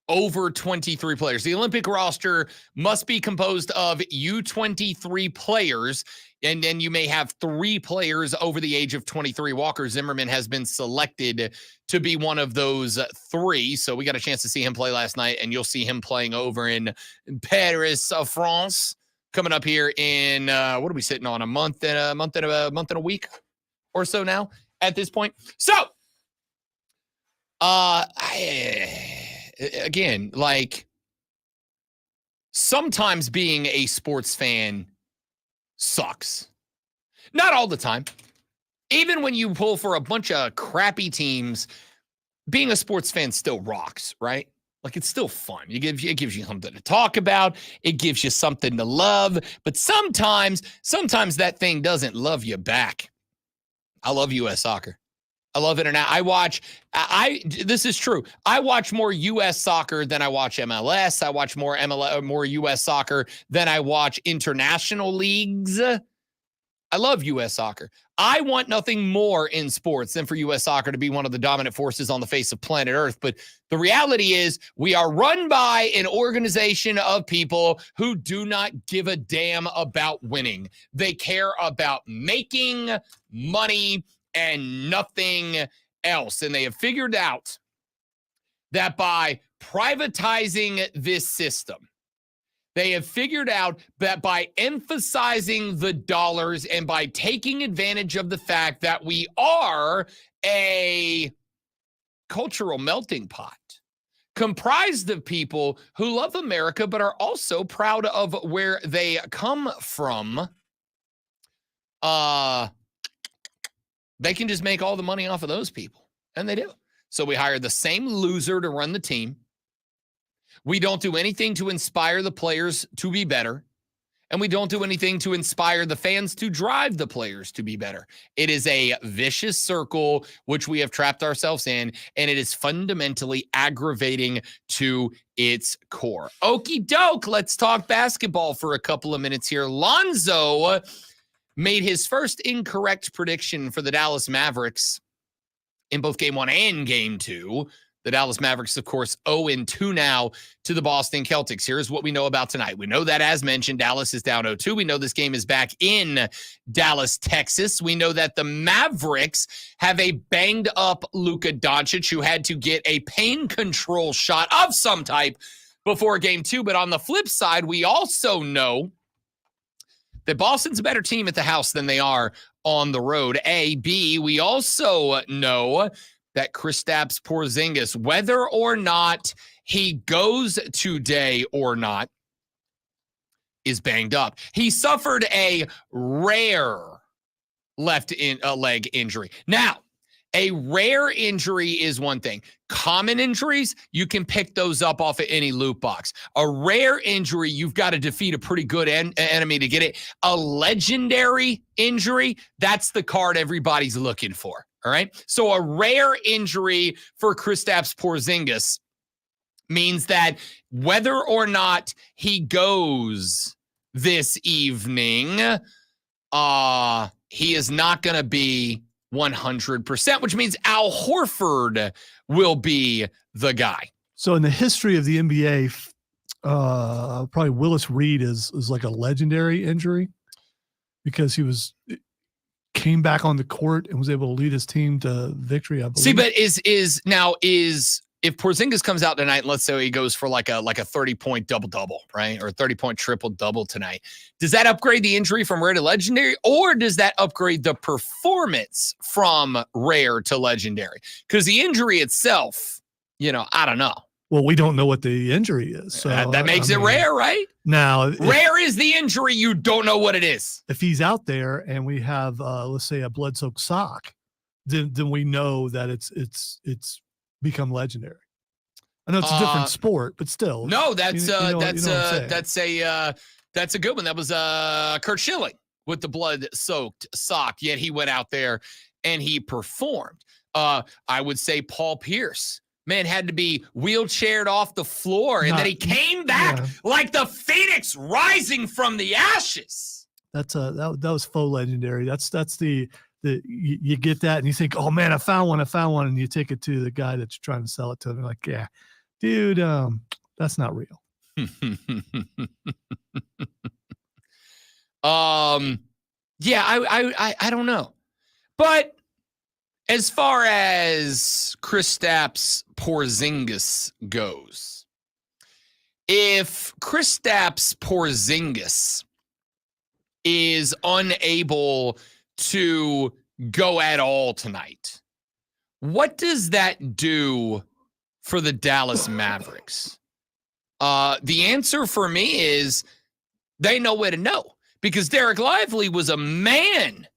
over 23 players. The Olympic roster must be composed of U-23 players, and then you may have 3 players over the age of 23. Walker Zimmerman has been selected to be one of those 3. So we got a chance to see him play last night, and you'll see him playing over in Paris, France, coming up here in what are we sitting on? a month and a week or so now at this point. So, again, like, sometimes being a sports fan sucks. Not all the time. Even when you pull for a bunch of crappy teams, being a sports fan still rocks, right? Like, it's still fun. It gives you something to talk about. It gives you something to love. But sometimes that thing doesn't love you back. I love U.S. soccer. I love it. And this is true. I watch more U.S. soccer than I watch MLS. I watch more U.S. soccer than I watch international leagues. I love U.S. soccer. I want nothing more in sports than for U.S. soccer to be one of the dominant forces on the face of planet Earth. But the reality is we are run by an organization of people who do not give a damn about winning. They care about making money and nothing else. And they have figured out that by privatizing this system, they have figured out that by emphasizing the dollars and by taking advantage of the fact that we are a cultural melting pot comprised of people who love America but are also proud of where they come from, they can just make all the money off of those people. And they do. So we hire the same loser to run the team. We don't do anything to inspire the players to be better. And we don't do anything to inspire the fans to drive the players to be better. It is a vicious circle which we have trapped ourselves in, and it is fundamentally aggravating to its core. Okie doke, let's talk basketball for a couple of minutes here. Lonzo made his first incorrect prediction for the Dallas Mavericks in both Game 1 and Game 2. The Dallas Mavericks, of course, 0-2 now to the Boston Celtics. Here's what we know about tonight. We know that, as mentioned, Dallas is down 0-2. We know this game is back in Dallas, Texas. We know that the Mavericks have a banged-up Luka Doncic who had to get a pain control shot of some type before Game 2. But on the flip side, we also know that Boston's a better team at the house than they are on the road. B, we also know that Kristaps Porzingis, whether or not he goes today or not, is banged up. He suffered a rare leg injury. Now, a rare injury is one thing. Common injuries, you can pick those up off of any loot box. A rare injury, you've got to defeat a pretty good enemy to get it. A legendary injury, that's the card everybody's looking for. All right. So a rare injury for Kristaps Porzingis means that whether or not he goes this evening, he is not going to be 100%, which means Al Horford will be the guy. So in the history of the NBA, probably Willis Reed is like a legendary injury because he came back on the court and was able to lead his team to victory, I believe. See, but is if Porzingis comes out tonight, let's say he goes for like a 30-point double-double, right? Or a 30-point triple-double tonight. Does that upgrade the injury from rare to legendary, or does that upgrade the performance from rare to legendary? Because the injury itself, I don't know. Well, we don't know what the injury is. So that makes it rare, right? Now, rare is the injury. You don't know what it is. If he's out there and we have, let's say, a blood-soaked sock, then we know that it's become legendary. I know it's a different sport, but still. No, that's a good one. That was Kurt Schilling with the blood-soaked sock. Yet he went out there and he performed. I would say Paul Pierce. Man had to be wheelchaired off the floor, and then he came back like the phoenix rising from the ashes. That was faux legendary. That's the you get that and you think, oh man, I found one, and you take it to the guy that's trying to sell it to him. Like, yeah, dude, that's not real. Yeah, I don't know, but as far as Kristaps Porzingis goes, if Kristaps Porzingis is unable to go at all tonight, what does that do for the Dallas Mavericks? The answer for me is they know where to know, because Derek Lively was a man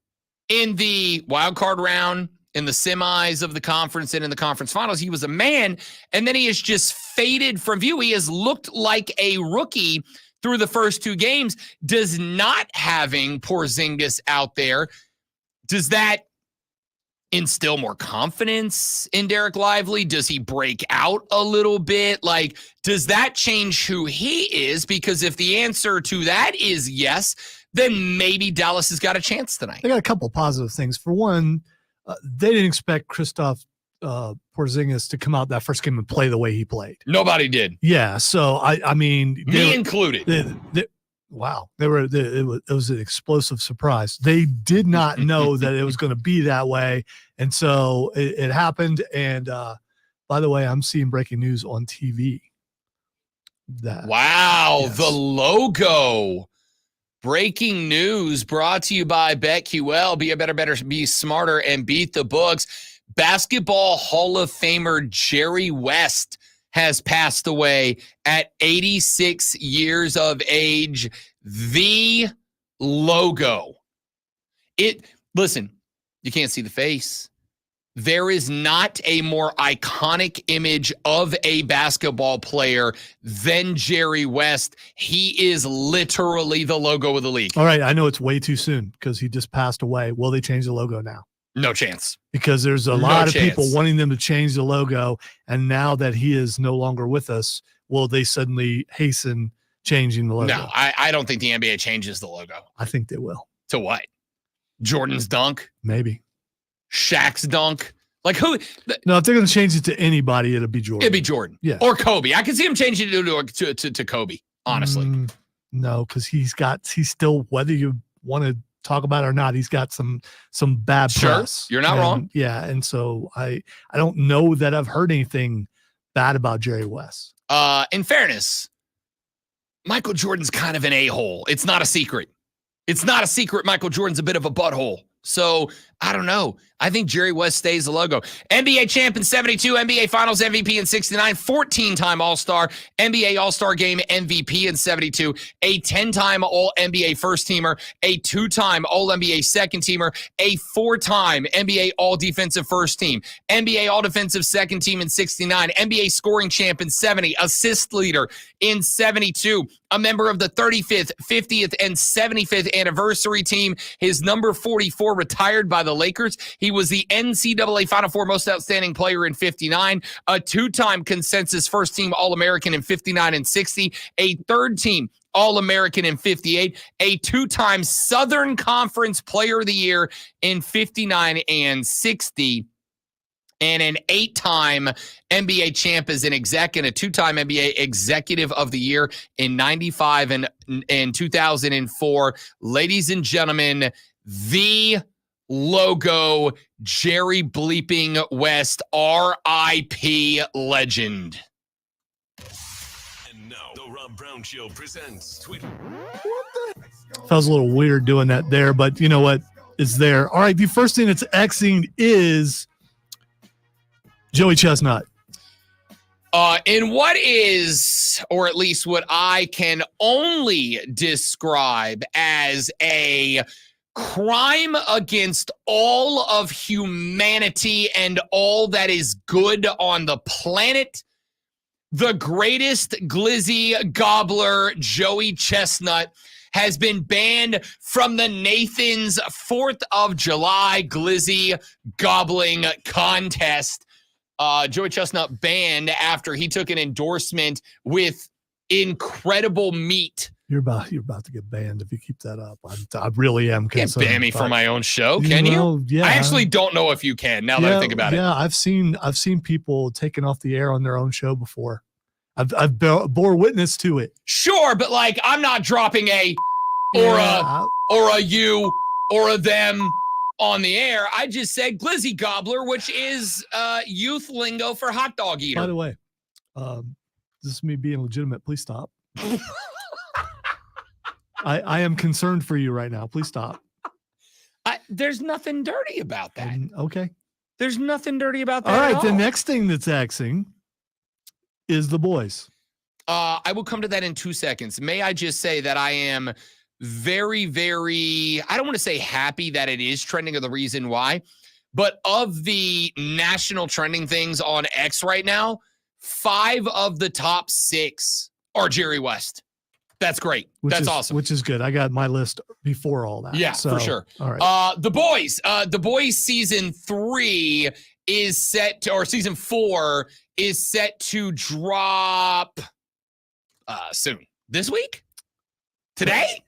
in the wild card round, in the semis of the conference, and in the conference finals. He was a man, and then he has just faded from view. He has looked like a rookie through the first two games. Does not having Porzingis out there, does that instill more confidence in Derek Lively? Does he break out a little bit? Like, does that change who he is? Because if the answer to that is yes, then maybe Dallas has got a chance tonight. They got a couple positive things. For one, they didn't expect Kristaps Porzingis to come out that first game and play the way he played. Nobody did. Yeah, so I mean, me included. Wow, it was an explosive surprise. They did not know that it was going to be that way, and so it happened. And by the way, I'm seeing breaking news on TV. The logo. Breaking news brought to you by BetQL. Be a better, be smarter, and beat the books. Basketball Hall of Famer Jerry West has passed away at 86 years of age. The logo. Listen, you can't see the face. There is not a more iconic image of a basketball player than Jerry West. He is literally the logo of the league. All right, I know it's way too soon because he just passed away. Will they change the logo now? No chance. Because there's a lot of people wanting them to change the logo, and now that he is no longer with us, will they suddenly hasten changing the logo? No, I don't think the NBA changes the logo. I think they will. To what? Jordan's dunk? Maybe. Shaq's dunk? Like who? No, if they're going to change it to anybody, it'll be Jordan. It'd be Jordan. Yeah. Or Kobe. I can see him changing it to Kobe, honestly. No, because he's still, whether you want to talk about it or not, he's got some bad press. You're not wrong. Yeah, and so I don't know that I've heard anything bad about Jerry West. In fairness, Michael Jordan's kind of an a-hole. It's not a secret. Michael Jordan's a bit of a butthole. So, I don't know. I think Jerry West stays the logo. NBA champ in 72, NBA Finals MVP in 69, 14-time All-Star, NBA All-Star Game MVP in 72, a 10-time All-NBA first-teamer, a 2-time All-NBA second-teamer, a 4-time NBA All-Defensive first-team, NBA All-Defensive second-team in 69, NBA scoring champ in 70, assist leader in 72, a member of the 35th, 50th, and 75th anniversary team. His number 44 retired by the Lakers. He was the NCAA Final Four Most Outstanding Player in 59, a 2-time consensus first-team All-American in 59 and 60, a third-team All-American in 58, a 2-time Southern Conference Player of the Year in 59 and 60, and an 8-time NBA champ as an exec and a 2-time NBA Executive of the Year in 95 and 2004. Ladies and gentlemen, the logo, Jerry bleeping West, R.I.P. legend. And now, the Rob Brown Show presents Twitter. Feels a little weird doing that there, but you know what is there. All right, the first thing that's Xing is Joey Chestnut. In what is, or at least what I can only describe as a crime against all of humanity and all that is good on the planet, the greatest glizzy gobbler, Joey Chestnut, has been banned from the Nathan's 4th of July glizzy gobbling contest. Joey Chestnut banned after he took an endorsement with incredible meat. You're about to get banned if you keep that up. I really am concerned. You can't ban me from my own show, can you? Yeah. I actually don't know if you can. Now that I think about it. Yeah, I've seen people taken off the air on their own show before. I've bore witness to it. Sure, but like I'm not dropping a or a you or a them on the air. I just said glizzy gobbler, which is youth lingo for hot dog eater. By the way, this is me being legitimate. Please stop. I am concerned for you right now. Please stop. There's nothing dirty about that. Okay. There's nothing dirty about that. All right. at The all. next thing that's Xing is the boys. I will come to that in 2 seconds. May I just say that I am very, very, I don't want to say happy that it is trending, or the reason why, but of the national trending things on X right now, 5 of the top 6 are Jerry West. That's great. That's awesome. Which is good. I got my list before all that. Yeah, for sure. All right. The Boys season 3 is set to, or season 4 is set to drop soon. This week? Today?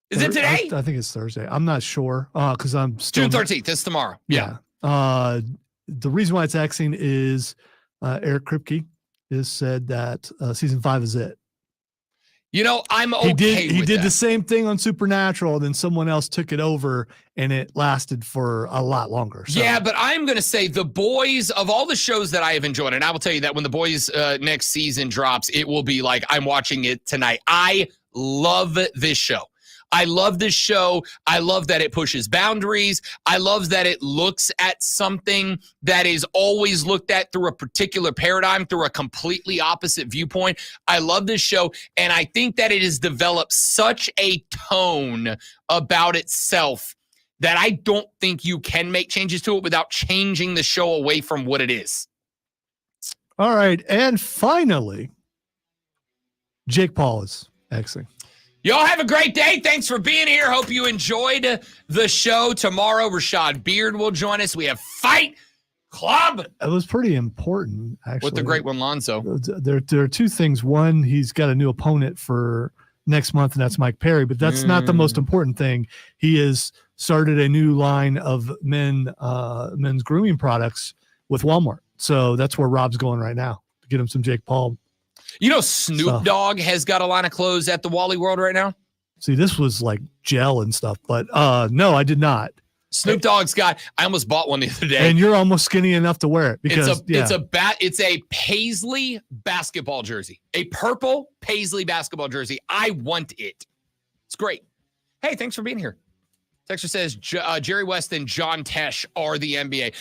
Is it today? I think it's Thursday. I'm not sure because I'm still June 13th. It's tomorrow. Yeah. The reason why it's Xing is Eric Kripke has said that season 5 is it. You know, I'm okay He with did that. the same thing on Supernatural, then someone else took it over, and it lasted for a lot longer. So. Yeah, but I'm going to say The Boys, of all the shows that I have enjoyed, and I will tell you that when The Boys next season drops, it will be like I'm watching it tonight. I love this show. I love this show. I love that it pushes boundaries. I love that it looks at something that is always looked at through a particular paradigm, through a completely opposite viewpoint. I love this show, and I think that it has developed such a tone about itself that I don't think you can make changes to it without changing the show away from what it is. All right, and finally, Jake Paul is Xing. Y'all have a great day. Thanks for being here. Hope you enjoyed the show. Tomorrow, Rashad Beard will join us. We have Fight Club. It was pretty important, actually. With the great one, Lonzo. There are 2 things. One, he's got a new opponent for next month, and that's Mike Perry. But that's not the most important thing. He has started a new line of men's grooming products with Walmart. So that's where Rob's going right now to get him some Jake Paul. You know, Snoop Dogg has got a line of clothes at the Wally World right now. See, this was like gel and stuff, but no, I did not. Snoop Dogg's got, I almost bought one the other day. And you're almost skinny enough to wear it because it's a Paisley basketball jersey, a purple Paisley basketball jersey. I want it. It's great. Hey, thanks for being here. Texter says Jerry West and John Tesh are the NBA.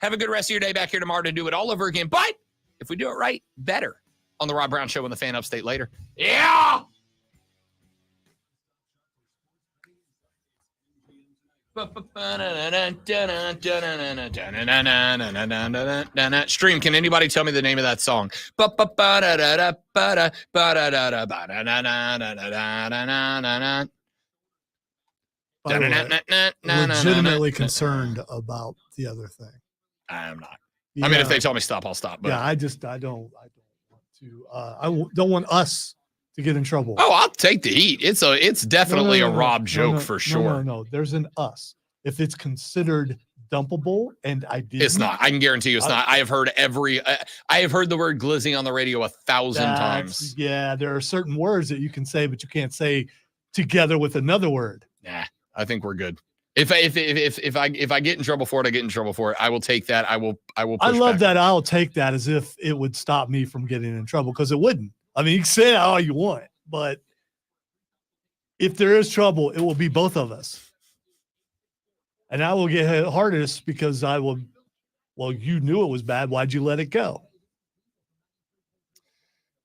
Have a good rest of your day back here tomorrow to do it all over again. But if we do it right, better on the Rob Brown Show on the Fan Upstate later. Yeah. Stream, can anybody tell me the name of that song? Legitimately concerned about the other thing. I am not. Yeah. I mean, if they tell me stop, I'll stop. But. Yeah, I don't want to. Don't want us to get in trouble. Oh, I'll take the heat. It's definitely a Rob joke for sure. No. There's an us. If it's considered dumpable, and I did. It's not. I can guarantee you, it's not. I have heard I have heard the word glizzy on the radio 1,000 times. Yeah, there are certain words that you can say, but you can't say together with another word. Nah. I think we're good. If I get in trouble for it, I get in trouble for it. I will take that. I will. I push love back that. on it. I'll take that as if it would stop me from getting in trouble, because it wouldn't. I mean, you can say that all you want, but if there is trouble, it will be both of us. And I will get hit hardest because I will. Well, you knew it was bad. Why'd you let it go?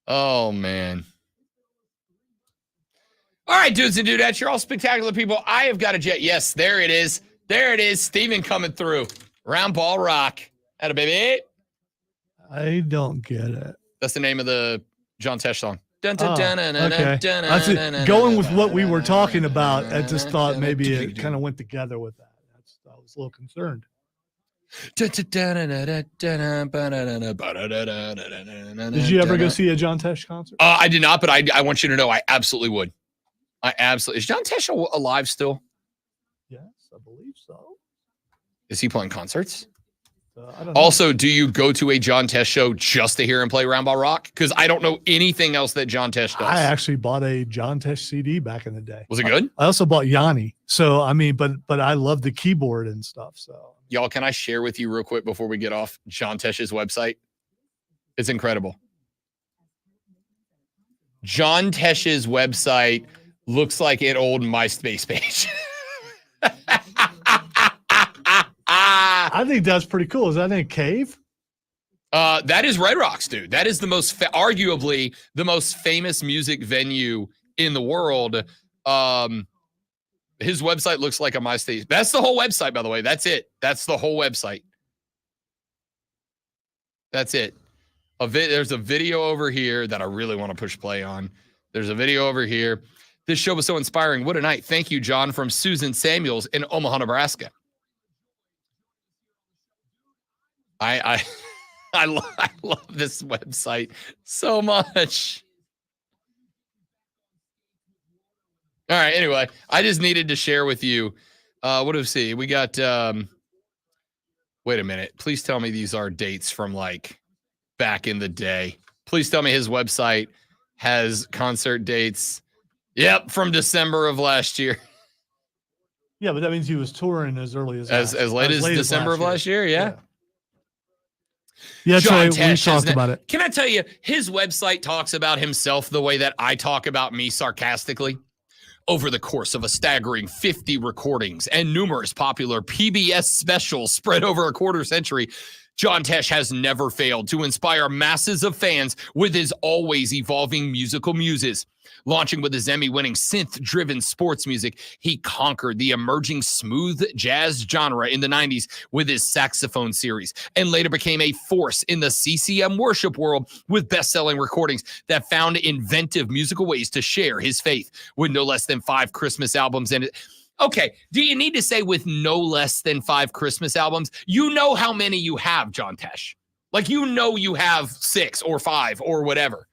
Oh, man. All right, dudes and dudettes, you're all spectacular people. I have got a jet. Yes, there it is. There it is. Steven coming through. Round ball rock. Atta baby. I don't get it. That's the name of the John Tesh song. Okay. Going with what we were talking about, I just thought maybe it kind of went together with that. I was a little concerned. Did you ever go see a John Tesh concert? I did not, but I want you to know I absolutely would. Is John Tesh alive still? Yes, I believe so. Is he playing concerts? I don't know. Also, do you go to a John Tesh show just to hear him play Round Ball Rock? Because I don't know anything else that John Tesh does. I actually bought a John Tesh CD back in the day. Was it good? I also bought Yanni. So I mean, but I love the keyboard and stuff. So y'all, can I share with you real quick before we get off John Tesh's website? It's incredible. John Tesh's website looks like an old MySpace page. I think that's pretty cool. Is that in a cave? That is Red Rocks, dude. That is the arguably the most famous music venue in the world. His website looks like a MySpace. That's the whole website, by the way. That's it. That's the whole website. That's it. There's a video over here that I really want to push play on. There's a video over here. This show was so inspiring. What a night. Thank you, John, from Susan Samuels in Omaha, Nebraska. I love this website so much. All right. Anyway, I just needed to share with you. What do we see? We got, wait a minute. Please tell me these are dates from like back in the day. Please tell me his website has concert dates. Yep. From December of last year. Yeah, but that means he was touring as early as late as December of last year. Yeah. Yeah, that's John right. Tesh, We talked about it. Can I tell you, his website talks about himself the way that I talk about me sarcastically. Over the course of a staggering 50 recordings and numerous popular PBS specials spread over a quarter century, John Tesh has never failed to inspire masses of fans with his always evolving musical muses. Launching with his Emmy-winning synth-driven sports music, he conquered the emerging smooth jazz genre in the 90s with his saxophone series, and later became a force in the CCM worship world with best-selling recordings that found inventive musical ways to share his faith with no less than 5 Christmas albums in it. Okay, do you need to say with no less than 5 Christmas albums? You know how many you have, John Tesh. Like, you know you have 6 or 5 or whatever.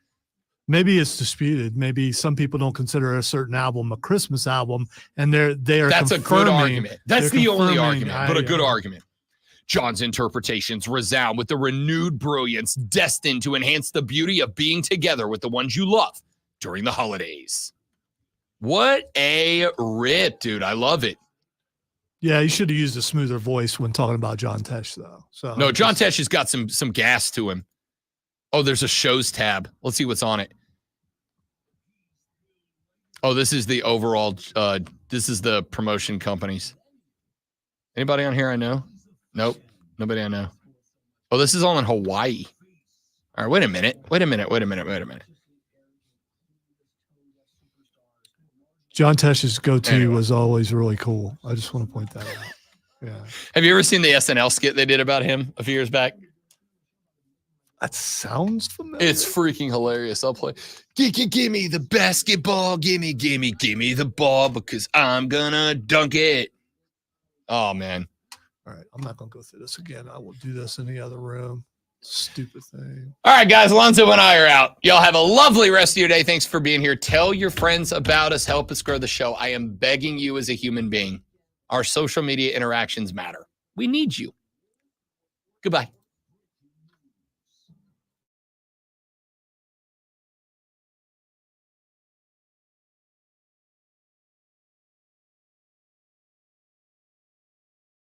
Maybe it's disputed. Maybe some people don't consider a certain album a Christmas album, and they are. That's a good argument. That's the only argument, but a good I argument. John's interpretations resound with the renewed brilliance destined to enhance the beauty of being together with the ones you love during the holidays. What a rip, dude. I love it. Yeah, you should have used a smoother voice when talking about John Tesh, though. So no, John Tesh has got some gas to him. Oh, there's a shows tab. Let's see what's on it. Oh, this is the overall, this is the promotion companies. Anybody on here I know? Nope. Nobody I know. Oh, this is all in Hawaii. All right, wait a minute. John Tesh's goatee was always really cool. I just want to point that out. Yeah. Have you ever seen the SNL skit they did about him a few years back? That sounds familiar. It's freaking hilarious. I'll play. Give me the basketball. Give me the ball because I'm gonna dunk it. Oh, man. All right. I'm not going to go through this again. I will do this in the other room. Stupid thing. All right, guys. Alonzo and I are out. Y'all have a lovely rest of your day. Thanks for being here. Tell your friends about us. Help us grow the show. I am begging you as a human being. Our social media interactions matter. We need you. Goodbye.